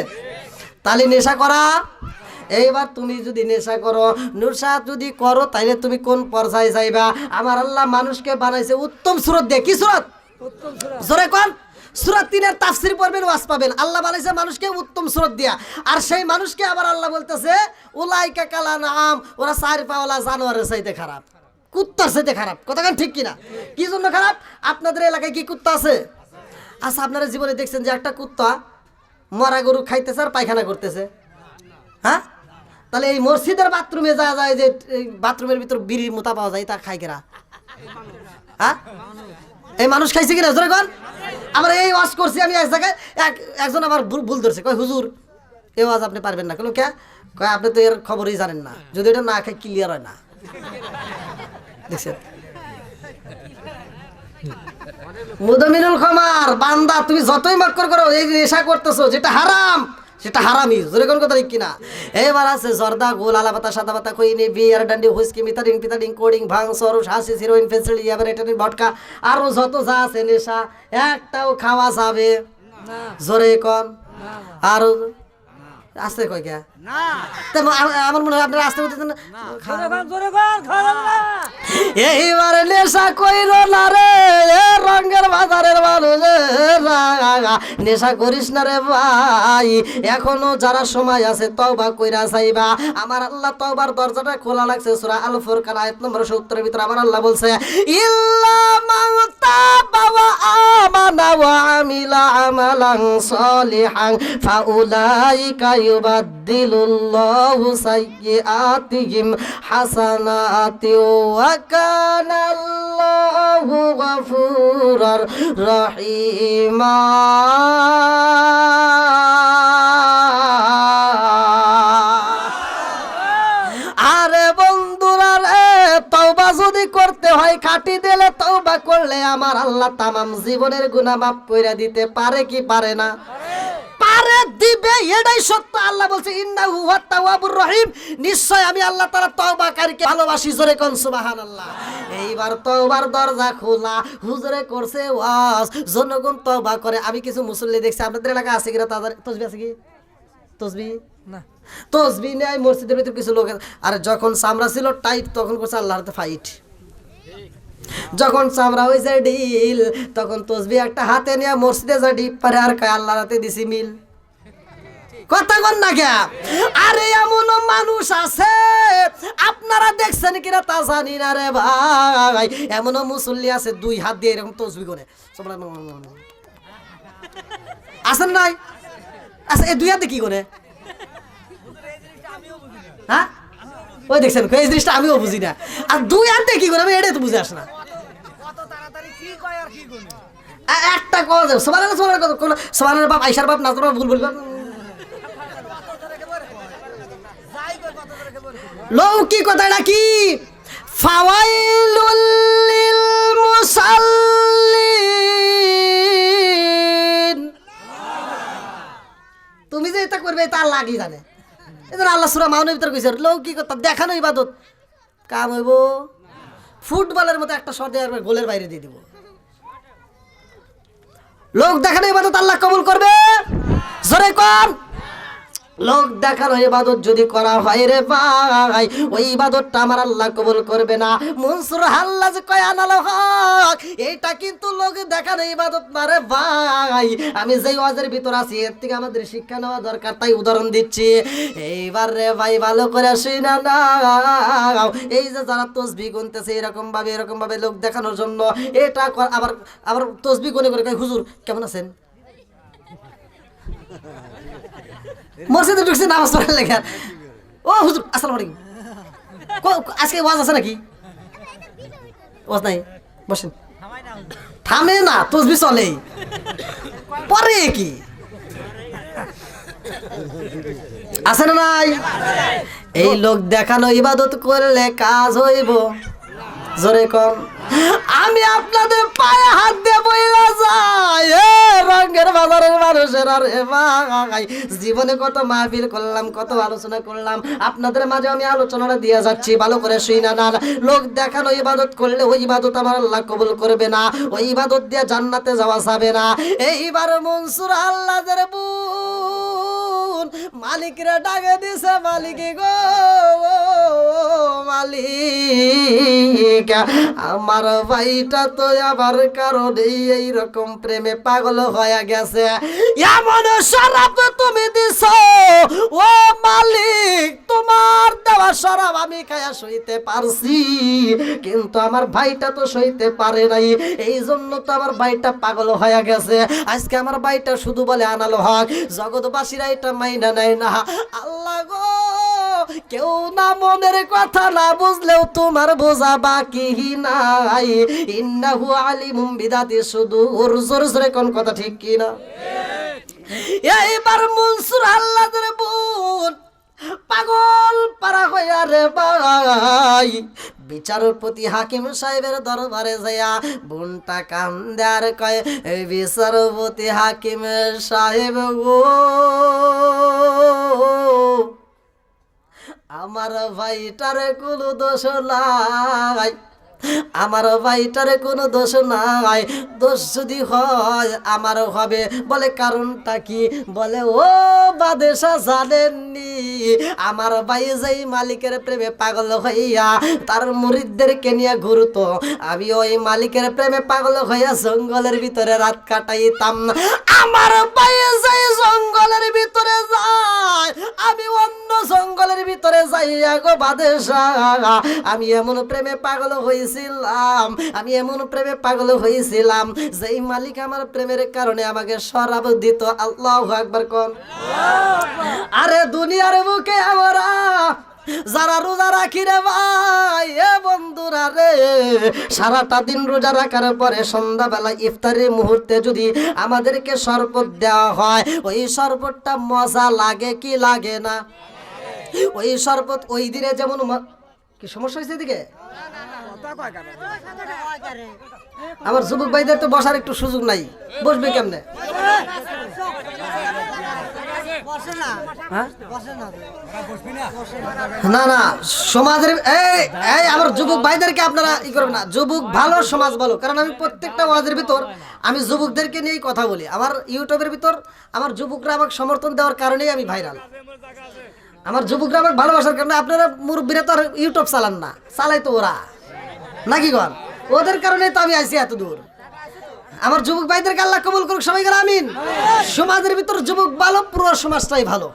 তাহলে নেশা করা। এইবার তুমি যদি নেশা করো, নেশা যদি করো, তাইলে তুমি কোন পর্যায়ে যাইবা? আমার আল্লাহ মানুষকে বানাইছে উত্তম সুরত দিয়ে। কি সুরত? জোরে কোন? সূরা 3-এর তাফসীর পড়বেন, ওয়াজ পাবেন। আল্লাহ বানাইছে মানুষকে উত্তম সুরত দিয়া, আর সেই মানুষকে আবার আল্লাহ বলতেছে উলাইকা কালানাম, ওরা চার পাওয়ালা জানোয়ারের চাইতে খারাপ, কুত্তার চাইতে খারাপ। কথা কেন ঠিক কিনা? কি জন্য খারাপ? আপনাদের এলাকায় কি কুত্তা আছে? আচ্ছা, আপনারা জীবনে দেখছেন যে একটা কুত্তা মরা গরু খাইতেছে আর পায়খানা করতেছে? হ্যাঁ? তাহলে এই মসজিদের বাথরুমে যাওয়া যায় যে বাথরুমের ভিতর বিড়ির মোতা পাওয়া যায়, তা খাই কেরা? হ্যাঁ, এই মানুষ খাইছে কিনা জোরে কোন? আমরা এই ওয়াজ করছি, আমি এক জায়গায় একজন আমার ভুল ধরছে, কয় হুজুর এই ওয়াজ আপনি পারবেন না। কেন কে? কয় আপনি তো এর খবরই জানেন না, যদি এটা না খাই ক্লিয়ার হয় না। দেখছেন? মুদমিনুল খমার বান্দা, তুমি যতই মক্কর করো, এই নেশা করতেছো যেটা হারাম, সেটা হারামি। জোরে কোন কথা ঠিক কিনা? এবার আছে জর্দা, গোল, আলা পাতা, সাদা পাতা, খইনি, বিয়ার, ডান্ডি, হুইস্কি, মিতাডিং, পিতাডিং, কোডিং, ভাং, সরস, হাসি, হিরোইন, ফেন্সিল, ইয়াবারেটানি, ভটকা, আরো যত যা আছে নেশা, একটাও খাওয়া যাবে? জোরে কোন? আর আসতে কয় কে? আমার মনে হয় আপনারা আসতে বলতেছেন না। এইবারে নেশা কইরো না রে, রঙের বাজারের মানুষ, নেশা করিস না রে ভাই। এখনো যারা সময় আছে তওবা কইরা যাইবা। আমার আল্লাহ তওবার দরজাটা খোলা লাগছে। সূরা আল ফুরকান আয়াত নম্বর 70 এর ভিতরে আমার আল্লাহ বলছে ইল্লা মান তাবা ওয়া আমানা ওয়া আমিলা আমালান সলিহান ফাউলাইকা ইউবাদদিলুল্লাহু সাইয়্যাতিহিম হাসানাতি ওয়া কানাল্লাহু গফুরার রহিমা। আরে বন্ধুরা রে, তওবা যদি করতে হয় খাঁটি দিলে তওবা করলে আমার আল্লাহ তামাম জীবনের গুনাহ মাফ কইরা দিতে পারে কি পারে না? পারে, দিবে, এটাই সত্য। আল্লাহ বলছে ইন্নাহু হুয়াত তাওয়াবুর রহিম, নিশ্চয় আমি আল্লাহ তাআলা তওবাকারীকে ভালোবাসি। জোরে কোন সুবহানাল্লাহ। এইবার তওবার দরজা খোলা, হুজুরে করছে ওয়াজ, জনগণ তওবা করে। আমি কিছু মুসল্লি দেখছি, আপনাদের এলাকা আছে কিনা? তাদের তসবিহ আছে কি? তসবিহ না, তসবিহ নেই মসজিদের ভিতরে কিছু লোক। আর যখন চামড়া ছিল টাইট, তখন করছে আল্লাহর হাতে ফাইট। যখন চামড়া হয়েছে ঢিল, তখন তসবিহ একটা হাতে নিয়ে মসজিদে যা ডিপ পারে আর কয় আল্লাহর হাতে দিছি মিল। কথা কন না কে? আরে এমনও মানুষ আছে, আপনারা দেখছেন কিনা তা জানি না রে ভাই, এমনও মুসল্লি আছে 2 হাত দিয়ে এরকম তসবিহ করে। আছেন নাই? আচ্ছা, এই 2 হাতে কি করে? হ্যাঁ, ওই দেখছেন, এই জিনিসটা আমিও বুঝি না। আর 2 হাতে কি করে, আমি এটাই তো বুঝে আস না। একটা কথা সোমানের বাপ, আইসার বাপ, নাজর বাপ, ভুল বলবা লৌকি কথাটা কি? ফাওয়াইলুল লিল মুসাল্লিন। তুমি যে এটা করবে এটা আল্লাহ কি জানে। এদের আল্লাহ সূরা মাউনের ভিতরে কইছে লৌকি কথা দেখানো ইবাদত কাম হইব। ফুটবলের মতো একটা শট দিয়ে গোলের বাইরে দিয়ে দিব। লোক দেখানো ইবাদত আল্লাহ কবুল করবে? জোরে কর। লোক দেখানো ইবাদত যদি করা হয় রে ভাই, ওই ইবাদতটা আমার আল্লাহ কবুল করবে না। মনসুর হাল্লাজ কয় আনাল হক, এইটা কিন্তু লোক দেখানো ইবাদত না রে ভাই। আমি যেই ওয়াজের ভিতর আছি এর থেকে আমাদের শিক্ষা নেওয়া দরকার, তাই উদাহরণ দিচ্ছি। এইবার রে ভাই ভালো করে শুনা নাও, এই যে যারা তসবিহ গুনতেছে এরকম ভাবে লোক দেখানোর জন্য, এটা আবার তসবিহ গুনে করে কয় হুজুর কেমন আছেন? মসজিদে ঢুকছে নামাজ পড়ার লেখা, ও হুজুর আসসালামু আলাইকুম, আজকে ওয়াজ আছে নাকি? ওয়াজ নাই, বসেন। থামে না, তসবিহ চলে, পরে কি আছে না নাই? এই লোক দেখানো ইবাদত করলে কাজ হইব। জোরে কম। আমি আপনাদের পায়ে হাত দিয়ে বইলা যাই, রঙের বাজারের মানুষের আর ভাই, জীবনে কত মাহফিল করলাম, কত আলোচনা করলাম, আপনাদের মাঝে আমি আলোচনাটা দিয়ে যাচ্ছি, ভালো করে শুইনা না। লোক দেখানো ইবাদত করলে ওই ইবাদত আমার আল্লাহ কবুল করবে না, ওই ইবাদত দিয়ে জান্নাতে যাওয়া যাবে না। এইবার মনসুর আল্লাহদের বোন মালিকরা ডাকে দিছে, মালিক গো মালিক, আমার ভাইটা তো আবার কারণে এইরকম প্রেমে পাগল হয়ে গেছে, এমন শরাব তুমি দিছ ও মালিক, তোমার দেওয়া শরাব আমি খায়া সইতে পারছি, কিন্তু আমার ভাইটা তো সইতে পারে নাই, এই জন্য তো আমার ভাইটা পাগল হয়ে গেছে। আজকে আমার ভাইটা শুধু বলে আনালো হক, জগৎবাসীরা এটা মাইনা নেয় না। আল্লাহ গো, কেউ না মনের কথা না বুঝলেও তোমার বোঝা বাকি নাই, ইন্নাহু আলিমুম বিদাতি সুদূর। জোরে জোরে কোন কথা ঠিক কি না? এইবার মনসুর আল্লাহদের বোন পাগল পারা হইয়া রে ভাই, বিচারপতি হাকিম সাহেবের দরবারে যাইয়া বোনটা কান্দে আর কয়, বিচারপতি হাকিম সাহেব গো, আমার ভাইটারে কোনো দোষ নাই, আমার ভাইটারে কোনো দোষ নাই, দোষ যদি হয় আমারও হবে। বলে কারণটা কি? বলে ও বাদেশা জানেননি, আমার ভাই যেই মালিকের প্রেমে পাগল হইয়া তার মুরিদদেরকে নিয়ে ঘুরতো, আমি ওই মালিকের প্রেমে পাগল হইয়া জঙ্গলের ভিতরে রাত কাটাইতাম। আমার ভাই যেই জঙ্গলের ভিতরে যায়, আমি অন্য জঙ্গলের ভিতরে যাইয়া গো বাদেশা, আমি এমন প্রেমে পাগল হয়েছিলাম, আমি এমন প্রেমে পাগল হয়েছিলাম, যেই মালিক আমার প্রেমের কারণে আমাকে শরাব দিত। আল্লাহু আকবার কোন। আরে দুনিয়ার বুকে আমরা যারা রোজা রাখি রে ভাই, এ বন্ধুরা রে, সারাটা দিন রোজা রাখার পরে সন্ধ্যাবেলা ইফতারের মুহূর্তে যদি আমাদেরকে শরবত দেওয়া হয়, ওই শরবতটা মজা লাগে কি লাগে না? ওই শরবত ওই দিনে যেমন কি সমস্যা হয়েছে এদিকে? আমার যুবক ভাইদের তো বসার একটু সুযোগ নাই, বসবে কেমনে? না না, সমাজের এই আমার যুবক ভাইদেরকে আপনারা ই করবেন না, যুবক ভালো সমাজ ভালো, কারণ আমি প্রত্যেকটা ওয়াজের ভিতর আমি যুবকদেরকে নিয়েই কথা বলি। আমার ইউটিউবের ভিতর আমার যুবকরা আমাকে সমর্থন দেওয়ার কারণেই আমি ভাইরাল, আমার যুবকরা আমাকে ভালোবাসার কারণে। আপনারা মুরব্বীরা তো আর ইউটিউব চালান না, চালাই তো ওরা নাকি গন, ওদের কারণে তো আমি আইছি এত দূর। আমার যুবক ভাইদেরকে আল্লাহ কবুল করুক, সবাই করে আমিন। সমাজের ভিতর যুবক ভালো, পুরো সমাজটাই ভালো।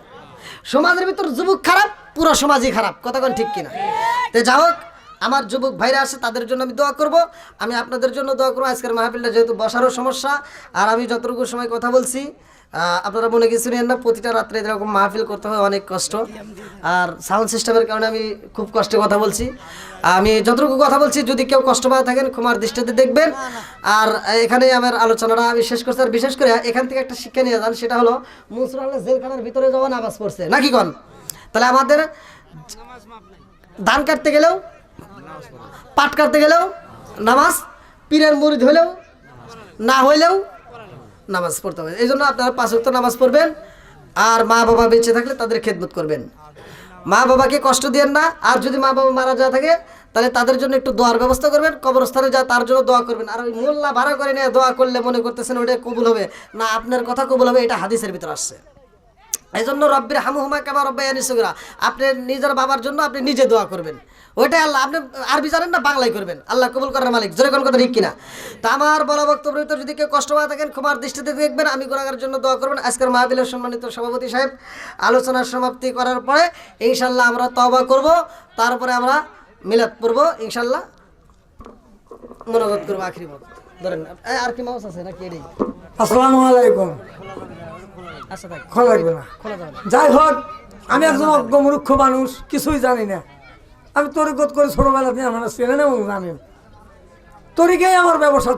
সমাজের ভিতর যুবক খারাপ, পুরো সমাজই খারাপ। কথা কোন ঠিক কিনা? তো যাই হোক, আমার যুবক ভাইরা আছে, তাদের জন্য আমি দোয়া করব, আমি আপনাদের জন্য দোয়া করবো। আজকের মাহফিলটা যেহেতু বসারও সমস্যা, আর আমি যতটুকু সময় কথা বলছি আপনারা মনে কিছু নেন না, প্রতিটা রাত্রে এরকম মাহফিল করতে হয়, অনেক কষ্ট। আর সাউন্ড সিস্টেমের কারণে আমি খুব কষ্টে কথা বলছি। আমি যতটুকু কথা বলছি, যদি কেউ কষ্ট পাওয়া থাকেন ক্ষমার দৃষ্টিতে দেখবেন। আর এখানেই আমার আলোচনাটা আমি শেষ করছি। আর বিশেষ করে এখান থেকে একটা শিক্ষা নিয়ে যান, সেটা হলো মনসুর আল্লাহ জেলখানার ভিতরে যাওয়া নামাজ পড়ছে নাকি কন, তাহলে আমাদের ধান কাটতে গেলেও, পাট কাটতে গেলেও নামাজ, পীরের মুরিদ হলেও না হইলেও নামাজ পড়তে হবে। এই জন্য আপনারা 5 ওয়াক্ত নামাজ পড়বেন, আর মা বাবা বেঁচে থাকলে তাদের খেদমত করবেন। মা বাবাকে কষ্ট দিয়েন না। আর যদি মা বাবা মারা যা থাকে, তাহলে তাদের জন্য একটু দোয়ার ব্যবস্থা করবেন, কবরস্থানে যা তার জন্য দোয়া করবেন। আর ওই মোল্লা ভাড়া করে নিয়ে দোয়া করলে মনে করতেছেন ওটা কবুল হবে না, আপনার কথা কবুল হবে, এটা হাদিসের ভিতর আসছে। এই জন্য রব্বির হামহুমা কামা রব্বায়ানি সগীরা, আপনি নিজের বাবার জন্য আপনি নিজে দোয়া করবেন, ওইটাই আল্লাহ। আপনি আরবি জানেন না, বাংলায় করবেন, আল্লাহ কবুল করার মালিক। জোরে কোন কথা ঠিক কিনা? তা আমার বলা বক্তব্যের ভিতর যদি কেউ কষ্ট পাওয়া থাকেন ক্ষমার দৃষ্টিতে দেখবেন, আমি গুনাহগারের জন্য দোয়া করবেন। আজকের মাহফিলের সম্মানিত সভাপতি সাহেব আলোচনার সমাপ্তি করার পরে ইনশাল্লাহ আমরা তওবা করব, তারপরে আমরা মিলাদ পড়ব ইনশাল্লাহ, মোনাজাত করব আখিরি বক্ত। ধরেন আর কি মাউস আছে নাকি? এটাই। আসসালামু আলাইকুম। আচ্ছা থাক, খোলা লাগবে না। খোলা যাবে না। যাই হোক, আমি একজন অজ্ঞ মূর্খ মানুষ, কিছুই জানি না। আমি তরিকত করে ছোটবেলাতে আমার চেনেন এবং জানেন, তরিকেই আমার ব্যবসা।